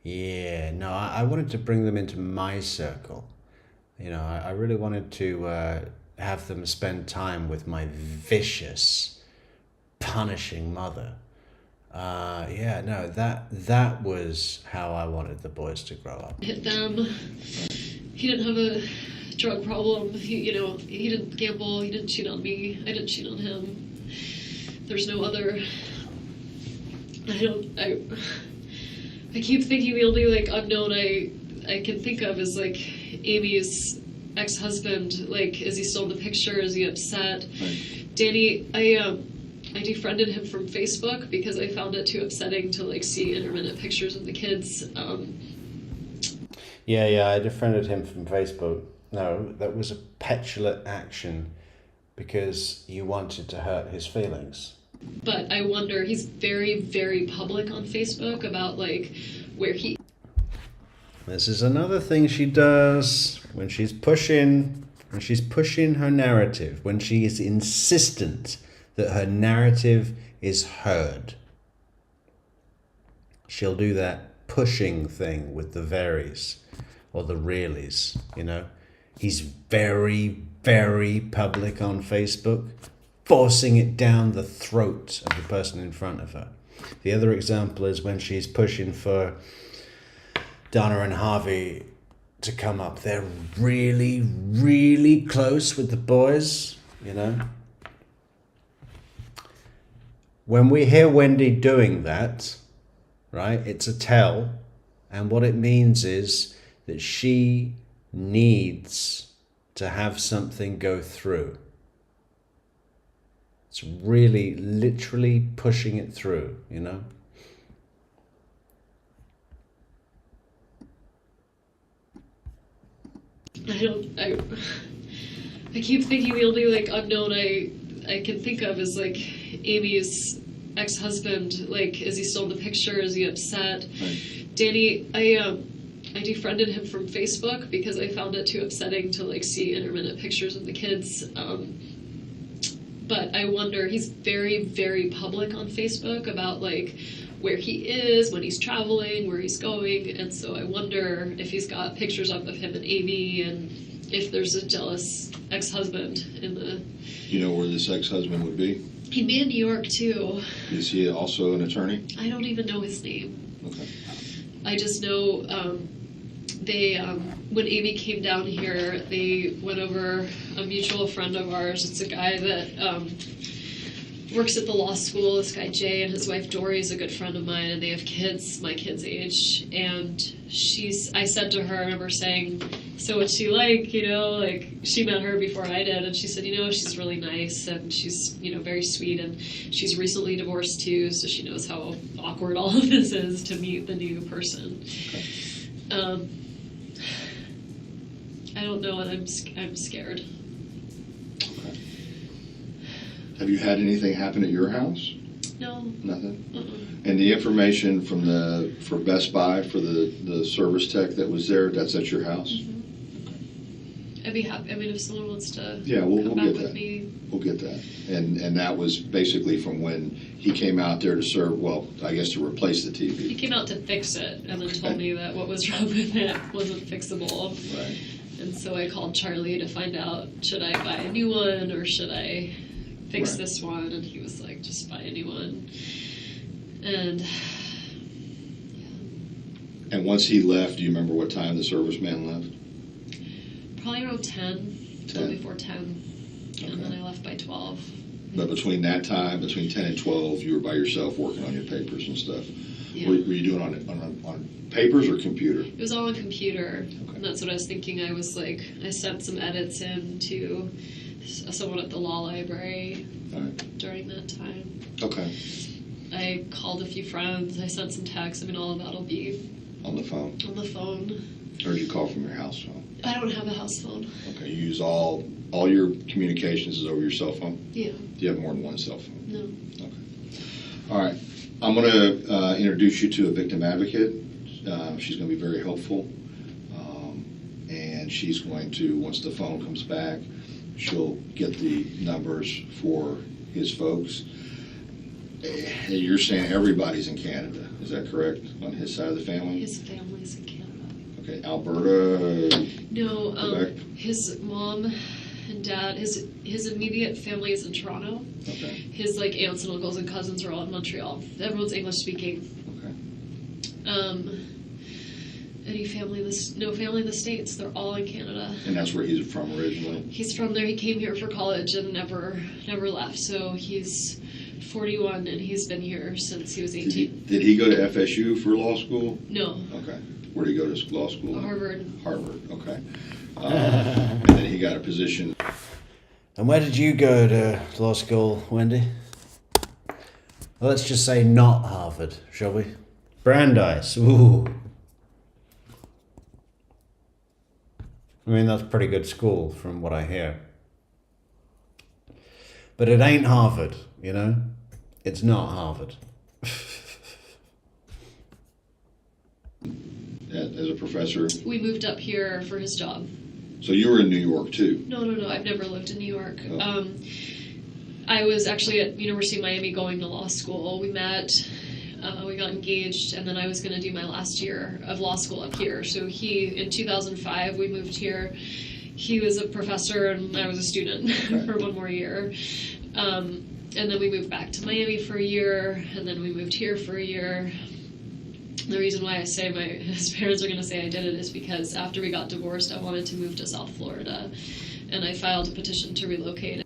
Yeah, no, I wanted to bring them into my circle. I really wanted to have them spend time with my vicious punishing mother. Yeah, no, that was how I wanted the boys to grow up. Hit them. He didn't have a drug problem. He didn't gamble. He didn't cheat on me. I didn't cheat on him. There's no other. I keep thinking the only like unknown I can think of is like Amy's ex-husband. Like, is he still in the picture? Is he upset? Right. Danny, I defriended him from Facebook because I found it too upsetting to like see intermittent pictures of the kids. Yeah, I defriended him from Facebook. No, that was a petulant action because you wanted to hurt his feelings. But I wonder, he's very, very public on Facebook about like where he. This is another thing she does when she's pushing her narrative, when she is insistent that her narrative is heard. She'll do that pushing thing with the veries or the reallys, you know. He's very, very public on Facebook, forcing it down the throat of the person in front of her. The other example is when she's pushing for Donna and Harvey to come up. They're really, really close with the boys, you know. When we hear Wendy doing that, right, it's a tell. And what it means is that she needs to have something go through. It's really, literally pushing it through, you know. I keep thinking the only like unknown I can think of is like Amy's ex-husband. Like, is he still in the picture? Is he upset? Right. Danny, I defriended him from Facebook because I found it too upsetting to like see intermittent pictures of the kids. But I wonder, he's very, very public on Facebook about like where he is, when he's traveling, where he's going, and so I wonder if he's got pictures up of him and Amy, and if there's a jealous ex-husband in the. You know where this ex-husband would be? He'd be in New York too. Is he also an attorney? I don't even know his name. Okay. I just know when Amy came down here, they went over a mutual friend of ours. It's a guy that works at the law school. This guy Jay and his wife Dory is a good friend of mine, and they have kids, my kid's age. And I said to her, I remember saying, so what's she like, you know, like she met her before I did, and she said, you know, she's really nice, and she's, you know, very sweet, and she's recently divorced too, so she knows how awkward all of this is to meet the new person. Okay. I don't know, and I'm scared. Okay. Have you had anything happen at your house? No. Nothing? Uh-uh. And the information for Best Buy for the service tech that was there, that's at your house? Mm-hmm. I'd be happy. I mean, if someone wants to we'll come back get with that. me. We'll get that. And that was basically from when he came out there to serve, well, I guess to replace the TV. He came out to fix it and then told me that what was wrong with it wasn't fixable. Right. And so I called Charlie to find out, should I buy a new one or should I fix this one? And he was like, just buy a new one. And And once he left, do you remember what time the serviceman left? probably around 10, 10. before 10. Okay. And then I left by 12. But between that time, between 10 and 12, you were by yourself working on your papers and stuff. Yeah. Were you doing on papers or computer? It was all on computer. Okay. And that's what I was thinking. I was like, I sent some edits in to someone at the law library All right. during that time. Okay. I called a few friends. I sent some texts. I mean, all of that'll be On the phone? on the phone. Or did you call from your house phone? I don't have a house phone. Okay. You use all your communications is over your cell phone? Yeah. Do you have more than one cell phone? No. Okay. All right. I'm going to introduce you to a victim advocate. She's going to be very helpful. And she's going to, once the phone comes back, she'll get the numbers for his folks. You're saying everybody's in Canada. Is that correct? On his side of the family? His family's in Canada. Okay. Alberta? No, Quebec? his mom and and dad, his immediate family is in Toronto. Okay. His like aunts and uncles and cousins are all in Montreal. Everyone's English speaking. Okay. Any family no family in the States. They're all in Canada. And that's where he's from originally? He's from there. He came here for college and never left. So he's 41 and he's been here since he was 18. Did he go to FSU for law school? No. Okay. Where did he go to law school? Harvard. Harvard, okay. And then he got a position. And where did you go to law school, Wendy? Well, let's just say not Harvard, shall we? Brandeis, ooh. I mean, that's a pretty good school from what I hear. But it ain't Harvard, you know? It's not Harvard. As a professor? We moved up here for his job. So you were in New York too? No. I've never lived in New York. Oh. I was actually at University of Miami going to law school. We met, we got engaged, and then I was going to do my last year of law school up here. So in 2005, we moved here. He was a professor and I was a student for one more year. And then we moved back to Miami for a year, and then we moved here for a year. The reason why I say his parents are going to say I did it is because after we got divorced, I wanted to move to South Florida, and I filed a petition to relocate.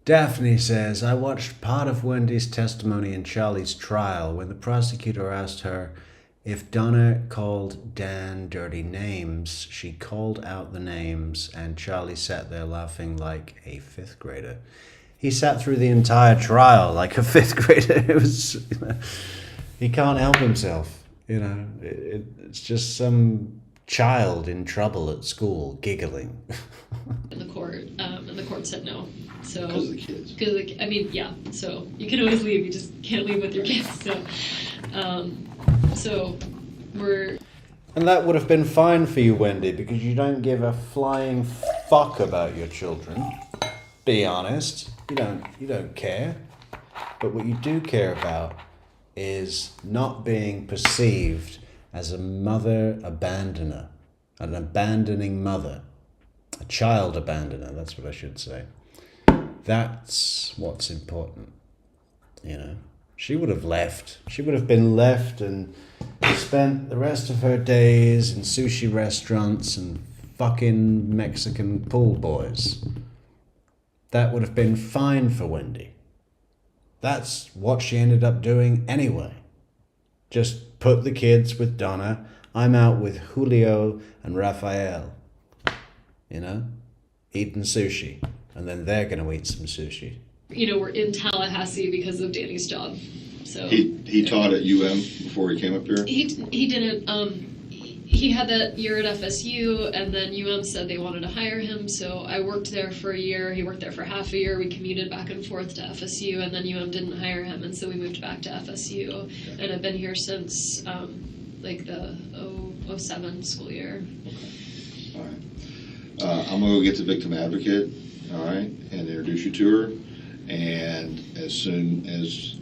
Daphne says, I watched part of Wendy's testimony in Charlie's trial when the prosecutor asked her if Donna called Dan dirty names. She called out the names, and Charlie sat there laughing like a fifth grader. He sat through the entire trial like a fifth grader. It was... He can't help himself, you know. It's just some child in trouble at school giggling. In the court, and the court said no. So Because of the kids. So you can always leave. You just can't leave with your kids. So we're. And that would have been fine for you, Wendy, because you don't give a flying fuck about your children. Be honest. You don't care. But what you do care about is not being perceived as a mother abandoner, an abandoning mother, a child abandoner, that's what I should say. That's what's important, you know. She would have left. She would have been left and spent the rest of her days in sushi restaurants and fucking Mexican pool boys. That would have been fine for Wendy. That's what she ended up doing anyway. Just put the kids with Donna. I'm out with Julio and Rafael. You know? Eating sushi. And then they're going to eat some sushi. You know, we're in Tallahassee because of Danny's job. So He taught at UM before he came up here? He didn't. He had that year at FSU, and then UM said they wanted to hire him, so I worked there for a year. He worked there for half a year. We commuted back and forth to FSU, and then UM didn't hire him, and so we moved back to FSU. Okay. And I've been here since like the 07 school year. Okay. All right. I'm going to go get the victim advocate, all right, and introduce you to her. And as soon as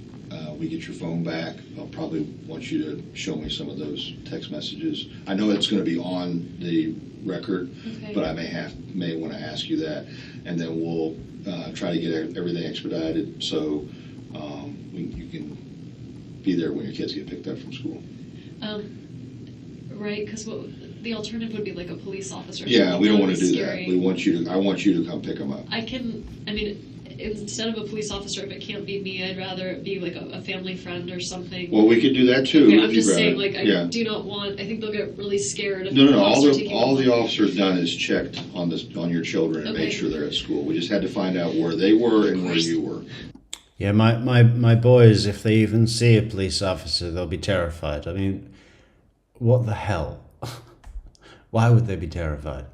we get your phone back, I'll probably want you to show me some of those text messages. I know it's going to be on the record, okay, but I may want to ask you that, and then we'll try to get everything expedited so you can be there when your kids get picked up from school. Right, because the alternative would be like a police officer. Yeah, we don't want to do that. I want you to come pick them up. Instead of a police officer, if it can't be me, I'd rather it be like a family friend or something. Well, we could do that too. Okay, I'm just saying, like, I do not want. I think they'll get really scared. If No. All the officer's done is checked on your children and made sure they're at school. We just had to find out where they were and where you were. Yeah, my boys, if they even see a police officer, they'll be terrified. I mean, what the hell? Why would they be terrified?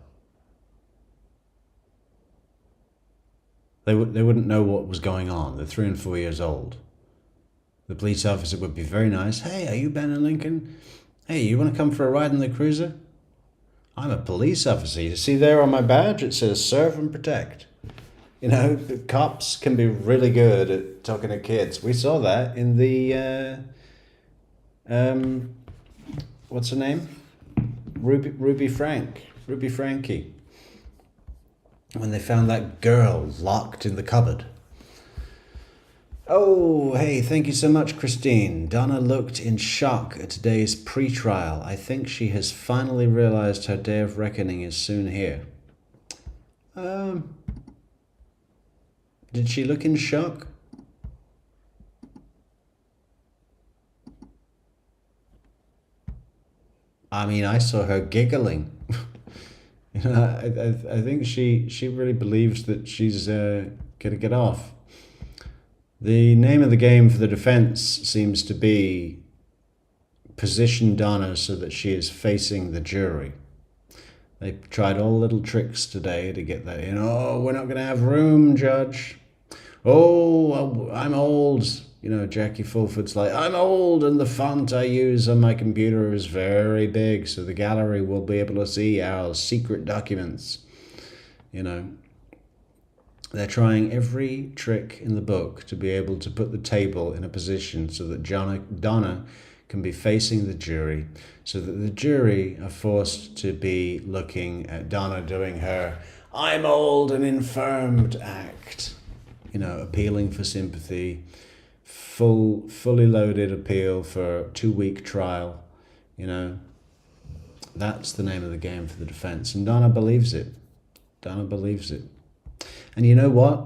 They wouldn't know what was going on. They're 3 and 4 years old. The police officer would be very nice. Hey, are you Ben and Lincoln? Hey, you want to come for a ride in the cruiser? I'm a police officer. You see there on my badge, it says serve and protect. You know, the cops can be really good at talking to kids. We saw that in the, what's her name? Ruby Frankie. when they found that girl locked in the cupboard. Oh, hey, thank you so much, Christine. Donna looked in shock at today's pre-trial. I think she has finally realized her day of reckoning is soon here. Did she look in shock? I mean, I saw her giggling. You know, I think she really believes that she's gonna get off. The name of the game for the defense seems to be position Donna so that she is facing the jury. They tried all little tricks today to get that in. Oh, we're not going to have room, Judge. Oh, I'm old. You know, Jackie Fulford's like, I'm old and the font I use on my computer is very big, so the gallery will be able to see our secret documents. You know, they're trying every trick in the book to be able to put the table in a position so that Donna can be facing the jury, so that the jury are forced to be looking at Donna doing her I'm old and infirmed act. You know, appealing for sympathy, fully loaded appeal for a 2-week trial. You know, that's the name of the game for the defense. And Donna believes it. Donna believes it. And you know what?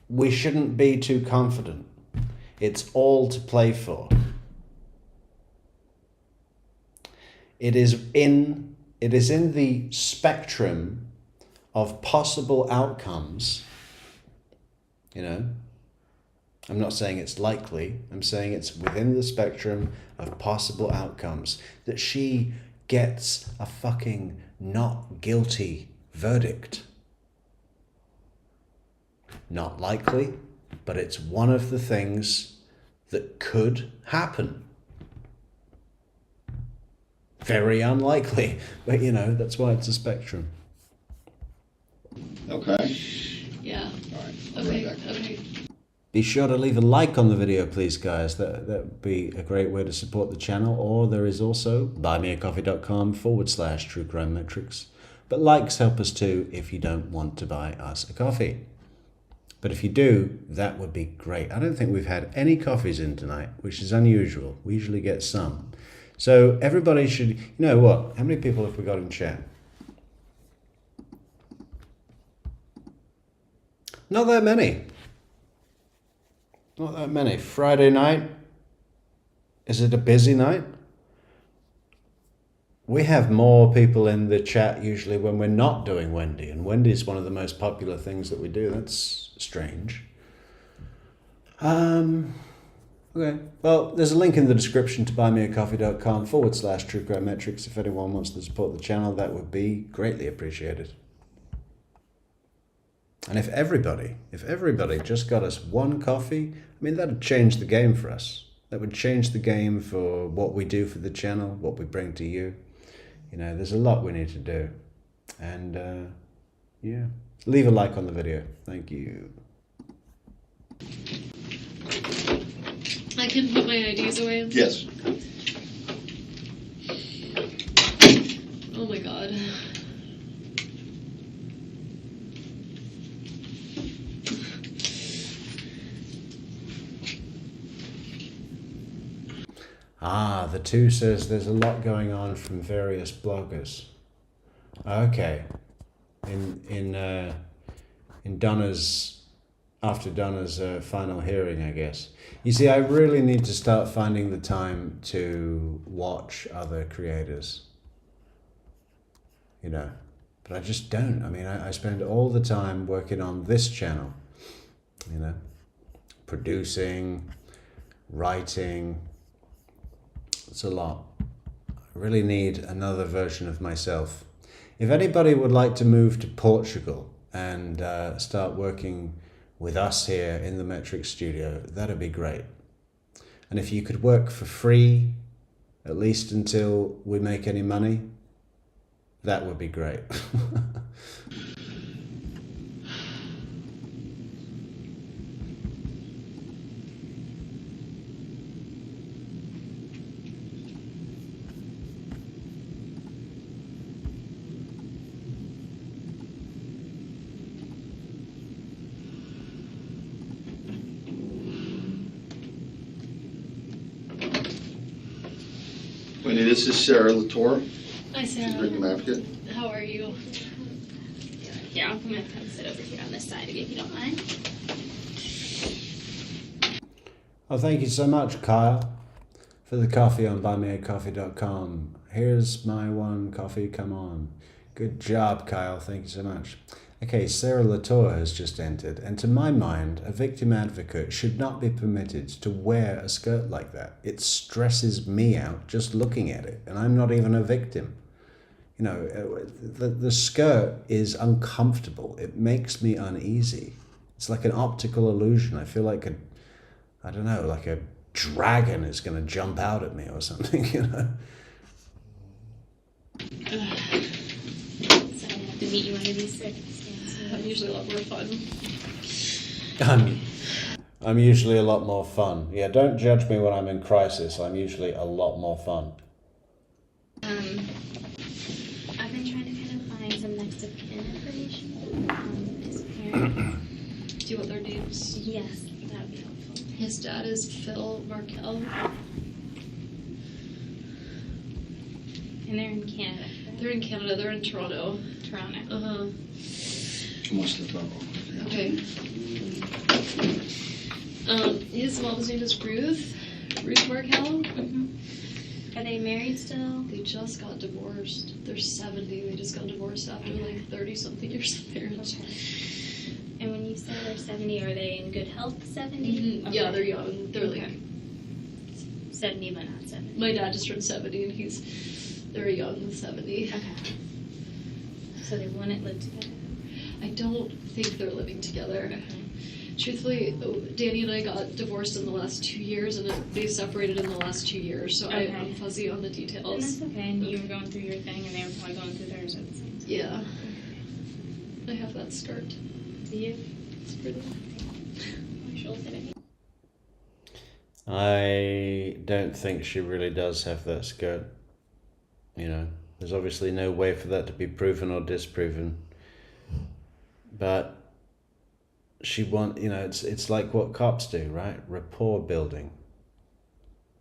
We shouldn't be too confident. It's all to play for. It is in the spectrum of possible outcomes. You know, I'm not saying it's likely. I'm saying it's within the spectrum of possible outcomes that she gets a fucking not guilty verdict. Not likely, but it's one of the things that could happen. Very unlikely, but you know, that's why it's a spectrum. Okay? Yeah. All right. I'll be right back. Okay. Be sure to leave a like on the video, please, guys. That would be a great way to support the channel. Or there is also buymeacoffee.com/True Crime Metrics. But likes help us too if you don't want to buy us a coffee. But if you do, that would be great. I don't think we've had any coffees in tonight, which is unusual. We usually get some. So everybody should, you know what? How many people have we got in chat? Not that many. Not that many. Friday night. Is it a busy night? We have more people in the chat usually when we're not doing Wendy, and Wendy is one of the most popular things that we do. That's strange. Okay. Well, there's a link in the description to buymeacoffee.com/True Crime Metrics. If anyone wants to support the channel, that would be greatly appreciated. And if everybody just got us one coffee, I mean, that would change the game for us. That would change the game for what we do for the channel, what we bring to you. You know, there's a lot we need to do. And, yeah. Leave a like on the video. Thank you. I can put my IDs away. Yes. Oh my god. The 2 says there's a lot going on from various bloggers. Okay. In Donna's, after Donna's final hearing, I guess. You see, I really need to start finding the time to watch other creators. You know, but I just don't. I mean, I spend all the time working on this channel, you know, producing, writing. It's a lot. I really need another version of myself. If anybody would like to move to Portugal and start working with us here in the Metric Studio, that'd be great. And if you could work for free, at least until we make any money, that would be great. Wendy, this is Sarah Latour, Hi, Sarah. victim advocate. How are you? Here, I'm gonna come sit over here on this side if you don't mind. Oh, thank you so much, Kyle, for the coffee on buymeacoffee.com. Here's my one coffee, come on. Good job, Kyle. Thank you so much. Okay, Sarah Latour has just entered, and to my mind, a victim advocate should not be permitted to wear a skirt like that. It stresses me out just looking at it, and I'm not even a victim. You know, the skirt is uncomfortable. It makes me uneasy. It's like an optical illusion. I feel like like a dragon is going to jump out at me or something, you know. So I have to meet you under these circumstances. I'm usually a lot more fun. I'm usually a lot more fun. Yeah, don't judge me when I'm in crisis. I'm usually a lot more fun. I've been trying to kind of find some next of kin information on his parents. Do you want their names? Yes, that would be helpful. His dad is Phil Markel. And they're in Canada. Correct? They're in Canada. They're in Toronto. Toronto. Uh-huh. Must have thought. Okay. His mom's name is Ruth Markel. Mm-hmm. Are they married still? They just got divorced. They're 70. They just got divorced after like 30-something years of marriage. Okay. And when you say they're 70, are they in good health 70? Mm-hmm. Okay. Yeah, they're young. They're Okay. like 70, but not 70. my dad just turned 70, and they're young 70. Okay. So they wouldn't live together? I don't think they're living together. Okay. Truthfully, Danny and I got divorced in the last 2 years, and they separated in the last 2 years, so Okay. I'm fuzzy on the And details. that's okay. And you were going through your thing, and they were probably going through theirs at the same time. Yeah. I have that skirt. Do you? It's pretty. She'll fit it. I don't think she really does have that skirt. You know, there's obviously no way for that to be proven or disproven. But it's like what cops do, right? Rapport building.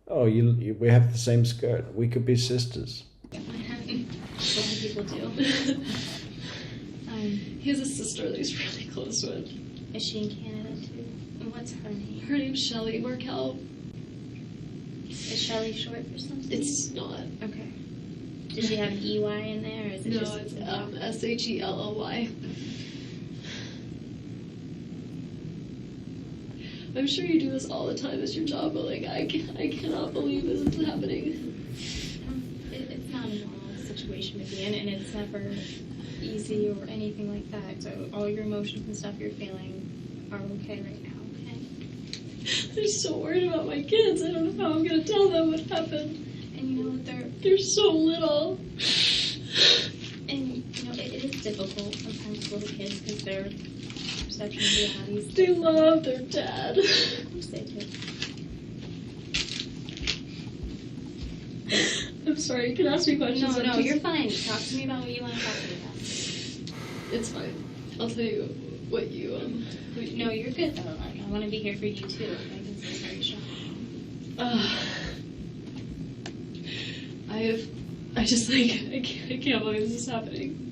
Oh, we have the same skirt. We could be sisters. A lot of people do. He has a sister that he's really close with. Is she in Canada too? And what's her name? Her name's Shelley Markel. Is Shelley short for something? It's not. Okay. Does she have an EY in there, or is it No, just... it's Shelly. I'm sure you do this all the time as your job, but like I cannot believe this is happening. It's not a normal situation to be in, and it's never easy or anything like that. So all your emotions and stuff you're feeling are okay right now, okay? I'm so worried about my kids. I don't know how I'm gonna tell them what happened. And you know what, They're so little. and you know, it is difficult sometimes with little kids because their perception of reality is They different. love their dad. Of course they do. I'm sorry, you can ask me questions. No, you're fine. Talk to me about what you want to talk to me about. It's fine. I'll tell you what you No, you're good though. I want to be here for you too. I can see very strong. I just like I can't believe this is happening.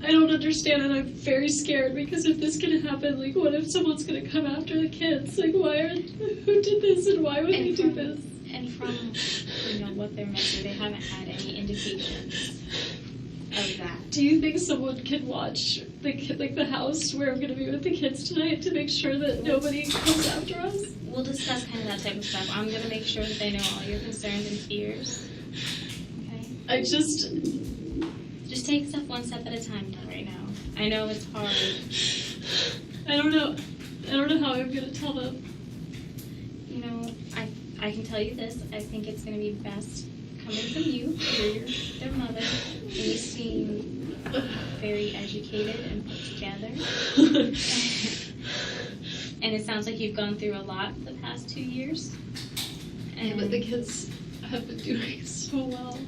I don't understand, and I'm very scared because if this can happen, like, what if someone's gonna come after the kids? Like, who did this, and why would they do this? And from what they're missing, they haven't had any indications of that. Do you think someone can watch the house where I'm gonna be with the kids tonight to make sure that nobody comes after us? We'll discuss kind of that type of stuff. I'm gonna make sure that they know all your concerns and fears. Okay. I just take stuff one step at a time right now. I know it's hard. I don't know how I'm gonna tell them. You know, I can tell you this. I think it's gonna be best coming from you. You're their mother. And you seem very educated and put together. And it sounds like you've gone through a lot the past 2 years. And but the kids have been doing so well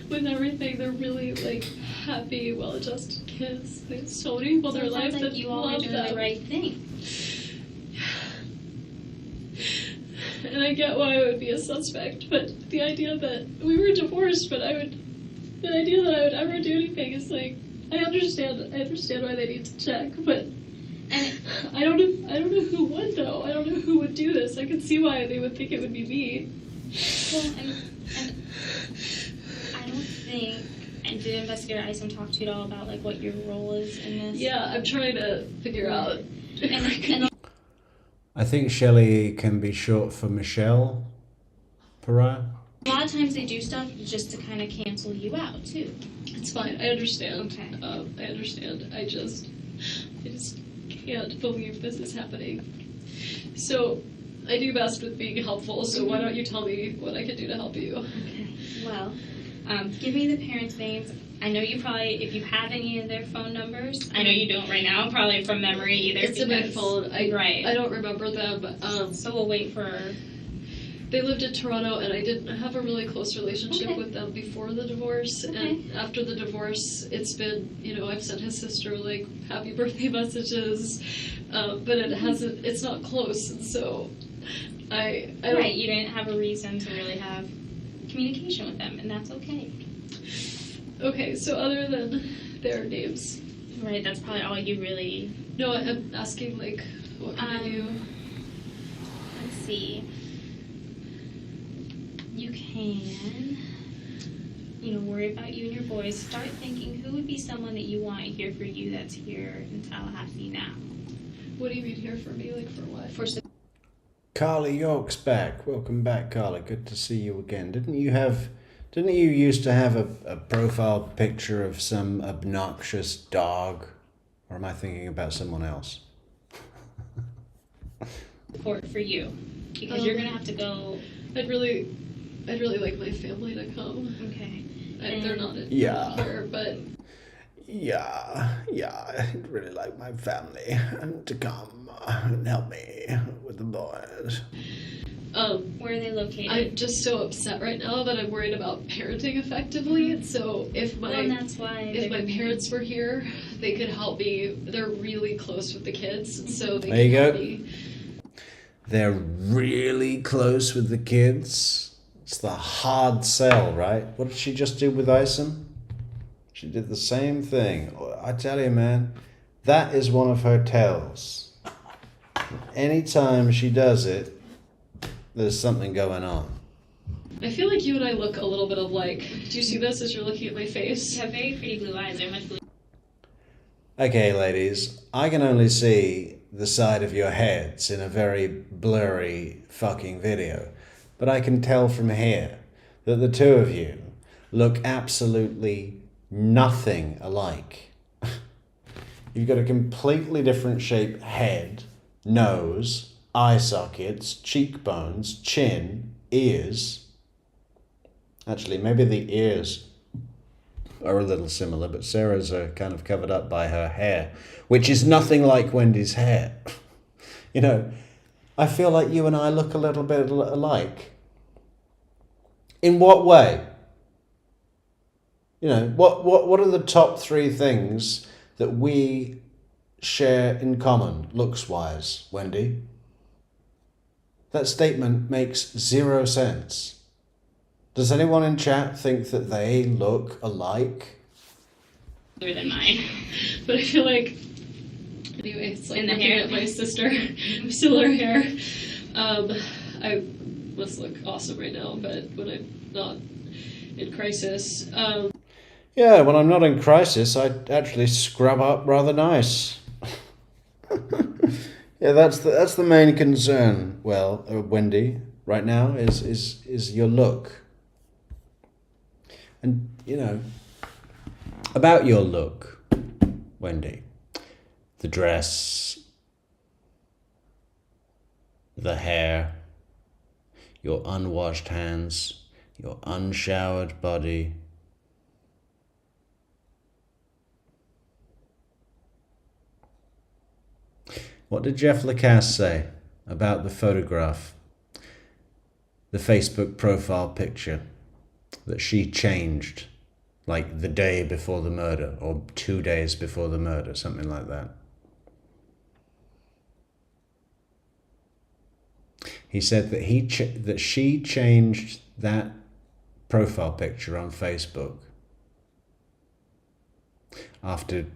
with everything. They're really like happy, well-adjusted kids. There's so many people in their life like that you all are love doing them. the right thing. I get why I would be a suspect, but the idea that we were divorced, but the idea that I would ever do anything is like, I understand why they need to check, but I don't know who would though. I don't know who would do this. I could see why they would think it would be me. Well, and I don't think. And did Investigator Isom talk to you at all about like what your role is in this? Yeah, I'm trying to figure out. And I think Shelley can be short for Michelle Pariah. a lot of times they do stuff just to kind of cancel you out too. It's fine. I understand. Okay. I understand. I just can't believe this is happening. So, I do best with being helpful. So why don't you tell me what I can do to help you? Okay. Well, give me the parents' names. I know you probably, if you have any of their phone numbers, I know you don't right now, probably from memory either. It's in my phone. Right. I don't remember them. So we'll wait for. They lived in Toronto, and I didn't have a really close relationship with them before the divorce. Okay. And after the divorce, it's been, I've sent his sister like happy birthday messages, but it's not close, and so I don't. Right, you didn't have a reason to really have communication with them, and that's okay. Okay, so other than their names, Right, that's probably all you really. no, I'm asking like, what can I do? Let's see. You can, worry about you and your boys. Start thinking who would be someone that you want here for you that's here in Tallahassee now. What do you mean here for me? Like for what? For Carly York's back. Welcome back, Carly. Good to see you again. Didn't you used to have a profile picture of some obnoxious dog? Or am I thinking about someone else? support for you, because you're gonna have to go. I'd really like my family to come. Okay. They're not Yeah. here, but Yeah, I'd really like my family to come and help me with the boys. Where are they located? I'm just so upset right now that I'm worried about parenting effectively. So if well, my and that's why if my parents were here, they could help me. They're really close with the kids, so they There you could help go. me. They're really close with the kids. It's the hard sell, right? What did she just do with Isom? She did the same thing. I tell you, man, that is one of her tells. Anytime she does it, there's something going on. I feel like you and I look a little bit alike. Do you see this as you're looking at my face? You have very pretty blue eyes. They're much blue. Okay, ladies, I can only see the side of your heads in a very blurry fucking video. But I can tell from here that the two of you look absolutely nothing alike. You've got a completely different shaped head, nose, eye sockets, cheekbones, chin, ears. Actually, maybe the ears are a little similar, but Sarah's are kind of covered up by her hair, which is nothing like Wendy's hair. I feel like you and I look a little bit alike. In what way? What are the top three things that we share in common, looks-wise, Wendy? That statement makes zero sense. Does anyone in chat think that they look alike? Bluer than mine. But I feel like, anyway, it's like In the looking hair. at my sister with similar hair. I must look awesome right now, but when I'm not in crisis, Yeah, when I'm not in crisis, I actually scrub up rather nice. Yeah, that's the main concern. Well, Wendy, right now is your look. And about your look, Wendy, the dress, the hair, your unwashed hands, your unshowered body. What did Jeff Lacasse say about the photograph, the Facebook profile picture that she changed like the day before the murder or 2 days before the murder, something like that? He said that that she changed that profile picture on Facebook after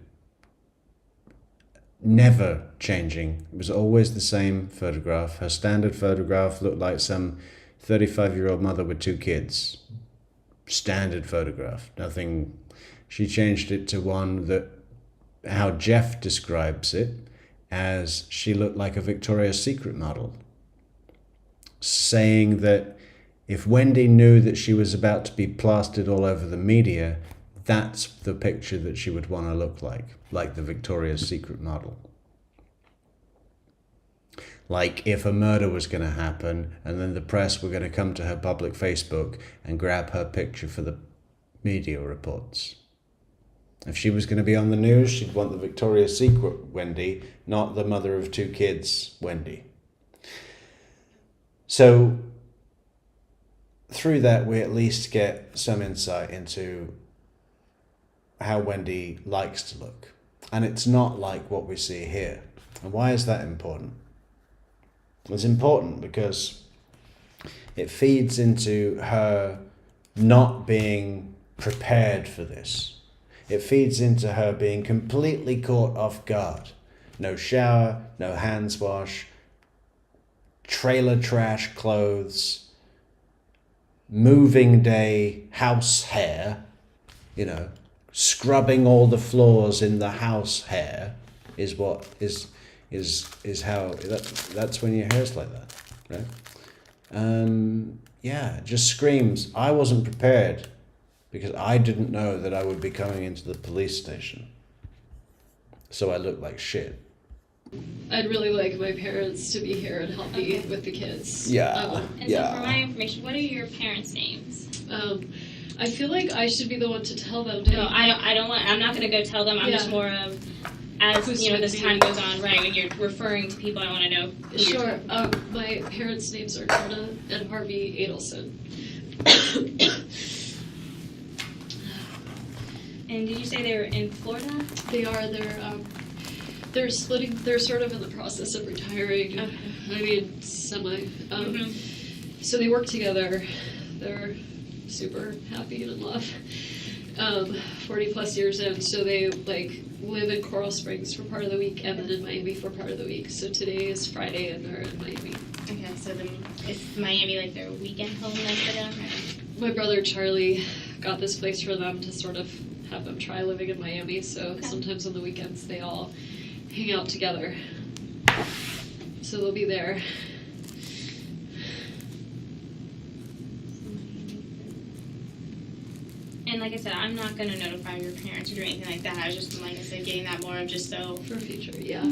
never changing. It was always the same photograph. Her standard photograph looked like some 35-year-old mother with 2 kids. Standard photograph. Nothing. She changed it to one that, how Jeff describes it, as she looked like a Victoria's Secret model, saying that if Wendy knew that she was about to be plastered all over the media, that's the picture that she would want to look like the Victoria's Secret model. Like if a murder was going to happen and then the press were going to come to her public Facebook and grab her picture for the media reports. If she was going to be on the news, she'd want the Victoria's Secret Wendy, not the mother of 2 kids Wendy. So through that, we at least get some insight into how Wendy likes to look. And it's not like what we see here. And why is that important? It's important because it feeds into her not being prepared for this. It feeds into her being completely caught off guard. No shower, no hands wash, trailer trash clothes, moving day house hair, scrubbing all the floors in the house hair is what is how that's when your hair's like that, right? It just screams, I wasn't prepared because I didn't know that I would be coming into the police station. So I look like shit. I'd really like my parents to be here and help me with the kids. Yeah. And so for my information, what are your parents' names? I feel like I should be the one to tell them. No, I'm not going to go tell them. I'm just more of, as this time goes on, right, when you're referring to people, I want to know who Sure. My parents' names are Gerda and Harvey Adelson. And did you say they were in Florida? They are. They're splitting. They're sort of in the process of retiring. Okay. I mean, semi. So they work together. They're super happy and in love. 40 plus years in, so they live in Coral Springs for part of the week and then in Miami for part of the week. So today is Friday and they're in Miami. Okay, so then is Miami like their weekend home for them? My brother Charlie got this place for them to sort of have them try living in Miami. So sometimes on the weekends they all hang out together. So they'll be there. And like I said, I'm not going to notify your parents or do anything like that. I was just, like I said, getting that more of just so... For future, yeah.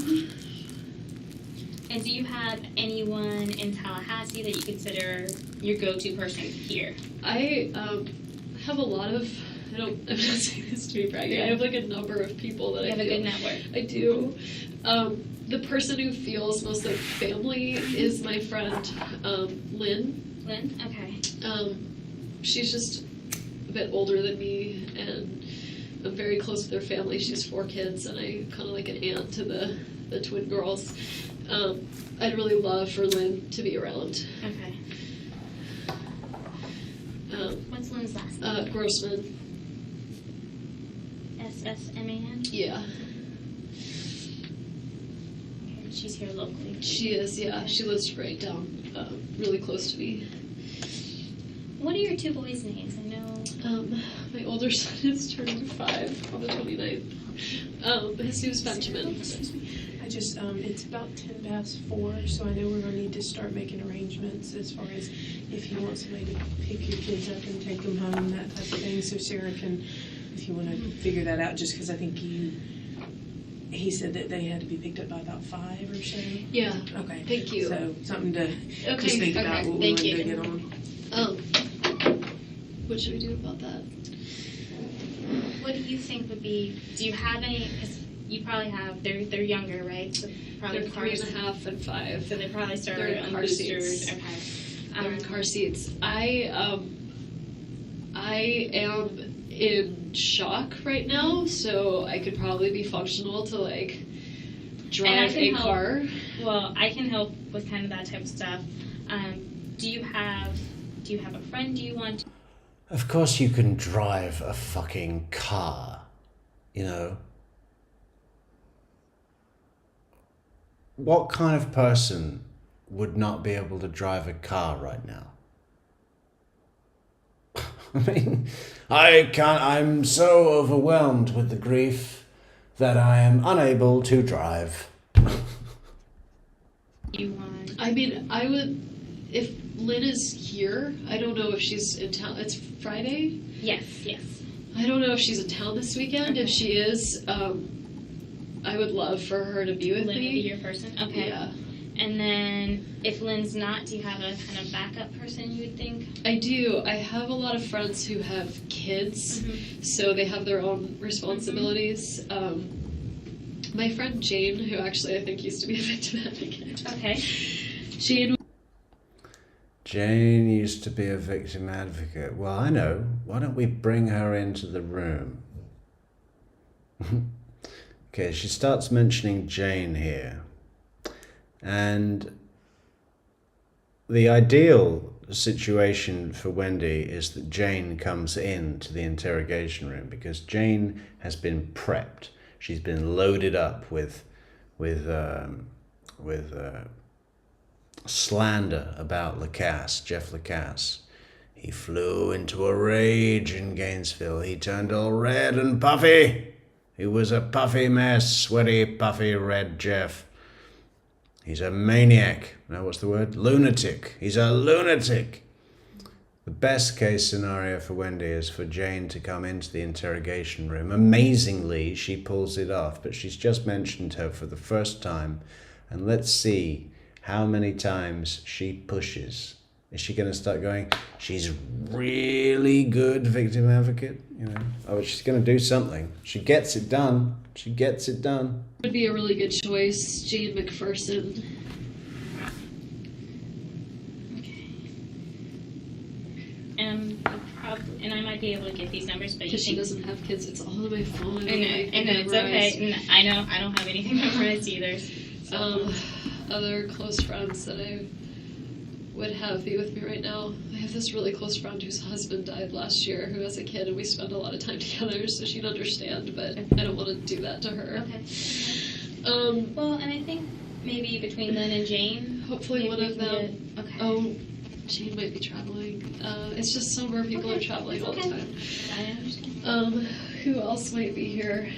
And do you have anyone in Tallahassee that you consider your go-to person here? I have a lot of... I'm not saying this to be bragging. Yeah. I have a number of people that You have a good network. I do. The person who feels most like family is my friend, Lynn. Lynn? Okay. She's just a bit older than me, and I'm very close with her family. She has 4 kids, and I kind of like an aunt to the twin girls. I'd really love for Lynn to be around. Okay. What's Lynn's last name? Grossman. SSMAN? Yeah. Okay, she's here locally. She is, yeah. She lives right down, really close to me. What are your 2 boys' names? I know. My older son is turning 5 on the 29th. His name's Benjamin. I just, it's about 10 past 4, so I know we're going to need to start making arrangements as far as if you want somebody to pick your kids up and take them home, that type of thing. So Sarah can, if you want to figure that out, just because I think he said that they had to be picked up by about 5 or so. Yeah. Okay. Thank you. So something to Okay, just think about what we thank want you. to get on. What should we do about that? What do you think would be, do you have any, because you probably have, they're younger, right? So probably They're 3.5 and 5. So they probably They're started in on car boosters. seats. Okay. They're in car seats. I am in shock right now, so I could probably be functional to drive a help. car. Well, I can help with kind of that type of stuff. Do you have a friend? Do you want? Of course you can drive a fucking car, you know. What kind of person would not be able to drive a car right now? I mean, I'm so overwhelmed with the grief that I am unable to drive. You want? I mean, I would, if Lynn is here, I don't know if she's in town. It's Friday? Yes. I don't know if she's in town this weekend. Okay. If she is, I would love for her to be with Lynn me. would be your person? Okay. Yeah. And then, if Lynn's not, do you have a kind of backup person you would think? I do. I have a lot of friends who have kids, so they have their own responsibilities. My friend Jane, who actually I think used to be a victim advocate. Okay. Jane used to be a victim advocate. Well, I know. Why don't we bring her into the room? Okay, she starts mentioning Jane here. And the ideal situation for Wendy is that Jane comes in to the interrogation room, because Jane has been prepped. She's been loaded up with slander about Jeff Lacasse. He flew into a rage in Gainesville. He turned all red and puffy. He was a puffy mess, sweaty, puffy, red Jeff. He's a maniac. Now, what's the word? Lunatic. He's a lunatic. The best case scenario for Wendy is for Jane to come into the interrogation room. Amazingly, she pulls it off, but she's just mentioned her for the first time. And let's see how many times she pushes. Is she going to start going, she's really good victim advocate? You know, oh, she's going to do something. She gets it done. Would be a really good choice, Jane McPherson. Okay. And I might be able to get these numbers, but you Because she think... doesn't have kids, it's all on my phone. I know, it's okay. I know, I don't have anything memorized either. So. Other close friends that I would have be with me right now. I have this really close friend whose husband died last year, who has a kid, and we spend a lot of time together, so she'd understand, but I don't want to do that to her. Okay. Well, and I think maybe between Lynn and Jane, hopefully one of them. Okay. Oh, Jane might be traveling. It's just summer, people are traveling all the time. I understand. Who else might be here?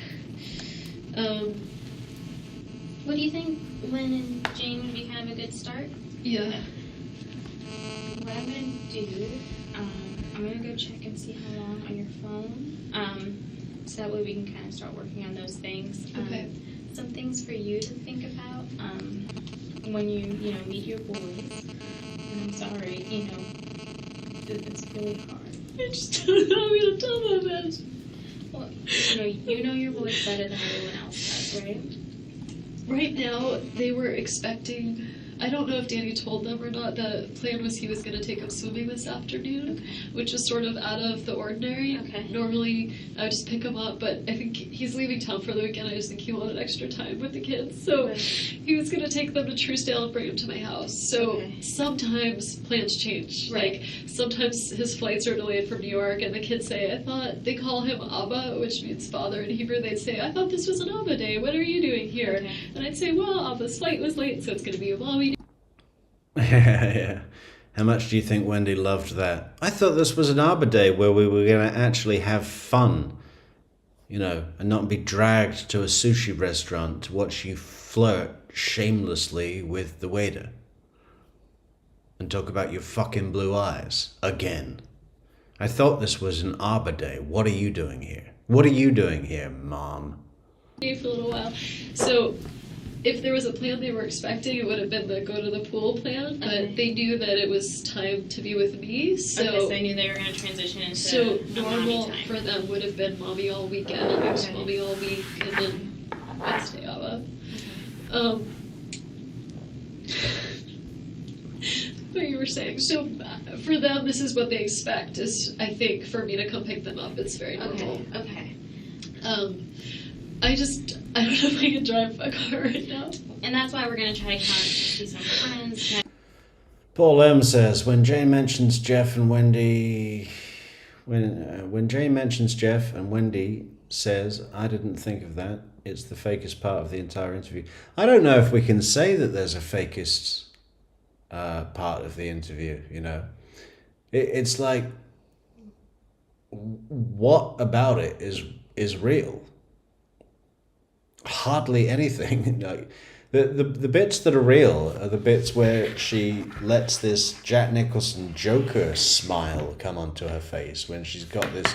What do you think, Lynn and Jane would be kind of a good start? Yeah. What I'm going to do, I'm going to go check and see how long on your phone, so that way we can kind of start working on those things. Okay. Some things for you to think about when you meet your boys. And I'm sorry, it's really hard. I just don't know how I'm going to tell them that. Well, you know your boys better than everyone else does, right? Right now, they were expecting, I don't know if Danny told them or not, the plan was he was going to take them swimming this afternoon, which is sort of out of the ordinary. Okay. Normally, I would just pick him up, but I think he's leaving town for the weekend. I just think he wanted extra time with the kids. So he was going to take them to Truesdale and bring them to my house. So sometimes plans change. Right. Like, sometimes his flights are delayed from New York, and the kids say, they call him Abba, which means father in Hebrew. They'd say, I thought this was an Abba day. What are you doing here? Okay. And I'd say, well, Abba's flight was late, so it's going to be a mommy. Yeah. How much do you think Wendy loved that? I thought this was an Arbor Day where we were going to actually have fun, and not be dragged to a sushi restaurant to watch you flirt shamelessly with the waiter and talk about your fucking blue eyes again. I thought this was an Arbor Day. What are you doing here? What are you doing here, Mom? For a little while. So if there was a plan they were expecting, it would have been the go to the pool plan, but they knew that it was time to be with me, so they knew they were going to transition into so a normal mommy time. for them would have been mommy all weekend, and it was mommy all week, and then Wednesday Abba. What you were saying. So for them, this is what they expect, is, I think, for me to come pick them up. It's very normal. Okay. I don't know if I can drive a car right now. And that's why we're going to try to see some friends. Paul M says, when Jane mentions Jeff and Wendy, when Jane mentions Jeff and Wendy says, I didn't think of that. It's the fakest part of the entire interview. I don't know if we can say that there's a fakest part of the interview, you know. It's like, what about it is real? Hardly anything. Like, the bits that are real are the bits where she lets this Jack Nicholson Joker smile come onto her face when she's got this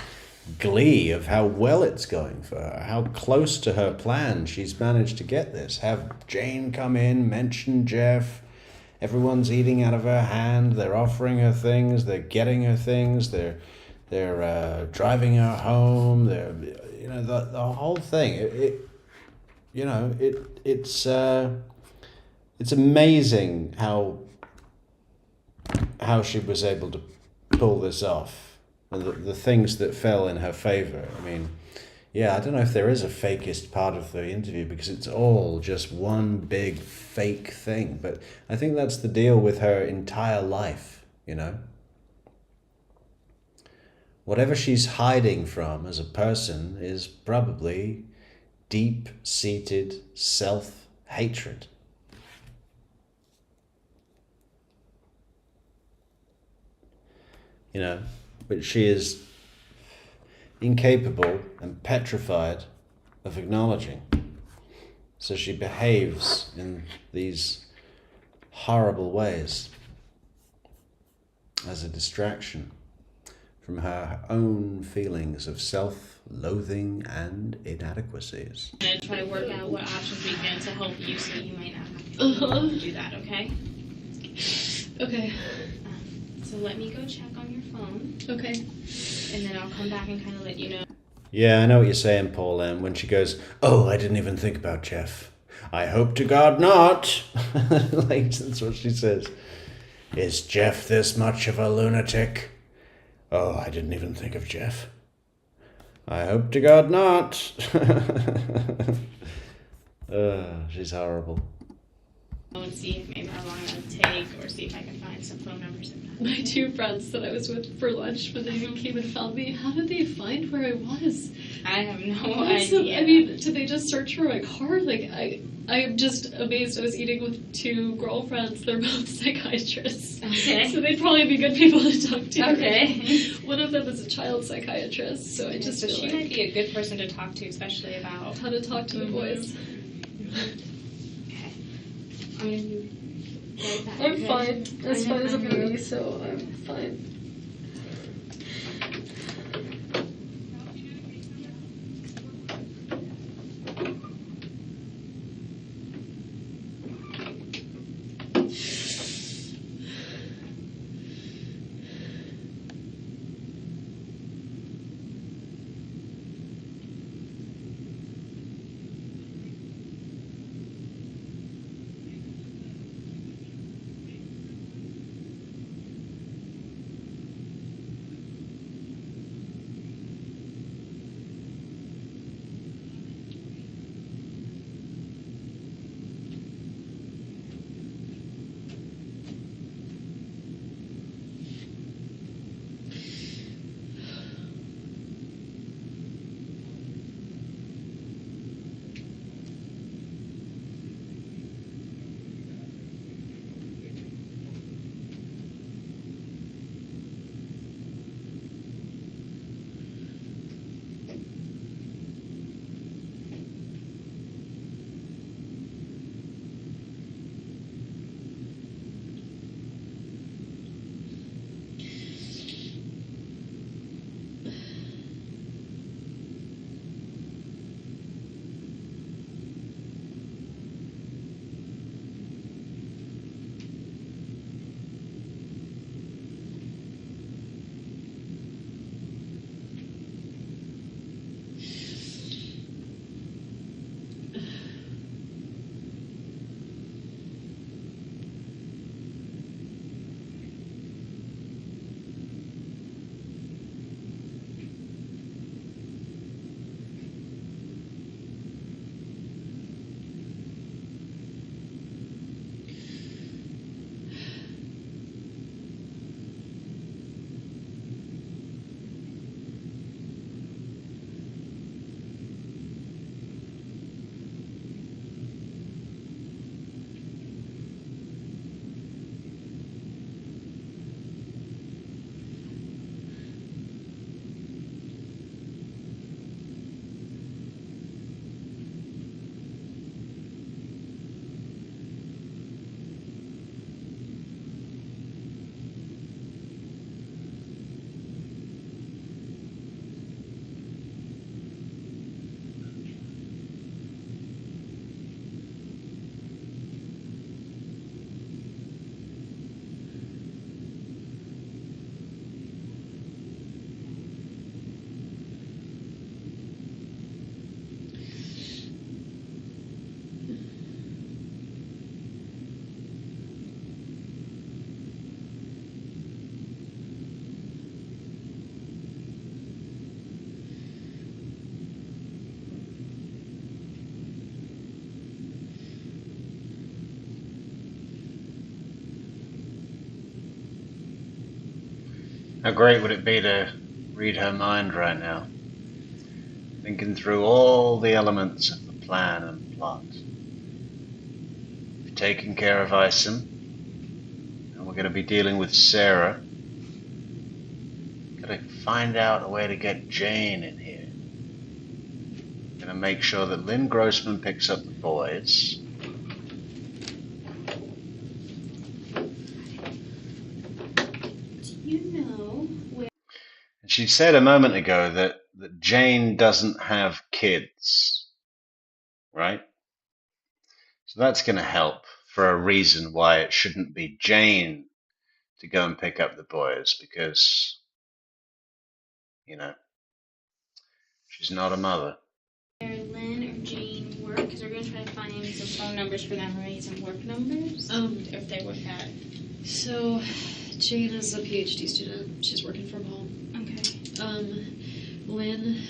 glee of how well it's going for her, how close to her plan she's managed to get this. Have Jane come in, mention Jeff, everyone's eating out of her hand, they're offering her things, they're getting her things, they're driving her home, they're, you know, the whole thing. It's amazing how she was able to pull this off, and the things that fell in her favor. I mean, yeah, I don't know if there is a fakest part of the interview because it's all just one big fake thing, but I think that's the deal with her entire life, you know. Whatever she's hiding from as a person is probably deep-seated self-hatred. You know, but she is incapable and petrified of acknowledging. So she behaves in these horrible ways as a distraction from her own feelings of self-loathing and inadequacies. I'm going to try to work out what options we can to help you so you might not have to do that, okay? Okay. So let me go check on your phone, Okay. and then I'll come back and kind of let you know. Yeah, I know what you're saying, Paul M. When she goes, oh, I didn't even think about Jeff. I hope to God not. Like, that's what she says. Is Jeff this much of a lunatic? Oh, I didn't even think of Jeff. I hope to God not. She's horrible. And see if maybe how long it would take, or see if I can find some phone numbers in that. My two friends that I was with for lunch when they came and found me, how did they find where I was? I have no Also, idea. I mean, did they just search for my car? Like, I am just amazed. I was eating with two girlfriends. They're both psychiatrists. Okay. So they'd probably be good people to talk to. Okay. One of them is a child psychiatrist, so I just so feel she like might be a good person to talk to, especially about. how to talk to the boys. Okay. I'm gonna be right back. I'm okay? fine. As I know, fine as I'm I gonna know. be, so I'm fine. How great would it be to read her mind right now? Thinking through all the elements of the plan and plot. We've taken care of Isom, and we're going to be dealing with Sarah. Got to find out a way to get Jane in here. Going to make sure that Lynn Grossman picks up the boys. Do you know where? She said a moment ago that Jane doesn't have kids, right? So that's going to help for a reason why it shouldn't be Jane to go and pick up the boys, because, you know, she's not a mother. Lynn or Jane work? Because we're going to try to find some phone numbers for them, right? Some work numbers? If they work at. So, Jane is a PhD student. She's working from home. Okay. Lynn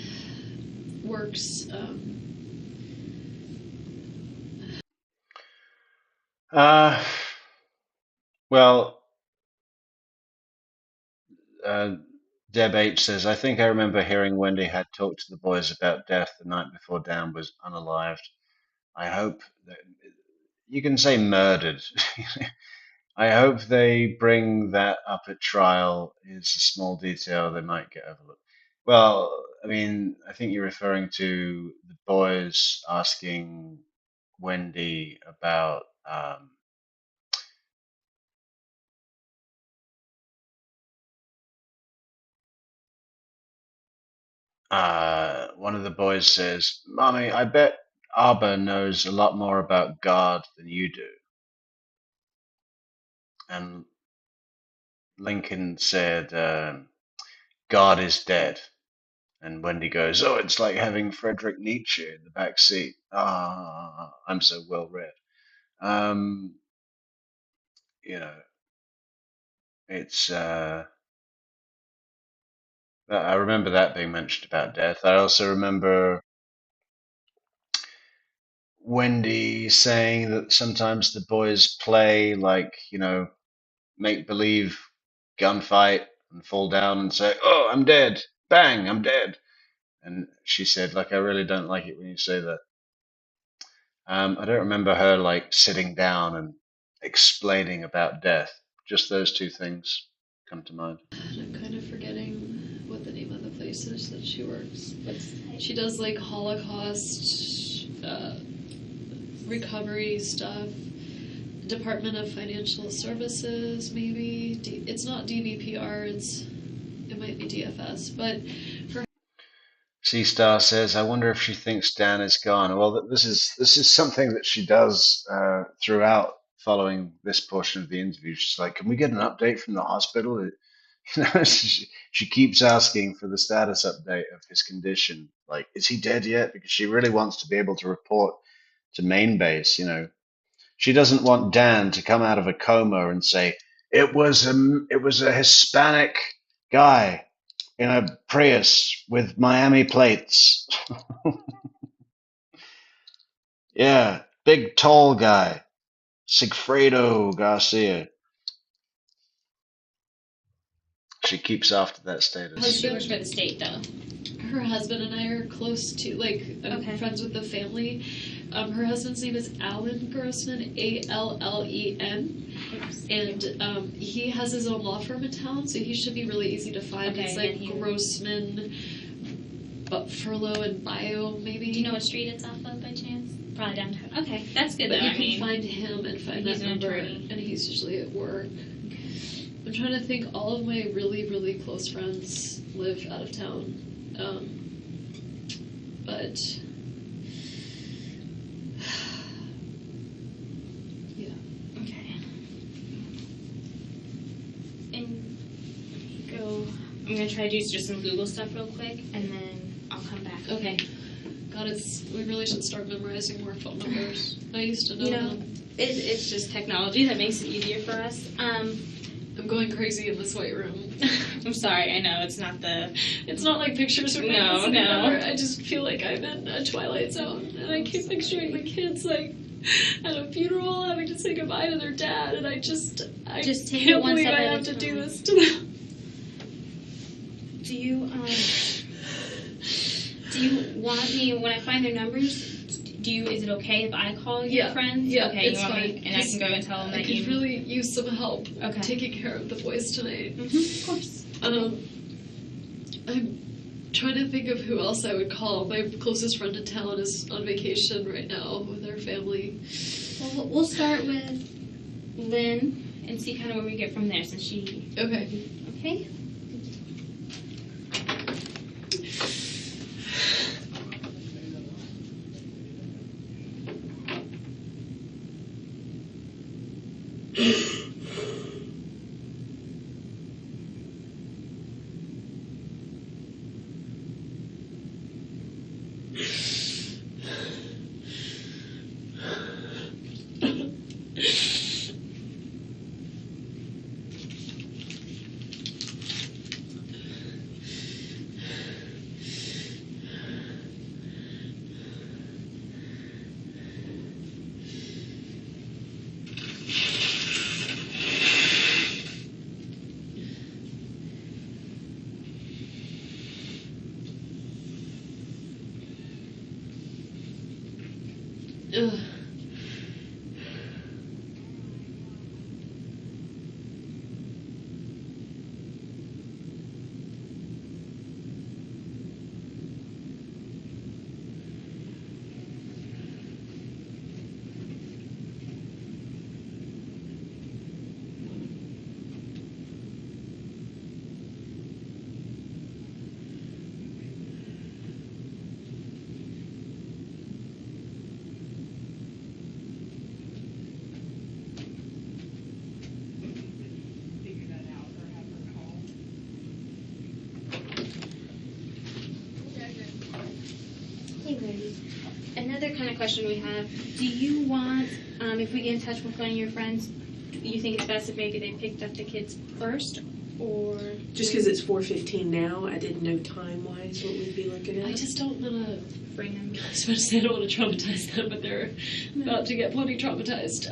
works. Well, Deb H says, I think I remember hearing Wendy had talked to the boys about death the night before Dan was unalived. I hope that you can say murdered. I hope they bring that up at trial. It's a small detail they might get overlooked. Well, I mean, I think you're referring to the boys asking Wendy about one of the boys says, Mommy, I bet Abba knows a lot more about God than you do. And Lincoln said, God is dead. And Wendy goes, oh, it's like having Friedrich Nietzsche in the back seat. Ah, I'm so well read. You know, it's, I remember that being mentioned about death. I also remember Wendy saying that sometimes the boys play like, you know, make believe gunfight and fall down and say, oh, I'm dead. Bang, I'm dead. And she said, like, I really don't like it when you say that. I don't remember her like sitting down and explaining about death. Just those two things come to mind. I'm kind of forgetting what the name of the place is that she works. She does like Holocaust recovery stuff. Department of Financial Services, maybe. It's not DVPR. It might be DFS, but. C Star says, "I wonder if she thinks Dan is gone." Well, this is something that she does throughout following this portion of the interview. She's like, "Can we get an update from the hospital?" You know, she keeps asking for the status update of his condition. Like, is he dead yet? Because she really wants to be able to report to main base. You know, she doesn't want Dan to come out of a coma and say it was a Hispanic guy in a Prius with Miami plates. Yeah, big tall guy, Sigfredo Garcia. She keeps after that status. She works for the state, though. Her husband and I are close to, like, I'm friends with the family. Her husband's name is Alan Grossman, Allen. And he has his own law firm in town, so he should be really easy to find. Okay, it's like Grossman, but Furlow and Bio, maybe. Do you know what street it's off of by chance? Probably downtown. Okay, that's good. But though. you can find him and find that number, attorney. and he's usually at work. I'm trying to think. All of my really, really close friends live out of town, but yeah. Okay. And go. I'm gonna try to do just some Google stuff real quick, and then I'll come back. Okay. God, we really should start memorizing more phone numbers. I used to know them. It's just technology that makes it easier for us. I'm going crazy in this white room. I'm sorry. I know it's not like pictures of No. I just feel like I'm in a Twilight Zone, and I keep picturing the kids like at a funeral having to say goodbye to their dad, and I Just take it can't one believe step I at a have to do time. this to them. Do you want me, when I find their numbers, is it okay if I call your friends? Yeah, okay, it's you want fine. me, and I can go and tell them I that could you... really use some help Okay. taking care of the boys tonight. Of course. I'm trying to think of who else I would call. My closest friend in town is on vacation right now with her family. Well, we'll start with Lynn and see kind of where we get from there, since she... Okay. Okay? Ugh. Hey, Wendy. Another kind of question we have. Do you want, if we get in touch with one of your friends, do you think it's best if maybe they picked up the kids first, or... Just because it's 4:15 now, I didn't know time-wise what we'd be looking at. I just don't want to bring them? I was about to say I don't want to traumatize them, but they're about to get plenty traumatized.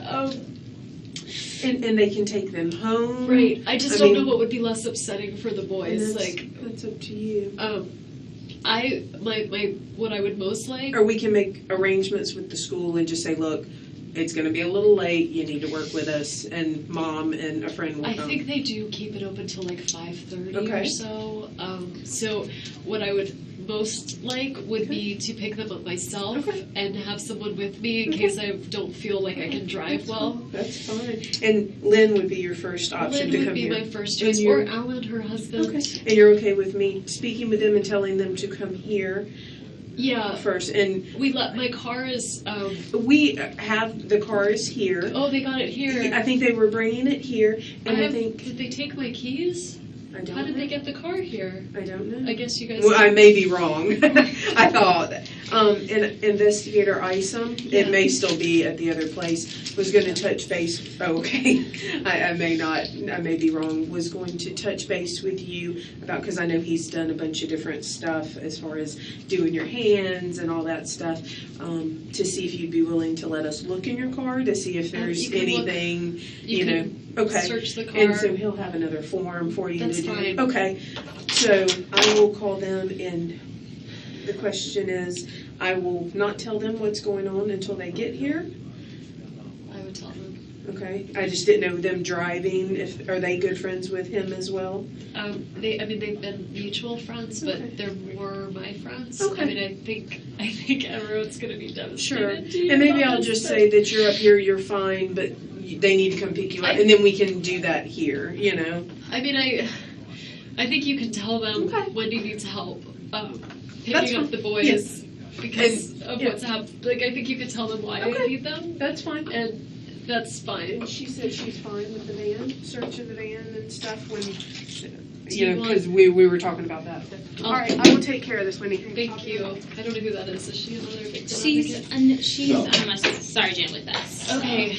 And they can take them home. Right. I just don't know what would be less upsetting for the boys. That's up to you. What I would most like. Or we can make arrangements with the school and just say, look, it's going to be a little late. You need to work with us, and mom and a friend will I come. think they do keep it open till like 5:30 Okay. or so. So what I would most like would be to pick them up myself and have someone with me in case I don't feel like I can drive well. That's fine. And Lynn would be your first option Lynn to would come be here. my first And choice, you're- or Alan, her husband. Okay. And you're okay with me speaking with them and telling them to come here Yeah. first? And My car is. we have the cars here. Oh, they got it here. I think they were bringing it here, and I think Did they take my keys? I don't How did know. they get the car here? I don't know. I guess you guys. Well, I may be wrong. I thought. And Investigator Isom, it may still be at the other place, was going to touch base. Oh, okay. I may be wrong. Was going to touch base with you about, because I know he's done a bunch of different stuff as far as doing your hands and all that stuff, to see if you'd be willing to let us look in your car to see if there's you can look- anything, you know. can Okay. Search the car. And so he'll have another form for you That's to do. fine. Okay. So I will call them, and the question is, I will not tell them what's going on until they get here. I would tell them. Okay. I just didn't know them driving. Are they good friends with him as well? They've been mutual friends, but Okay. they're more my friends. Okay. I mean, I think everyone's going to be devastated. Sure. to you And maybe about I'll this, just but- say that you're up here, you're fine, but they need to come pick you up, and then we can do that here. I mean, I think you can tell them Okay. Wendy needs help That's picking up fine. the boys Yes. because of yeah. what's happened. Like, I think you can tell them why I Okay. need them, That's fine. and that's fine. She said she's fine with the van, search of the van and stuff when, you want- because we were talking about that. All right, I will take care of this, Wendy. Thank you. I don't know who that is. Is she another victim She's advocate? No. a sergeant with us. Okay.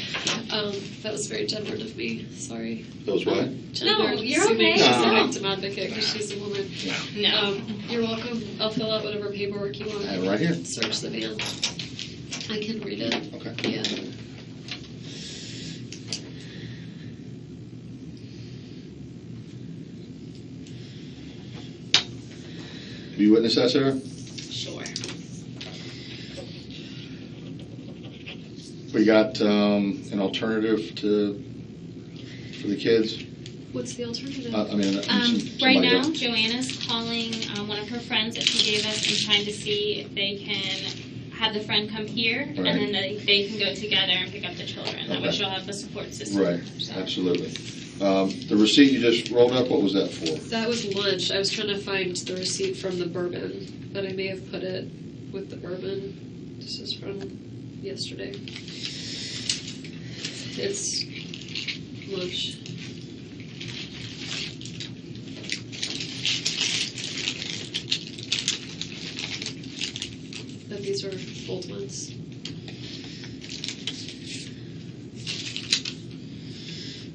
That was very gendered of me. Sorry. Those what? Gendered, you're assuming okay. she's a No. victim advocate because she's a woman. No. You're welcome. I'll fill out whatever paperwork you want. I have it right here. Search the van. I can read it. Okay. Yeah. Will you witness that, Sarah? Sure. We got an alternative for the kids. What's the alternative? Right now, Joanna's calling one of her friends that she gave us and trying to see if they can have the friend come here, Right. and then they can go together and pick up the children. That way Okay. she'll have the support system. Right, So. absolutely. The receipt you just rolled up, what was that for? That was lunch. I was trying to find the receipt from the bourbon, but I may have put it with the bourbon. This is from yesterday. It's lunch. But these are old ones.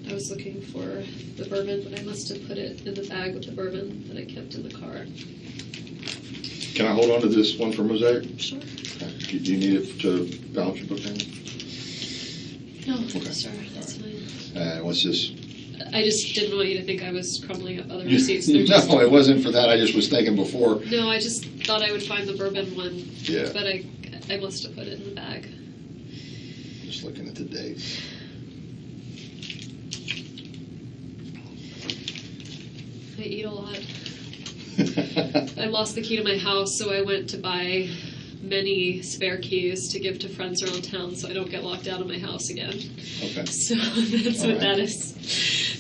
I was looking for the bourbon, but I must have put it in the bag with the bourbon that I kept in the car. Can I hold on to this one for Mosaic? Sure. Okay. Do you need it to balance your book down? No, Okay. sorry, that's fine. What's this? I just didn't want you to think I was crumbling up other receipts. They're just, No, it wasn't for that. I just was thinking before. no, I just thought I would find the bourbon one, Yeah. but I must have put it in the bag. Just looking at the dates. I eat a lot. I lost the key to my house, so I went to buy many spare keys to give to friends around town so I don't get locked out of my house again. Okay. So that's All what right. that is.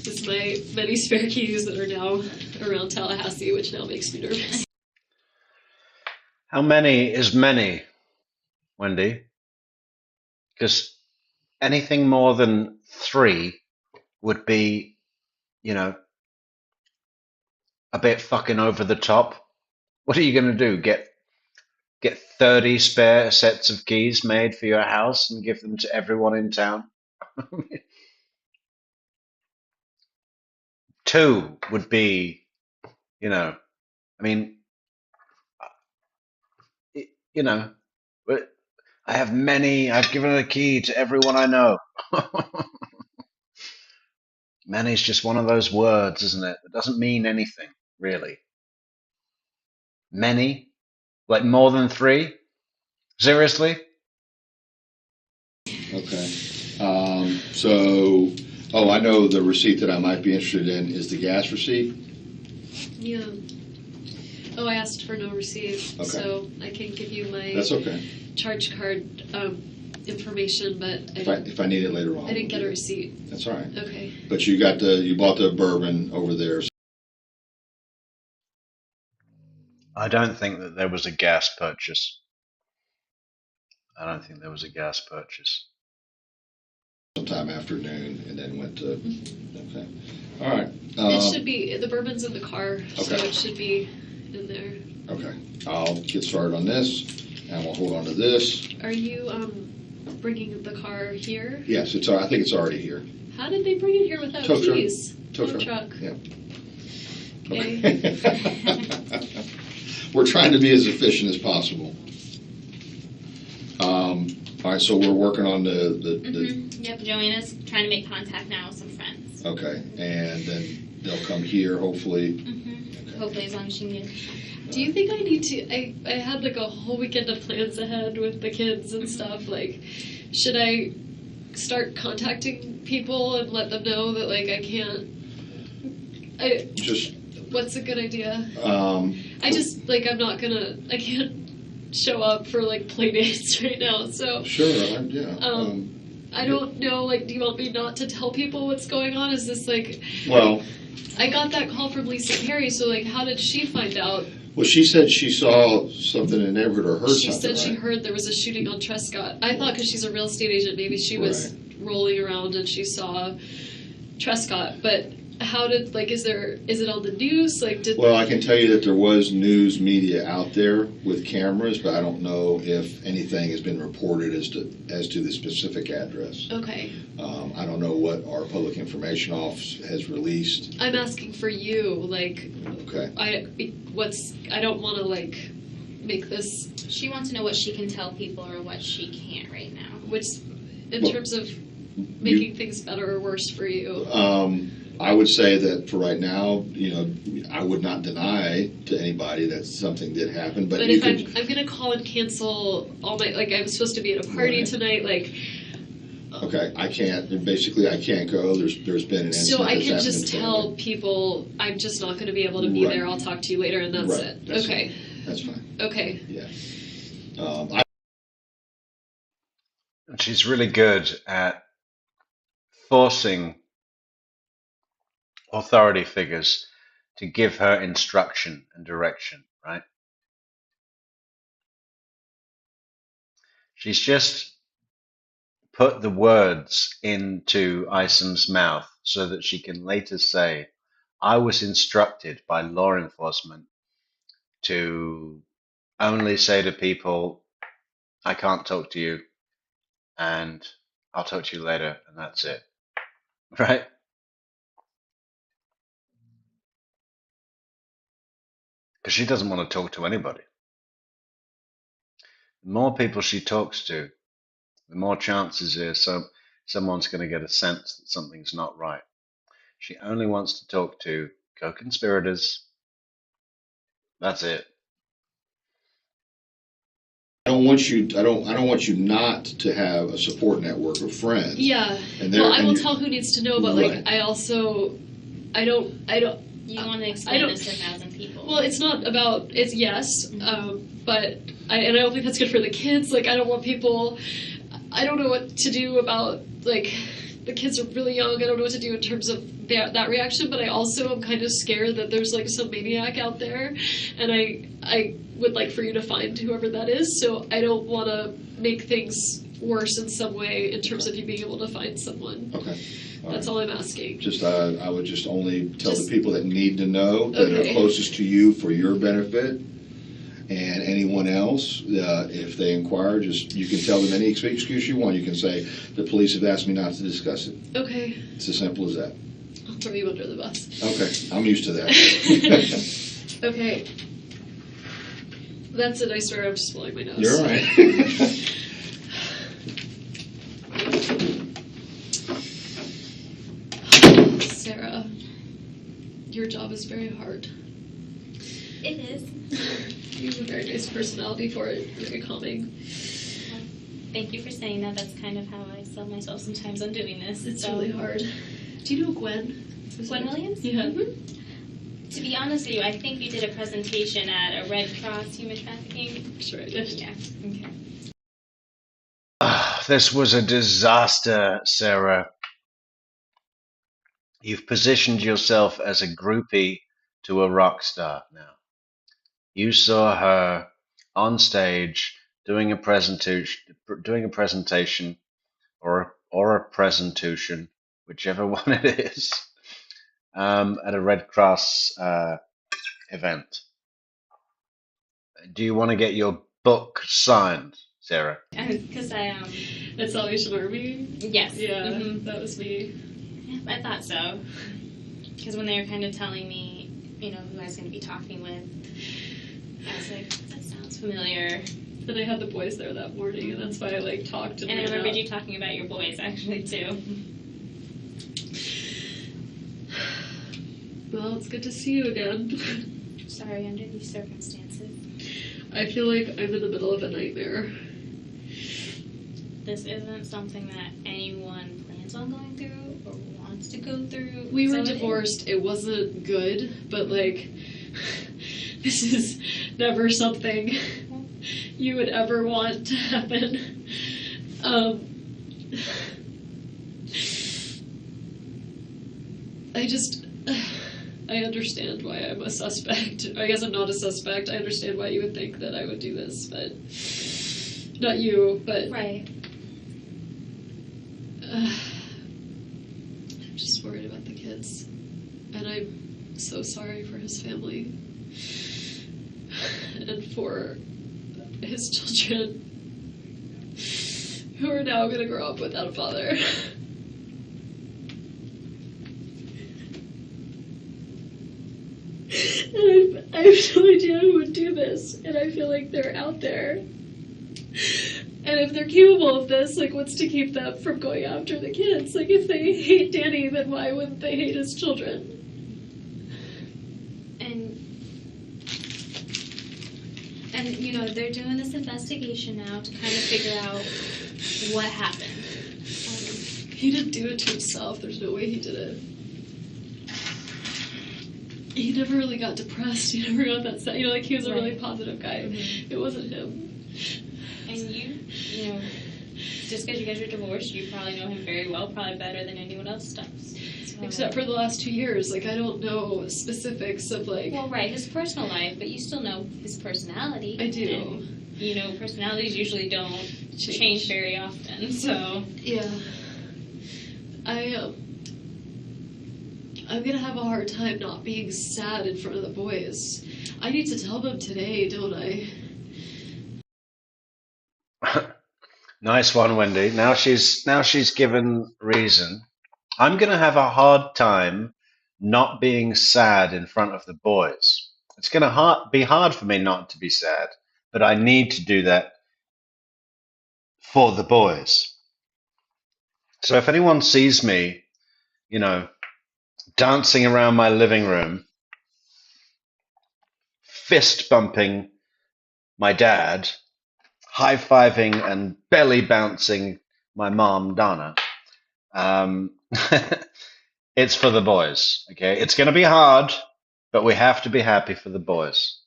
It's my many spare keys that are now around Tallahassee, which now makes me nervous. How many is many, Wendy? Because anything more than 3 would be, a bit fucking over the top. What are you going to do? Get 30 spare sets of keys made for your house and give them to everyone in town? 2 would be, I mean, but I've given a key to everyone I know. Many's just one of those words, isn't it? It doesn't mean anything, really. Many? Like more than 3? Seriously? Okay. I know the receipt that I might be interested in is the gas receipt. Yeah. Oh, I asked for no receipt, Okay. so I can give you my That's okay. charge card information, but If I need it later on. I didn't get a receipt. That's all right. Okay. But you bought the bourbon over there. I don't think that there was a gas purchase. Sometime afternoon, and then went to. Okay. All right. It should be, the bourbon's in the car, so Okay. it should be in there. Okay. I'll get started on this, and we'll hold on to this. Are you bringing the car here? Yes, I think it's already here. How did they bring it here without Tow truck. keys? Tow truck. Yeah. Okay. We're trying to be as efficient as possible. All right, so we're working on the Yep, Joanna's trying to make contact now with some friends. okay, and then they'll come here hopefully. Mm-hmm. Hopefully, as long as she can get. Do you think I need to, I had like a whole weekend of plans ahead with the kids and stuff, like, should I start contacting people and let them know that like I can't, Just what's a good idea? um, I just, like, I can't show up for like play dates right now, so. sure, yeah. I don't know, like, do you want me not to tell people what's going on? Is this like, Well, I got that call from Lisa Perry, so like, how did she find out? well, she said she saw something in the neighborhood or heard She something. said she right? heard there was a shooting on Trescott. I thought because she's a real estate agent, maybe she was rolling around and she saw Trescott. But how did, like, is it on the news? Like, did Well, I can tell you that there was news media out there with cameras, but I don't know if anything has been reported as to the specific address. Okay. I don't know what our public information office has released. I'm asking for you, like, Okay. I don't want to like make this, She wants to know what she can tell people or what she can't right now. which in Well, terms of making things better or worse for you. I would say that for right now, I would not deny to anybody that something did happen, but you if could. I'm gonna call and cancel all my, like, I'm supposed to be at a party Right. tonight, like. Okay, I can't. Basically, I can't go. There's been an incident. So I that's can happened just in tell Florida. people I'm just not going to be able to be Right. there. I'll talk to you later, and that's Right. it. That's Okay. fine. That's fine. Okay. Yeah. And she's really good at forcing authority figures to give her instruction and direction, right? She's just put the words into Isom's mouth so that she can later say, I was instructed by law enforcement to only say to people, I can't talk to you, and I'll talk to you later, and that's it. Right? Because she doesn't want to talk to anybody. The more people she talks to, the more chances is someone's going to get a sense that something's not right. She only wants to talk to co-conspirators. That's it. I don't want you. I don't want you not to have a support network of friends. Yeah. And Well, I will and tell who needs to know, but Right. like I also, I don't. You want to I explain don't- this to 1,000 people. Well, it's not about. It's yes, but I don't think that's good for the kids. Like I don't want people. I don't know what to do about like the kids are really young. I don't know what to do in terms of that reaction. But I also am kind of scared that there's like some maniac out there, and I would like for you to find whoever that is. So I don't want to make things worse in some way in terms of you being able to find someone. Okay. That's all I'm asking. Just I would just only tell Just- the people that need to know, that Okay. are closest to you for your benefit, and anyone else, if they inquire, just you can tell them any excuse you want. You can say the police have asked me not to discuss it. Okay, It's as simple as that. I'll throw you under the bus. Okay, I'm used to that. Okay. That's it, I swear I'm just blowing my nose. You're all right. Sarah, your job is very hard. It is. You have a very nice personality for it, very calming. Thank you for saying that. That's kind of how I sell myself sometimes on doing this. It's So- really hard. Do you know Gwen? Gwen Williams? Yeah. To be honest with you, I think you did a presentation at a Red Cross human trafficking. Sure I Yeah. did. Okay. This was a disaster, Sarah. You've positioned yourself as a groupie to a rock star now. You saw her on stage doing a presentation, or a presentation, whichever one it is, at a Red Cross event. Do you want to get your book signed, Sarah? Because At Salvation Army? yes. Yeah, Mhm. that was me. I thought so. Because when they were kind of telling me, who I was going to be talking with, I was like, that sounds familiar. And I had the boys there that morning, and that's why I like talked and And I ran remembered out. you talking about your boys, actually, too. Well, it's good to see you again. Sorry, under these circumstances. I feel like I'm in the middle of a nightmare. This isn't something that anyone plans on going through or wants to go through. We were So divorced. It wasn't good, but like, this is never something you would ever want to happen. I understand why I'm a suspect. I guess I'm not a suspect. I understand why you would think that I would do this, but not you, but Right. I'm just worried about the kids. And I'm so sorry for his family. And for his children who are now going to grow up without a father. And I have no idea who would do this. And I feel like they're out there. And And if they're capable of this, like, what's to keep them from going after the kids? Like, if they hate Danny, then why wouldn't they hate his children? And you know, they're doing this investigation now to kind of figure out what happened. He didn't do it to himself. There's no way he did it. He never really got depressed. He never got that sad. You know, like, he was a really positive guy. Mm-hmm. It wasn't him. And you know, just because you guys are divorced, you probably know him very well, probably better than anyone else does. So, except for the last 2 years. Like, I don't know specifics of, like... Well, right, his personal life, but you still know his personality. I do. And, you know, personalities usually don't change very often, so... Yeah. I'm gonna have a hard time not being sad in front of the boys. I need to tell them today, don't I? Nice one, Wendy. Now she's given reason. I'm gonna have a hard time not being sad in front of the boys. It's gonna be hard for me not to be sad, but I need to do that for the boys. So if anyone sees me, you know, dancing around my living room, fist bumping my dad, high-fiving and belly bouncing my mom, Donna, it's for the boys, okay? It's going to be hard, but we have to be happy for the boys.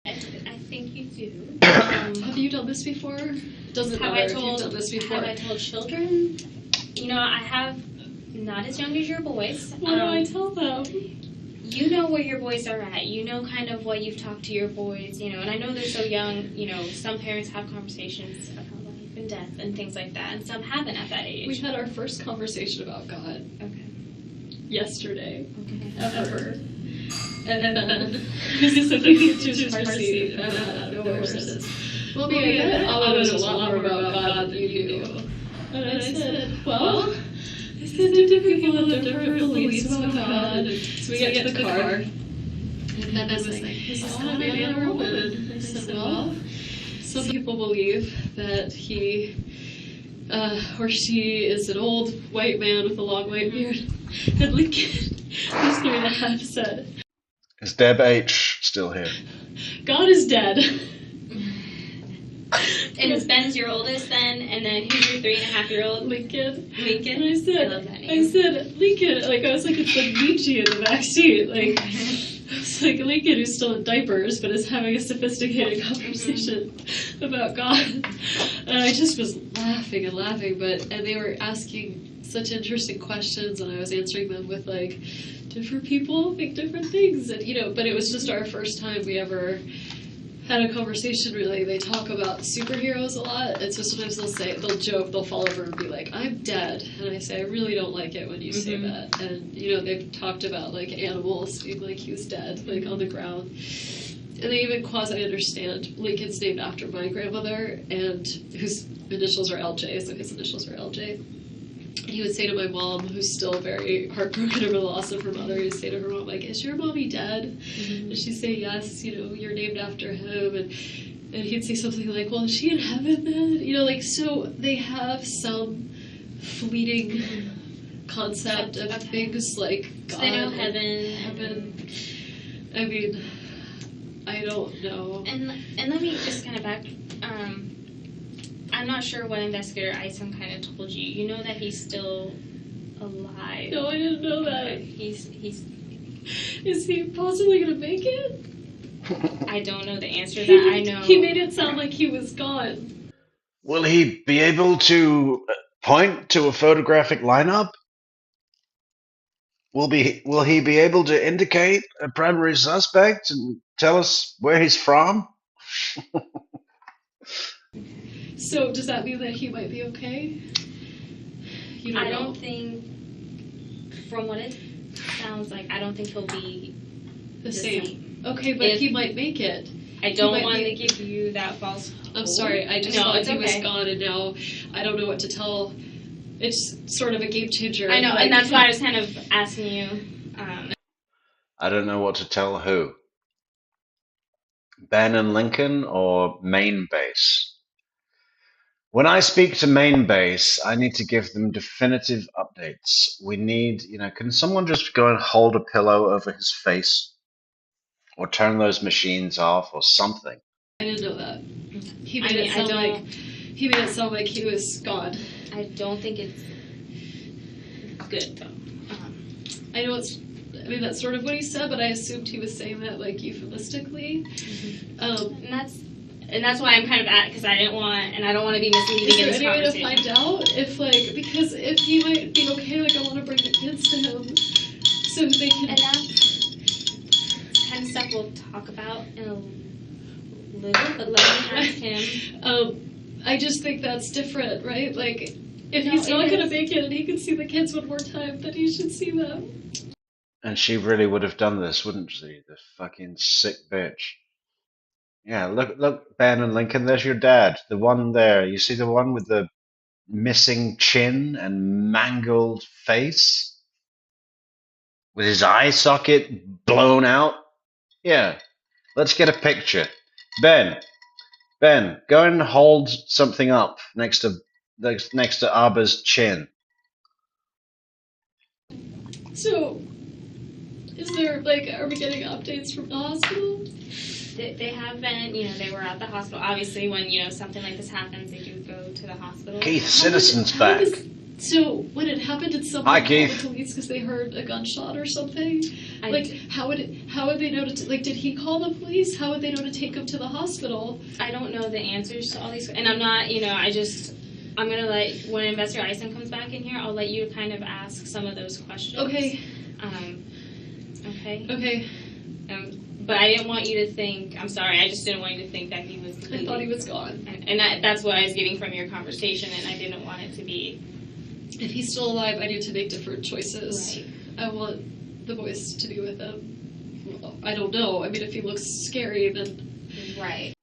I think you do. Have you done this before? Doesn't matter if you've done this before. Have I told children? You know, I have, not as young as your boys. What do I tell them? You know where your boys are at. You know kind of what you've talked to your boys, you know, and I know they're so young, you know, some parents have conversations about life and death and things like that, and some haven't at that age. We had our first conversation about God. Okay. Yesterday. Okay. Ever. And then, this is something to Parsi, and nowhere says, well, maybe I'll know a lot more about God than you do. And I said, well, I said, different people have different beliefs about God. So we get to the car, and then I was like, is God a man or a woman? I said, well, some people believe that he or she is an old white man with a long white beard. And Lincoln, who's 3.5, said, is Deb H still here? God is dead. And is Ben's your oldest then, and then who's your 3.5-year-old? Lincoln. Lincoln? And I love that name. I said, Lincoln, like, I was like, it's like Nietzsche in the backseat. Like, I was like, Lincoln, who's still in diapers, but is having a sophisticated conversation about God. And I just was laughing and laughing, and they were asking such interesting questions, and I was answering them with, like, different people think different things. And, you know, but it was just our first time we ever had a conversation. Really, they talk about superheroes a lot, and so sometimes they'll joke, they'll fall over and be like, I'm dead, and I say, I really don't like it when you say that. And, you know, they've talked about, like, animals being like he was dead, like, on the ground, and they even quasi-understand Lincoln's named after my grandmother, and whose initials are LJ, so his initials are LJ. He would say to my mom, who's still very heartbroken over the loss of her mother, he'd say to her mom, like, is your mommy dead? And she'd say, yes, you know, you're named after him. And he'd say something like, well, is she in heaven then? You know, like, so they have some fleeting concept of things like God. They know heaven. I mean, I don't know. And let me just kind of back. I'm not sure what investigator Isom kind of told you. You know that he's still alive. No, I didn't know that. Okay. He's. Is he possibly gonna make it? I don't know the answer to that. I know he made it sound like he was gone. Will he be able to point to a photographic lineup? Will he be able to indicate a primary suspect and tell us where he's from? So does that mean that he might be okay? You don't I know? don't think, from what it sounds like, I don't think he'll be the same. Okay, but he might make it. I don't want to give you that false hope. I'm sorry, I just thought he was gone, and now I don't know what to tell. It's sort of a game changer. I know, and that's why I was kind of asking you. I don't know what to tell who. Ben and Lincoln or main base? When I speak to main base, I need to give them definitive updates. We need, can someone just go and hold a pillow over his face? Or turn those machines off or something? I didn't know that. He made I mean, it sound like he was gone. I don't think it's good though. I know that's sort of what he said, but I assumed he was saying that like euphemistically. And that's why I'm kind of because I don't want to be misleading in is this there any way to conversation. find out because if he might be okay, like I want to bring the kids to him so they can. And that's kind of stuff we'll talk about in a little, but let me ask him. I just think that's different, right? Like if No, he's not it going to is. make it and he can see the kids one more time, then he should see them. And she really would have done this, wouldn't she? The fucking sick bitch. Yeah, look, Ben and Lincoln, there's your dad. The one there. You see the one with the missing chin and mangled face? With his eye socket blown out? Yeah, let's get a picture. Ben, go and hold something up next to Abba's chin. So, is there are we getting updates from the hospital? They have been, they were at the hospital. Obviously, when, something like this happens, they do go to the hospital. Keith, Citizen's back. So, when it happened, did someone Hi, call Keith. the police because they heard a gunshot or something? How would they know to, did he call the police? How would they know to take him to the hospital? I don't know the answers to all these, and I'm not, I'm going to let, when Investor Ison comes back in here, I'll let you kind of ask some of those questions. Okay. Okay? Okay. But I didn't want you to think, I'm sorry, I just didn't want you to think that he was I thought he was gone. And that's what I was getting from your conversation, and I didn't want it to be. If he's still alive, I need to make different choices. Right. I want the boys to be with him. Well, I don't know. I mean, if he looks scary, then... Right.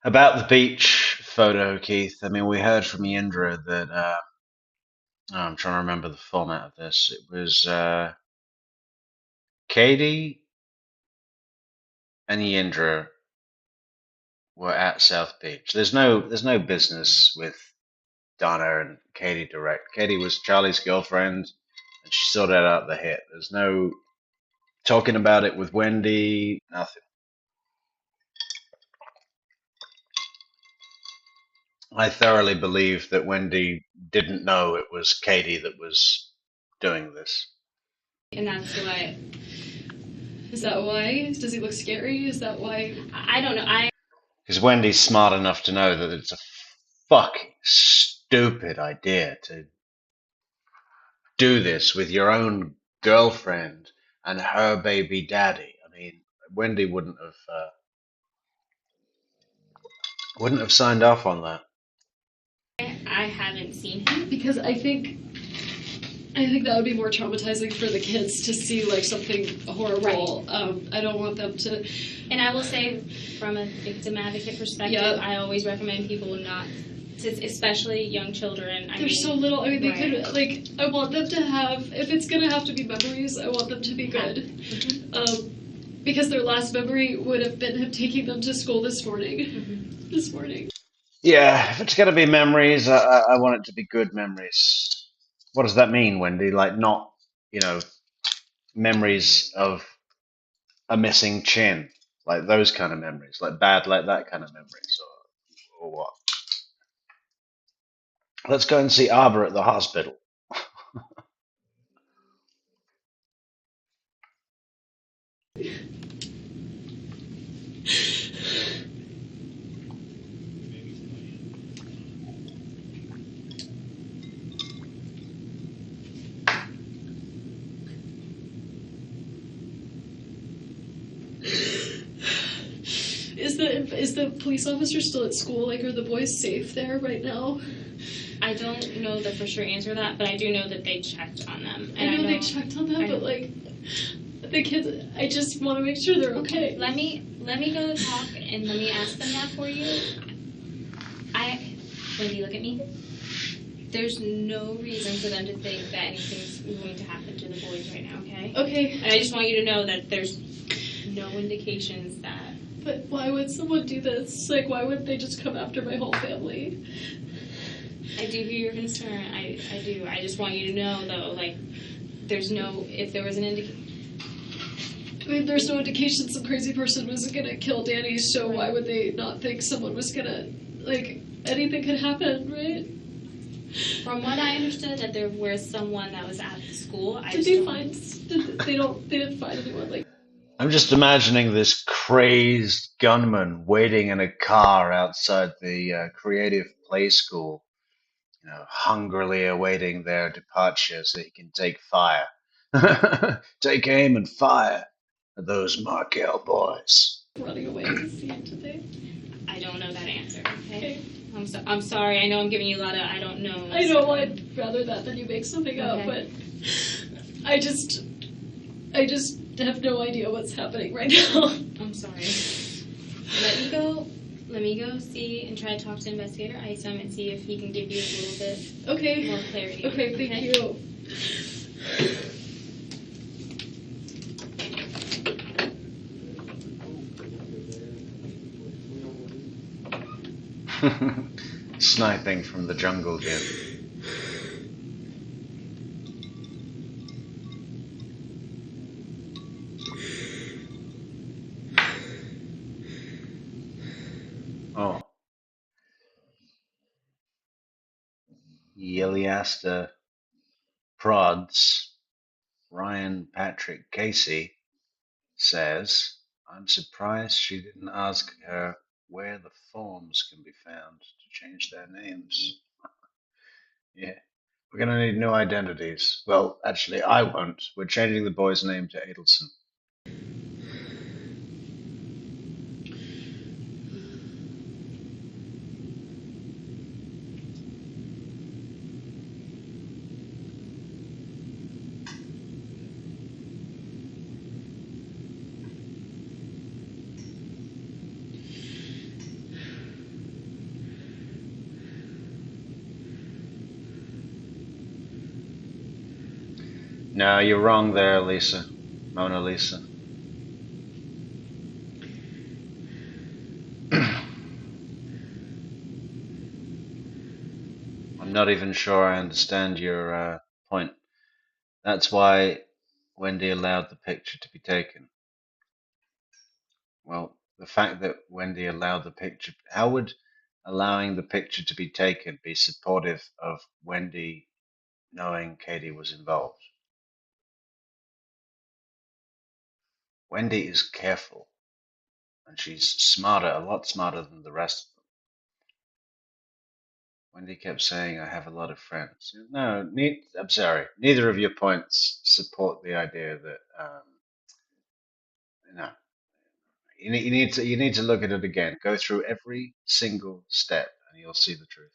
About the beach photo, Keith, I mean, we heard from Indra that, I'm trying to remember the format of this. It was Katie and Indra were at South Beach. There's no business with Donna and Katie direct. Katie was Charlie's girlfriend, and she sorted out the hit. There's no talking about it with Wendy, nothing. I thoroughly believe that Wendy didn't know it was Katie that was doing this. And that's what. Is that why? Does he look scary? Is that why? I don't know. Because Wendy's smart enough to know that it's a fucking stupid idea to do this with your own girlfriend and her baby daddy. I mean, Wendy wouldn't have signed off on that. I haven't seen him. Because I think that would be more traumatizing for the kids to see something horrible. Right. I don't want them to. And I will say, from a victim advocate perspective, I always recommend people not, especially young children. They're so little. I mean, they could I want them to have. If it's gonna have to be memories, I want them to be good. Mm-hmm. Because their last memory would have been him taking them to school this morning. Mm-hmm. This morning. Yeah, if it's gonna be memories, I want it to be good memories. What does that mean, Wendy? Not, memories of a missing chin, those kind of memories, bad, that kind of memories, or what? Let's go and see Arbor at the hospital. Is the police officer still at school? Are the boys safe there right now? I don't know the for sure answer to that, but I do know that they checked on them. And I know they checked on them, but the kids, I just want to make sure they're okay. Let me go talk and let me ask them that for you. Wendy, look at me. There's no reason for them to think that anything's going to happen to the boys right now, okay? Okay. And I just want you to know that no indications that. But why would someone do this? Like, why wouldn't they just come after my whole family? I do hear your concern. I do. I just want you to know, though, like, if there was an indication. I mean, there's no indication some crazy person was gonna kill Danny, so why would they not think someone was gonna, like, anything could happen, right? From what I understood, that there was someone that was at the school. They didn't find anyone, like. I'm just imagining this crazed gunman waiting in a car outside the creative play school, hungrily awaiting their departure so he can take fire. Take aim and fire at those Markel boys. Running away to see him today. I don't know that answer, okay? I'm sorry. I know I'm giving you a lot of I don't know. I know I'd rather that than you make something up, but I just have no idea what's happening right now. I'm sorry. Let me go see and try to talk to Investigator Isom and see if he can give you a little bit more clarity. Okay, thank you. Sniping from the jungle gym. Oh. Yeliasta Prods, Ryan Patrick Casey says, I'm surprised she didn't ask her where the forms can be found to change their names. Yeah, we're going to need new identities. Well, actually, I won't. We're changing the boy's name to Adelson. No, you're wrong there, Lisa. Mona Lisa. I'm not even sure I understand your point. That's why Wendy allowed the picture to be taken. Well, the fact that Wendy allowed the picture, how would allowing the picture to be taken be supportive of Wendy knowing Katie was involved? Wendy is careful, and she's smarter, a lot smarter than the rest of them. Wendy kept saying, I have a lot of friends. No, I'm sorry, neither of your points support the idea that, no. You need to look at it again. Go through every single step, and you'll see the truth.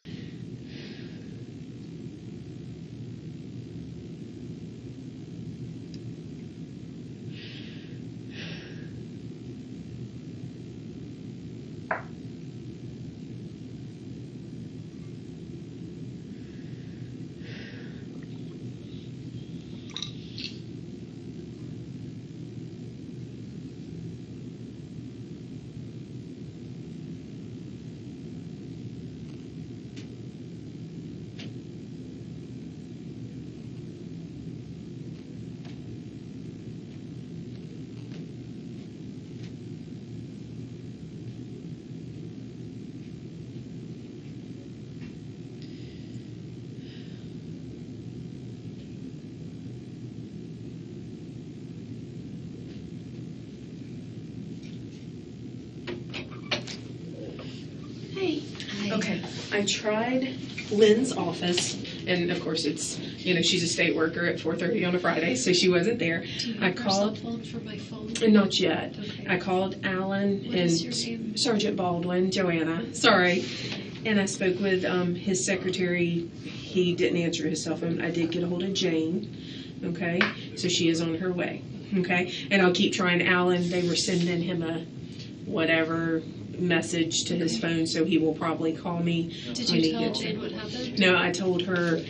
Okay, I tried Lynn's office, and of course it's, she's a state worker at 4:30 on a Friday, so she wasn't there. Do you I have her called, cell phone for my phone? not yet. Okay. I called Alan What and is your name? Sergeant Baldwin, Joanna, sorry. And I spoke with his secretary. He didn't answer his cell phone. I did get a hold of Jane, okay? So she is on her way, okay? And I'll keep trying Alan. They were sending him a whatever message to his phone, so he will probably call me. Did when you he tell gets Jane it. what happened? No, I told her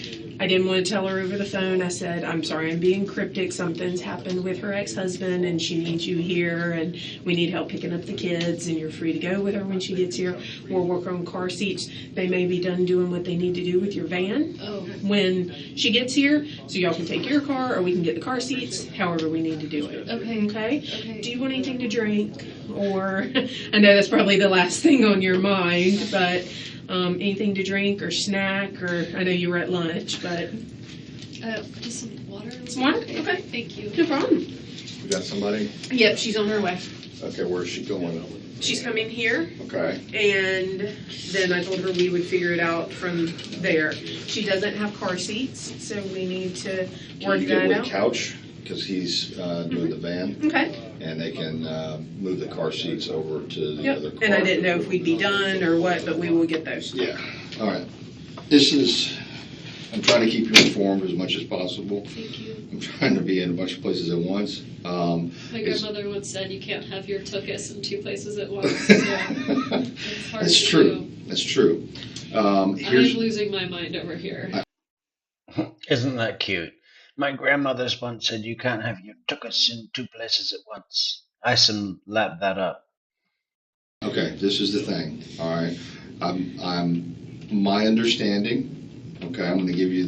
I didn't want to tell her over the phone. I said, I'm sorry, I'm being cryptic. Something's happened with her ex-husband and she needs you here and we need help picking up the kids and you're free to go with her when she gets here. We'll work on car seats. They may be done doing what they need to do with your van when she gets here, so y'all can take your car or we can get the car seats, however we need to do it. Okay? Do you want anything to drink? Or, I know that's probably the last thing on your mind, but anything to drink or snack, or I know you were at lunch, but... Just some water. Some water? Okay. Thank you. No problem. We got somebody? Yep, she's on her way. Okay, where's she going? She's coming here, Okay. and then I told her we would figure it out from there. She doesn't have car seats, so we need to Can work you get that with out. Couch? Because he's doing the van, Okay. and they can move the car seats over to the other car. And I didn't know if we'd be done or what, but we will get those. Yeah, all right. I'm trying to keep you informed as much as possible. Thank you. I'm trying to be in a bunch of places at once. My grandmother once said you can't have your tuchus in 2 places at once. So it's hard That's to true. do. That's true. I'm losing my mind over here. Isn't that cute? My grandmother's once said you can't have your tuchus in 2 places at once. I some lap that up. Okay, this is the thing, all right? My understanding, okay, I'm gonna give you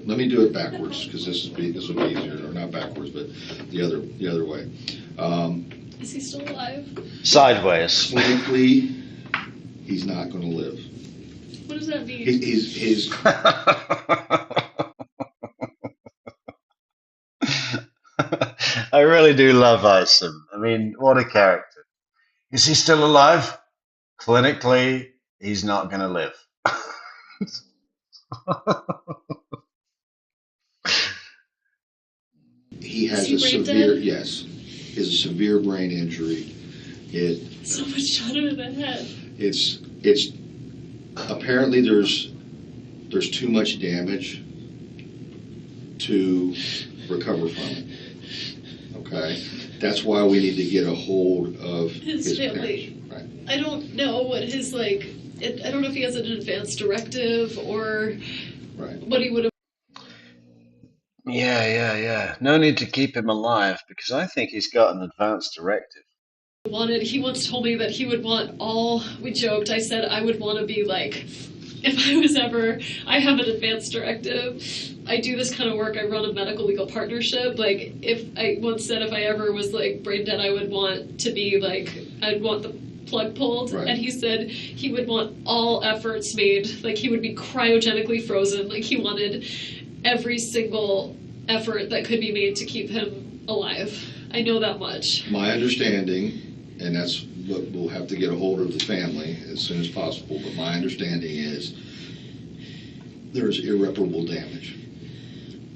let me do it backwards, because this will be easier, or not backwards, but the other way. Is he still alive? Sideways. Clinically, he's not gonna live. What does that mean? His I really do love Isom. I mean, what a character. Is he still alive? Clinically, he's not going to live. he has Is he a brain severe, dead? yes, he has a severe brain injury. So much shot in the head. It's apparently there's too much damage to recover from it. Okay, that's why we need to get a hold of His family. parents. Right. I don't know what his I don't know if he has an advance directive or Right. what he would have Yeah. No need to keep him alive because I think he's got an advance directive. wanted. He once told me that he would want all. We joked. I said I would want to be like. If I was ever, I have an advance directive. I do this kind of work. I run a medical legal partnership. Like, if I once said if I ever was like brain dead, I would want to be like, I'd want the plug pulled. Right. And he said he would want all efforts made. Like, he would be cryogenically frozen. Like, he wanted every single effort that could be made to keep him alive. I know that much. My understanding, and that's what we'll have to get a hold of the family as soon as possible, but my understanding is there's irreparable damage.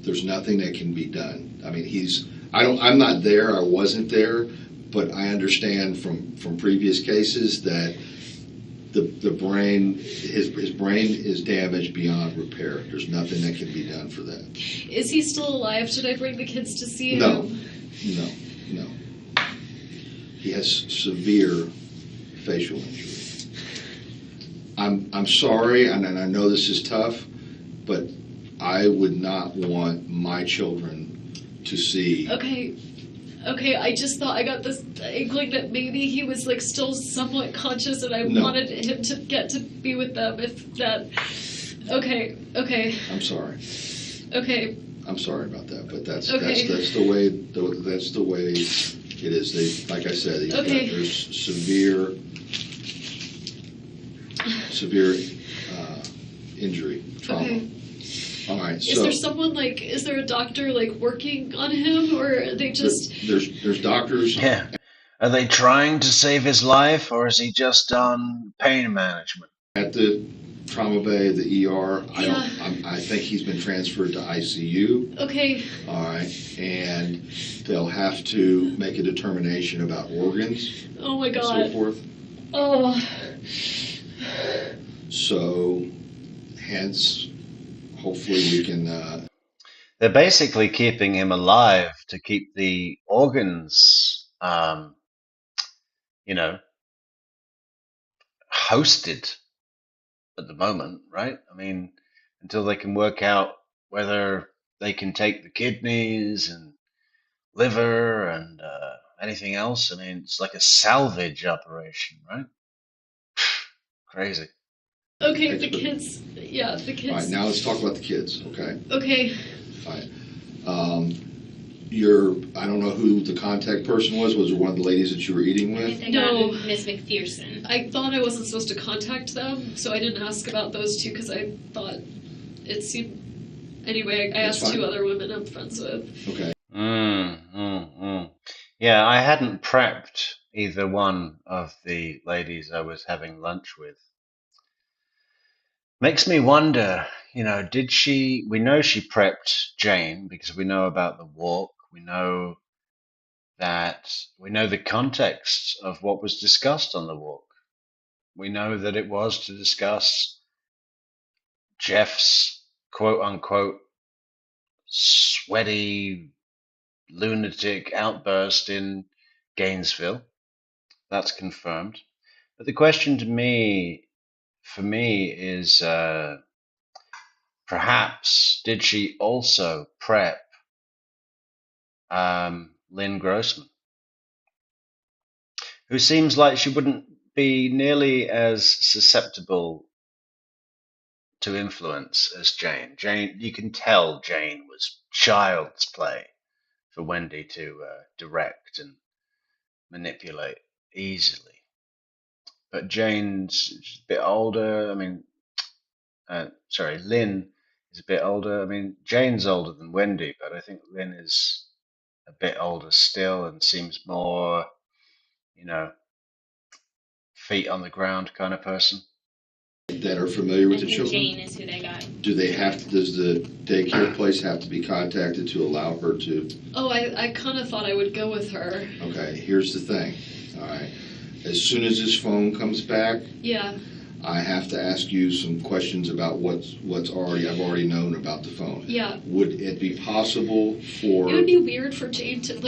There's nothing that can be done. I mean, I'm not there, I wasn't there, but I understand from previous cases that the brain, his brain is damaged beyond repair. There's nothing that can be done for that. Is he still alive? Should I bring the kids to see him? No. He has severe facial injury. I'm sorry, and I know this is tough, but I would not want my children to see. Okay, I just thought I got this inkling that maybe he was like still somewhat conscious and I No. wanted him to get to be with them if that. Okay. I'm sorry. Okay. I'm sorry about that, but that's Okay. the way it is. They, like I said, Okay. there's severe injury, trauma. Okay. All right, Is so there someone is there a doctor working on him or are they just? there's doctors. Yeah. Are they trying to save his life or is he just on pain management? At the trauma bay, the ER, Yeah. I think he's been transferred to ICU. Okay. All right, and they'll have to make a determination about organs Oh my and so God. forth. Oh. So, hence, hopefully we can. They're basically keeping him alive to keep the organs, hosted at the moment, right? I mean, until they can work out whether they can take the kidneys and liver and anything else. I mean, it's like a salvage operation, right? Crazy. Okay, the kids. Yeah, the kids. All right, now let's talk about the kids, okay? Okay. All right. I don't know who the contact person was. Was it one of the ladies that you were eating I with? think No. Miss McPherson. I thought I wasn't supposed to contact them, so I didn't ask about those two because I thought it seemed. Anyway, I That's asked fine. 2 other women I'm friends with. Okay. Yeah, I hadn't prepped either one of the ladies I was having lunch with. Makes me wonder, we know she prepped Jane because we know about the walk. We know the context of what was discussed on the walk. We know that it was to discuss Jeff's quote unquote sweaty lunatic outburst in Gainesville. That's confirmed. But the question for me, is perhaps did she also prep Lynn Grossman, who seems like she wouldn't be nearly as susceptible to influence as Jane. You can tell Jane was child's play for Wendy to direct and manipulate easily. But Jane's a bit older. I mean, Lynn is a bit older. I mean, Jane's older than Wendy, but I think Lynn is a bit older still and seems more, feet on the ground kind of person. That are familiar with I the think children? Jane is who they got. Does the daycare place have to be contacted to allow her to? Oh, I kind of thought I would go with her. Okay, here's the thing, all right. As soon as this phone comes back, Yeah. I have to ask you some questions about I've already known about the phone. Yeah. Would it be possible for? It would be weird for Jane to,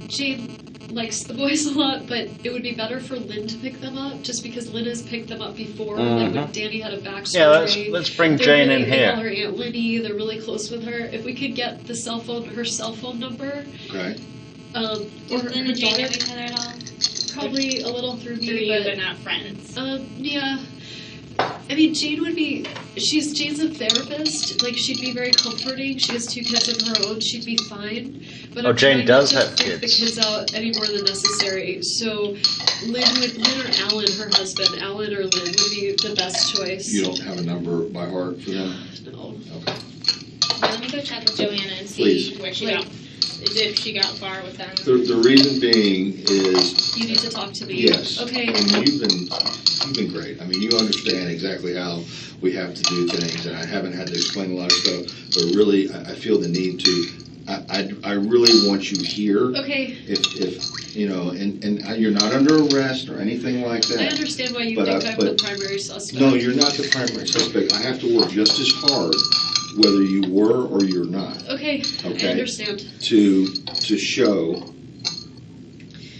Jane likes the boys a lot, but it would be better for Lynn to pick them up, just because Lynn has picked them up before. Like when Danny had a back surgery. Yeah, let's bring They're Jane really, in they here. call her Aunt Liddy. They're really close with her. If we could get her cell phone number, Okay. or Does Lynn her and Jane know daughter, each other at all? probably a little through Through me, you, but not friends. yeah. I mean, Jane would be. Jane's a therapist. Like, she'd be very comforting. She has 2 kids of her own. She'd be fine. But Oh, I'm Jane trying does not to have freak kids. the kids out any more than necessary. So, Lynn or Alan, her husband, Alan or Lynn would be the best choice. You don't have a number by heart for them? No. Okay. Yeah, let me go check with Joanna and see Please. where she got. If she got far with them. The reason being is, You need to talk to me. yes. Okay. And you've been great. I mean, you understand exactly how we have to do things, and I haven't had to explain a lot of stuff, but really, I feel the need to. I really want you here. Okay. If and you're not under arrest or anything like that. I understand why you But, think I'm the but- primary suspect. No, you're not the primary suspect. I have to work just as hard, whether you were or you're not, Okay. Okay. I understand. to show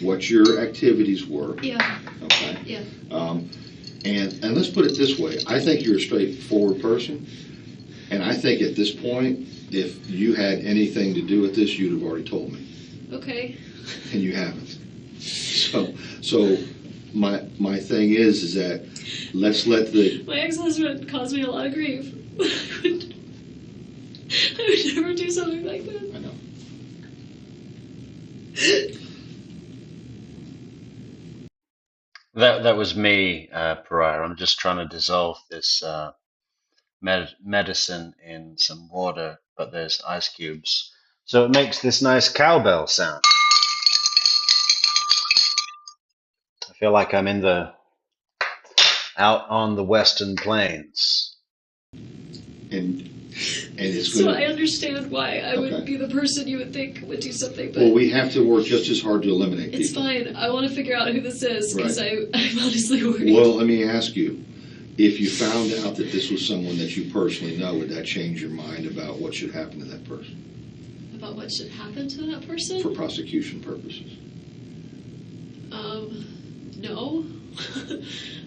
what your activities were. Yeah. Okay. Yeah. And let's put it this way. I think you're a straightforward person, and I think at this point, if you had anything to do with this, you'd have already told me, Okay. and you haven't. So my thing is that let's let the. My ex-husband caused me a lot of grief. I would never do something like that. I know. That was me, Pariah. I'm just trying to dissolve this medicine in some water, but there's ice cubes. So it makes this nice cowbell sound. I feel like I'm out on the western plains. And it's So gonna. I understand why I would Okay. be the person you would think would do something, but Well, we have to work just as hard to eliminate it's people. fine. I want to figure out who this is because Right. I'm honestly worried. Well, let me ask you, if you found out that this was someone that you personally know, would that change your mind about what should happen to that person About what should happen to that person? for prosecution purposes? No.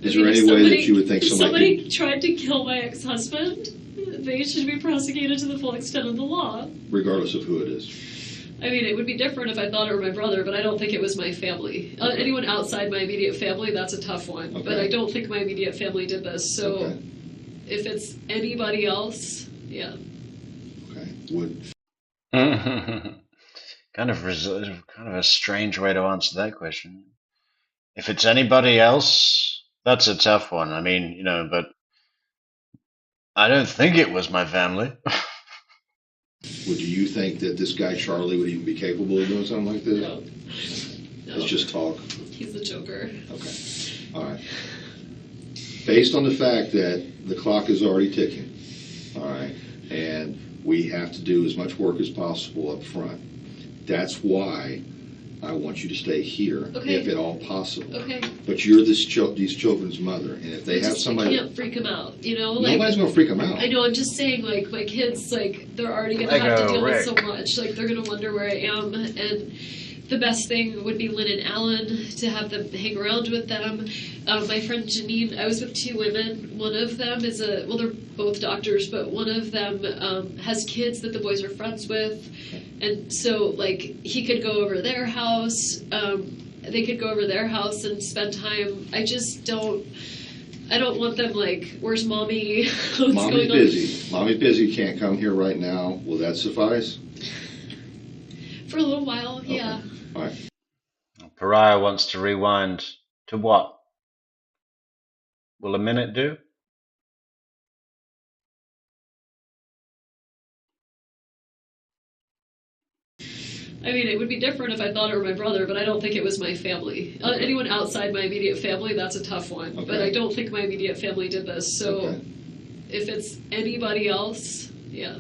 Is there any way that you would think if somebody tried to kill my ex-husband, they should be prosecuted to the full extent of the law. Regardless of who it is. I mean, it would be different if I thought it were my brother, but I don't think it was my family. Anyone outside my immediate family, that's a tough one. Okay. But I don't think my immediate family did this. So Okay. if it's anybody else, yeah. Okay. Would kind of a strange way to answer that question. If it's anybody else, that's a tough one. I mean, you know, but I don't think it was my family. do you think that this guy Charlie would even be capable of doing something like this? No. It's just talk. He's the Joker. Okay. All right. Based on the fact that the clock is already ticking, all right, and we have to do as much work as possible up front, that's why I want you to stay here, Okay. if at all possible. Okay. But you're these children's mother, and if they have somebody, You can't freak him out, you know? Like, nobody's gonna freak them out. I know, I'm just saying, like, my kids, like, they're already gonna have to deal with so much. Like, they're gonna wonder where I am, and the best thing would be Lynn and Alan, to have them hang around with them. My friend Janine, I was with two women. One of them is they're both doctors, but one of them has kids that the boys are friends with. And so, like, he could go over their house. They could go over their house and spend time. I don't want them, like, where's mommy? What's Mommy's going on? busy. Mommy's busy, can't come here right now. Will that suffice? For a little while, yeah. All right. Pariah wants to rewind to what? Will a minute do? I mean, it would be different if I thought it were my brother, but I don't think it was my family. Anyone outside my immediate family, that's a tough one. Okay. But I don't think my immediate family did this. So Okay. if it's anybody else, yeah.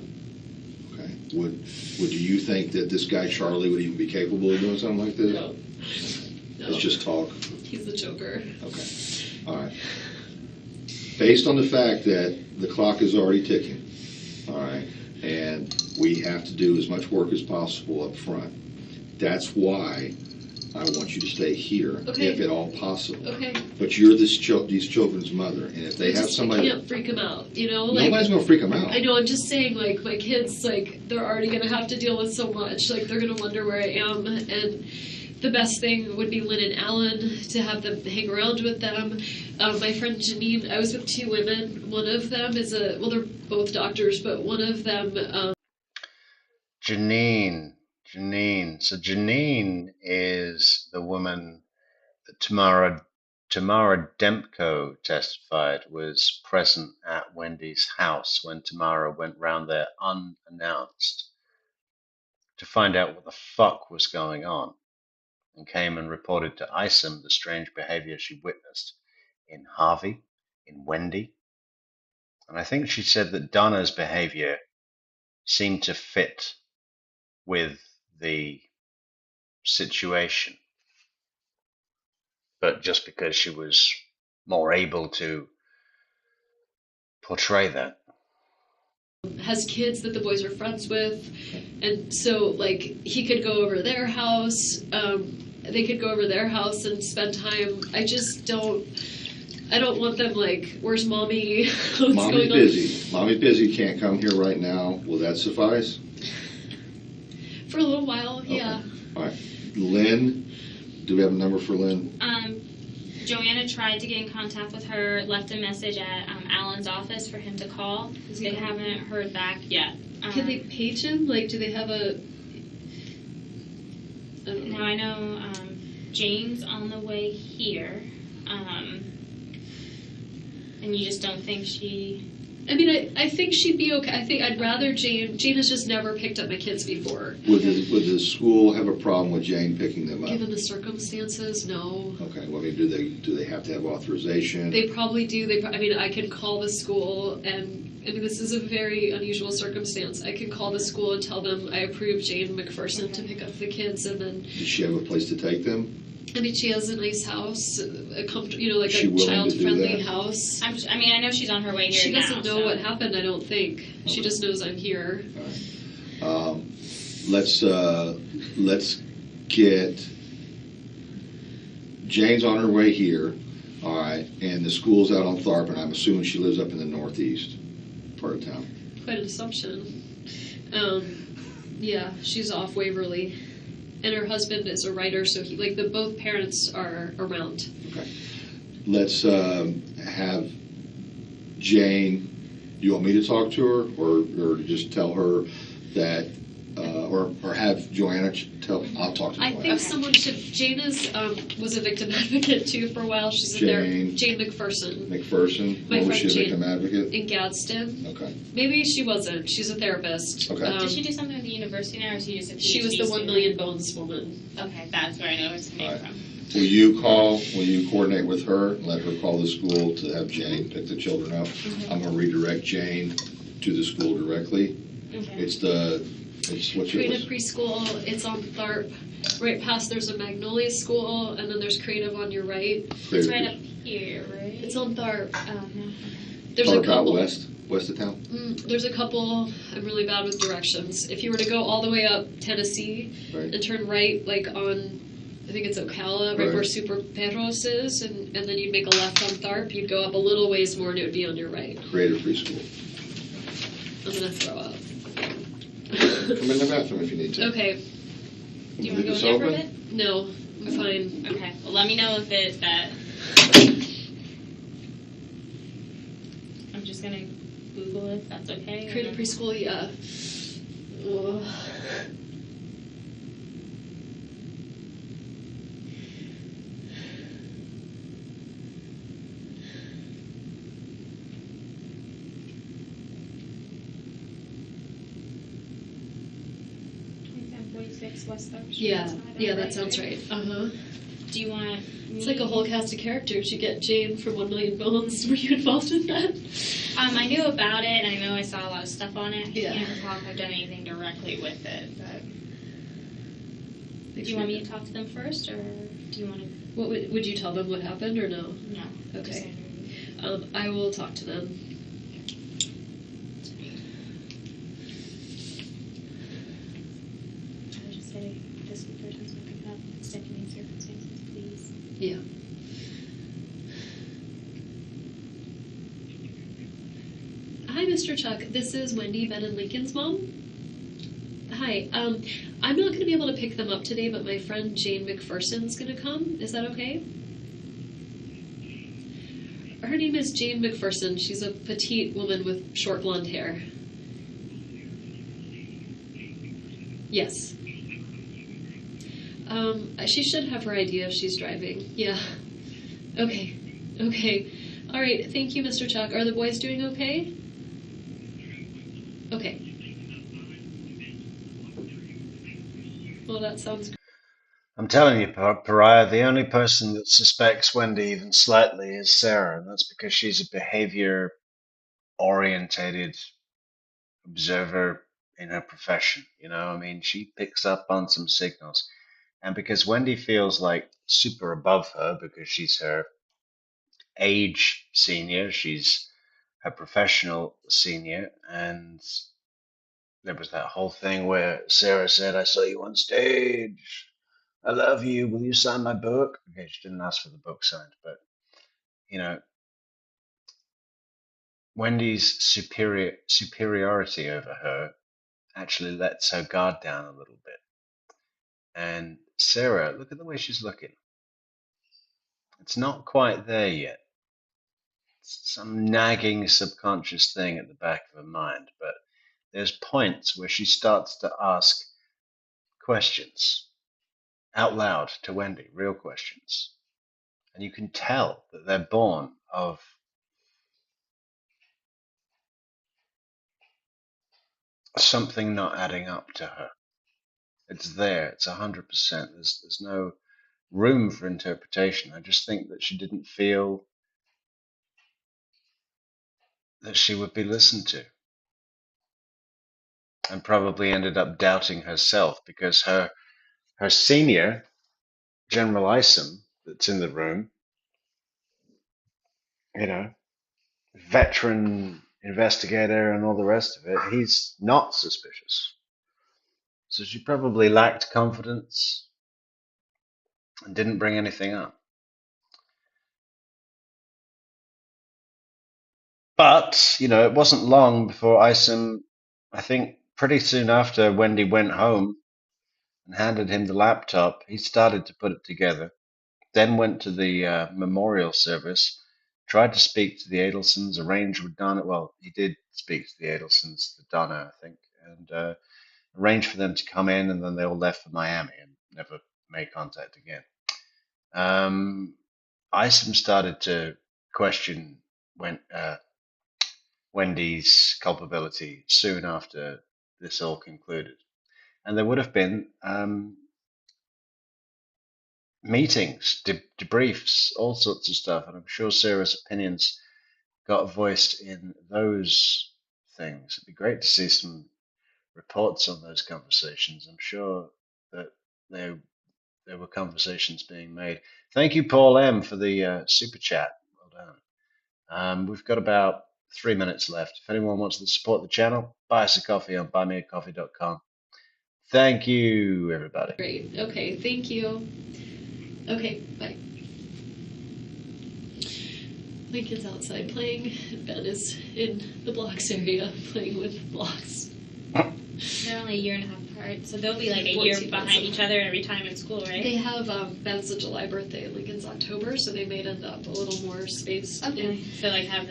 Okay. Would do you think that this guy Charlie would even be capable of doing something like this? No. It's just talk. He's the Joker. Okay. All right. Based on the fact that the clock is already ticking, all right, and we have to do as much work as possible up front, that's why I want you to stay here, Okay. if at all possible. Okay. But you're these children's mother, and if they have somebody, You can't freak him out, you know? Like, nobody's gonna freak them out. I know, I'm just saying, like, my kids, like, they're already gonna have to deal with so much. Like, they're gonna wonder where I am, and the best thing would be Lynn and Alan, to have them hang around with them. My friend Janine, I was with two women. One of them is they're both doctors, but one of them... Janine. So Janine is the woman that Tamara Dempko testified was present at Wendy's house when Tamara went round there unannounced to find out what the fuck was going on, and came and reported to Isom the strange behavior she witnessed in Harvey, in Wendy. And I think she said that Donna's behavior seemed to fit with the situation, but just because she was more able to portray that. has kids that the boys are friends with, and so, like, he could go over their house, they could go over their house and spend time. I don't want them, like, where's mommy? What's Mommy's going on? busy. Mommy's busy, can't come here right now. Will that suffice? For a little while, yeah. Okay. All right. Lynn, do we have a number for Lynn? Joanna tried to get in contact with her, left a message at Alan's office for him to call. They haven't heard back yet. Can they page him? Like, do they have a... Now I know Jane's on the way here, and you just don't think she... I mean, I think she'd be okay. I think I'd rather Jane... Jane has just never picked up my kids before. Would the school have a problem with Jane picking them up? Given the circumstances, no. Okay. Well, I mean, do they have to have authorization? They probably do. I mean, I can call the school, and I mean, this is a very unusual circumstance. I can call the school and tell them I approve Jane McPherson to pick up the kids, and then... Does she have a place to take them? I mean, she has a nice house, a comfortable, like She a willing to do child-friendly that? house. I know she's on her way here She now. doesn't know what happened, I don't think. She Okay. just knows I'm here. All right. Let's get Jane's on her way here. All right, and the school's out on Tharp, and I'm assuming she lives up in the northeast part of town. quite an assumption. Yeah, she's off Waverly, and her husband is a writer, so both parents are around. Okay. Let's have Jane. Do you want me to talk to her, or just tell her that, or have Joanna tell? I'll talk to her. I think someone should. Jane was a victim advocate too for a while. She's in there. Jane McPherson. McPherson. My was friend she a Jane victim advocate? in Gadsden. Okay. Maybe she wasn't. She's a therapist. Okay. Did she do something with the university now, or is she just a PhD She was the 1 student? million bones woman. Okay, that's where I know it's name from. Will you coordinate with her and let her call the school to have Jane pick the children up? I'm gonna redirect Jane to the school directly. Okay. It's what's your Creative preschool. It's on Tharp. Right past there's a Magnolia school, and then there's Creative on your right. It's right up here, right? It's on Tharp. Oh, no. There's Tharp a couple. out west of town? There's a couple. I'm really bad with directions. If you were to go all the way up Tennessee Right. and turn right, like on, I think it's Ocala, right where Super Perros is, and then you'd make a left on Tharp, you'd go up a little ways more and it would be on your right. Creative preschool. I'm gonna throw up. Come in the bathroom if you need to. Okay. Do you want to go in there for a bit? No, I'm fine. Okay, well, let me know if it's that. I'm just gonna Google it, if that's okay. Creative preschool, yeah. Ugh. West Third. Yeah, that sounds right. Uh-huh. Do you want It's like a whole cast of characters. You get Jane from 1 Million Bones. Were you involved in that? I knew about it, and I know I saw a lot of stuff on it. Yeah. I can't recall if I've done anything directly with it, but... Do you want me to talk to them first, or do you want to... What would you tell them what happened, or no? No. Okay. I will talk to them. I would just say, this third time pick up, extenuating circumstances, please. Yeah. Hi, Mr. Chuck. This is Wendy, Ben and Lincoln's mom. Hi. I'm not going to be able to pick them up today, but my friend Jane McPherson's going to come. Is that okay? Her name is Jane McPherson. She's a petite woman with short blonde hair. Yes. She should have her idea if she's driving. Yeah. Okay. Okay. All right. Thank you, Mr. Chuck. Are the boys doing okay? Okay. Well, that sounds great. I'm telling you, Pariah, the only person that suspects Wendy even slightly is Sarah, and that's because she's a behavior-orientated observer in her profession. You know, I mean, she picks up on some signals. And because Wendy feels like super above her because she's her age senior, she's her professional senior, and there was that whole thing where Sarah said, I saw you on stage. I love you. Will you sign my book? Okay, she didn't ask for the book signed, but, you know, Wendy's superiority over her actually lets her guard down a little bit. And Sarah, look at the way she's looking. It's not quite there yet. It's some nagging subconscious thing at the back of her mind, but there's points where she starts to ask questions out loud to Wendy, real questions. And you can tell that they're born of something not adding up to her. It's there, it's 100%. There's no room for interpretation. I just think that she didn't feel that she would be listened to. And probably ended up doubting herself because her senior, General Isom, that's in the room, you know, veteran investigator and all the rest of it, he's not suspicious. So she probably lacked confidence and didn't bring anything up. But, it wasn't long before Isom, I think pretty soon after Wendy went home and handed him the laptop, he started to put it together. Then went to the memorial service, tried to speak to the Adelsons, arranged with Donna. Well, he did speak to the Adelsons, to Donna, I think, and arranged for them to come in, and then they all left for Miami and never made contact again. Isom started to question Wendy's culpability soon after this all concluded. And there would have been meetings, debriefs, all sorts of stuff. And I'm sure Sarah's opinions got voiced in those things. It'd be great to see some reports on those conversations. I'm sure that there were conversations being made. Thank you, Paul M, for the super chat. Well done. We've got about 3 minutes left. If anyone wants to support the channel, buy us a coffee on buymeacoffee.com. Thank you, everybody. Great. Okay, thank you. Okay, bye. Lincoln's outside playing. Ben is in the blocks area playing with blocks. They're only a year and a half apart, so they'll be like a 14 year months behind each other every time in school, right? They have Ben's a July birthday, Lincoln's October, so they may end up a little more spaced. Okay. So like have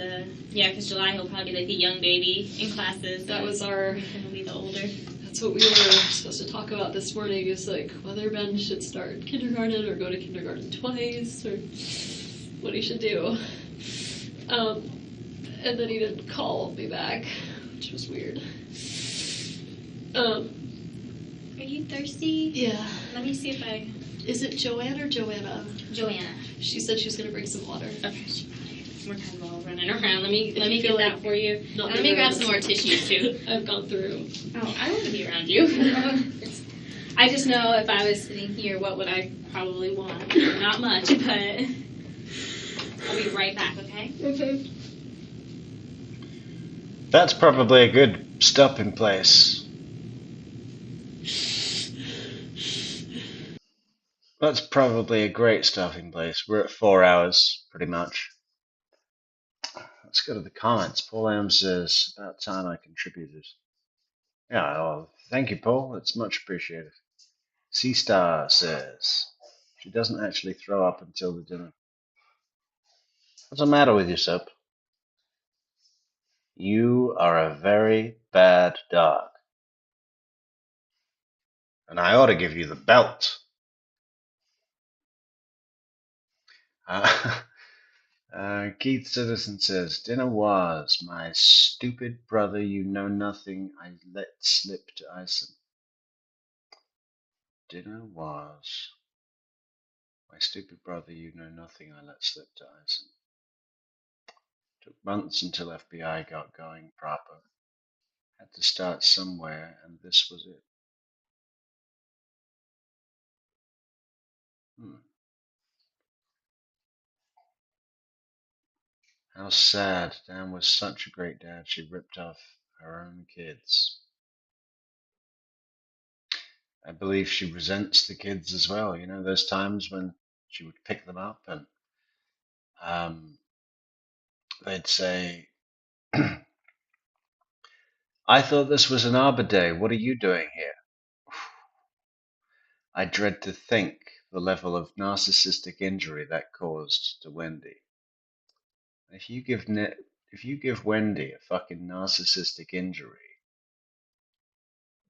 because July he'll probably be like the young baby in classes. That was our. He'll be the older. That's what we were supposed to talk about this morning. Is like whether Ben should start kindergarten or go to kindergarten twice, or what he should do. And then he didn't call me back, which was weird. Are you thirsty? Yeah. Let me see if I. Is it Joanne or Joanna? Joanna. She said she was gonna bring some water. Okay. We're kind of all running around. Let me you get feel that like for you. not Let me grab around. some more tissues too. I've gone through. Oh, I want to be around you. I just know if I was sitting here, what would I probably want? Not much, but I'll be right back. Okay. Okay. That's probably a good stopping place. That's probably a great stopping place. We're at 4 hours, pretty much. Let's go to the comments. Paul M says, about time I contributed. Yeah, well, thank you, Paul. It's much appreciated. Sea Star says, she doesn't actually throw up until the dinner. What's the matter with you, Soap? You are a very bad dog. And I ought to give you the belt. Keith Citizen says, dinner was my stupid brother, you know nothing, I let slip to Isom. Dinner was my stupid brother, you know nothing, I let slip to Isom. Took months until FBI got going proper. Had to start somewhere, and this was it. How sad. Dan was such a great dad. She ripped off her own kids. I believe she resents the kids as well. You know, there's times when she would pick them up and they'd say, I thought this was an Arbor Day. What are you doing here? I dread to think the level of narcissistic injury that caused to Wendy. If you give Wendy a fucking narcissistic injury,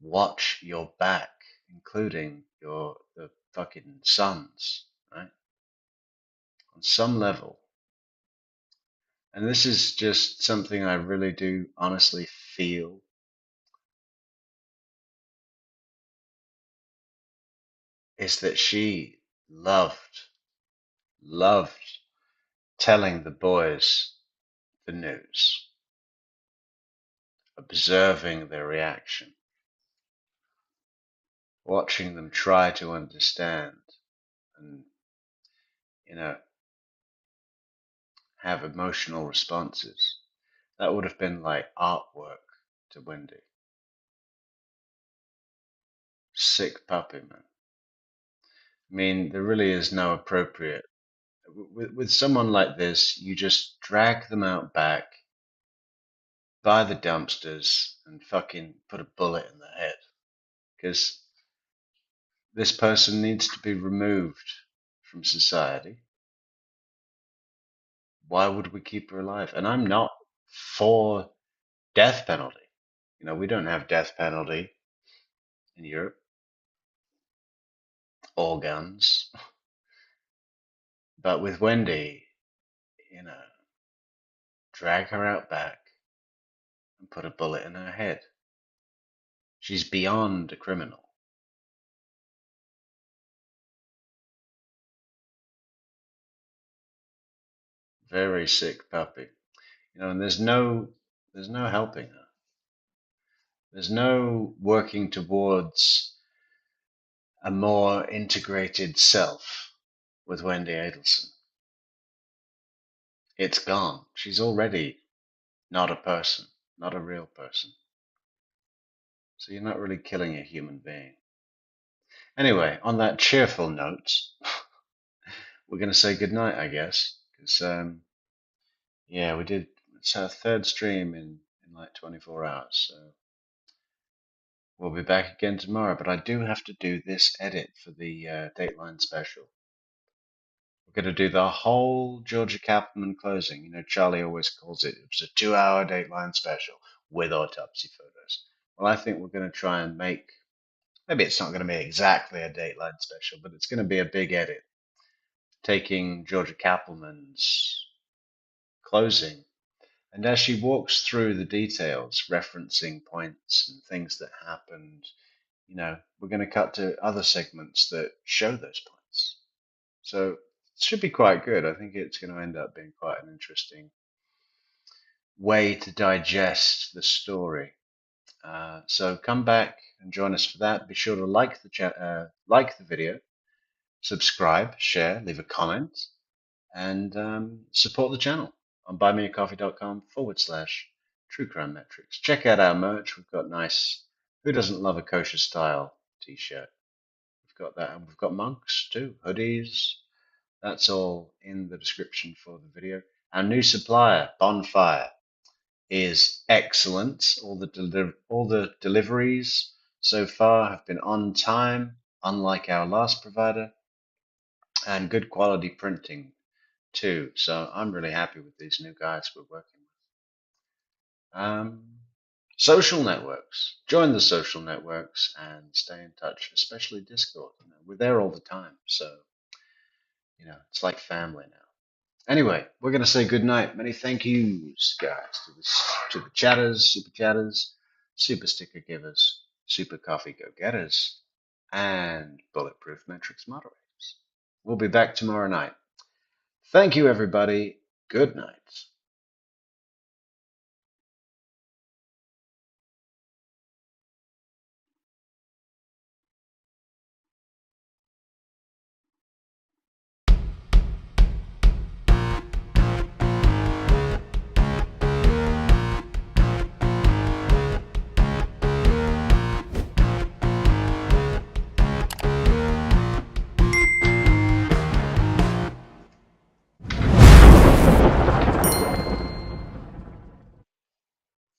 watch your back, including the fucking sons, right? On some level. And this is just something I really do honestly feel. Is that she loved telling the boys the news, observing their reaction, watching them try to understand and, have emotional responses. That would have been like artwork to Wendy. Sick puppy, man. I mean, there really is no appropriate. With someone like this, you just drag them out back by the dumpsters and fucking put a bullet in their head. Because this person needs to be removed from society. Why would we keep her alive? And I'm not for death penalty. You know, we don't have death penalty in Europe or guns. But with Wendy, you know, drag her out back and put a bullet in her head. She's beyond a criminal. Very sick puppy. You know, and there's no helping her. There's no working towards a more integrated self with Wendi Adelson. It's gone. She's already not a person, not a real person. So you're not really killing a human being. Anyway, on that cheerful note, we're going to say goodnight, I guess. Because, yeah, we did. It's our third stream in like 24 hours. So we'll be back again tomorrow. But I do have to do this edit for the Dateline special. We're going to do the whole Georgia Cappleman closing. You know, Charlie always calls it was a 2-hour Dateline special with autopsy photos. Well, I think we're going to try and make, maybe it's not going to be exactly a Dateline special, but it's going to be a big edit, taking Georgia Cappleman's closing. And as she walks through the details, referencing points and things that happened, you know, we're going to cut to other segments that show those points. So it should be quite good. I think it's going to end up being quite an interesting way to digest the story. So come back and join us for that. Be sure to like the video, subscribe, share, leave a comment, and support the channel on buymeacoffee.com/True Crime Metrics. Check out our merch. We've got nice Who Doesn't Love a Kosher Style t-shirt. We've got that, and we've got mugs too, hoodies. That's all in the description for the video. Our new supplier, Bonfire, is excellent. All the deliveries so far have been on time, unlike our last provider, and good quality printing too. So I'm really happy with these new guys we're working with. Social networks. Join the social networks and stay in touch, especially Discord. You know, we're there all the time, so you know it's like family now. Anyway, we're going to say goodnight. Many thank yous, guys, to the chatters, super sticker givers, super coffee go-getters, and bulletproof metrics moderators. We'll be back tomorrow night. Thank you, everybody. Good night.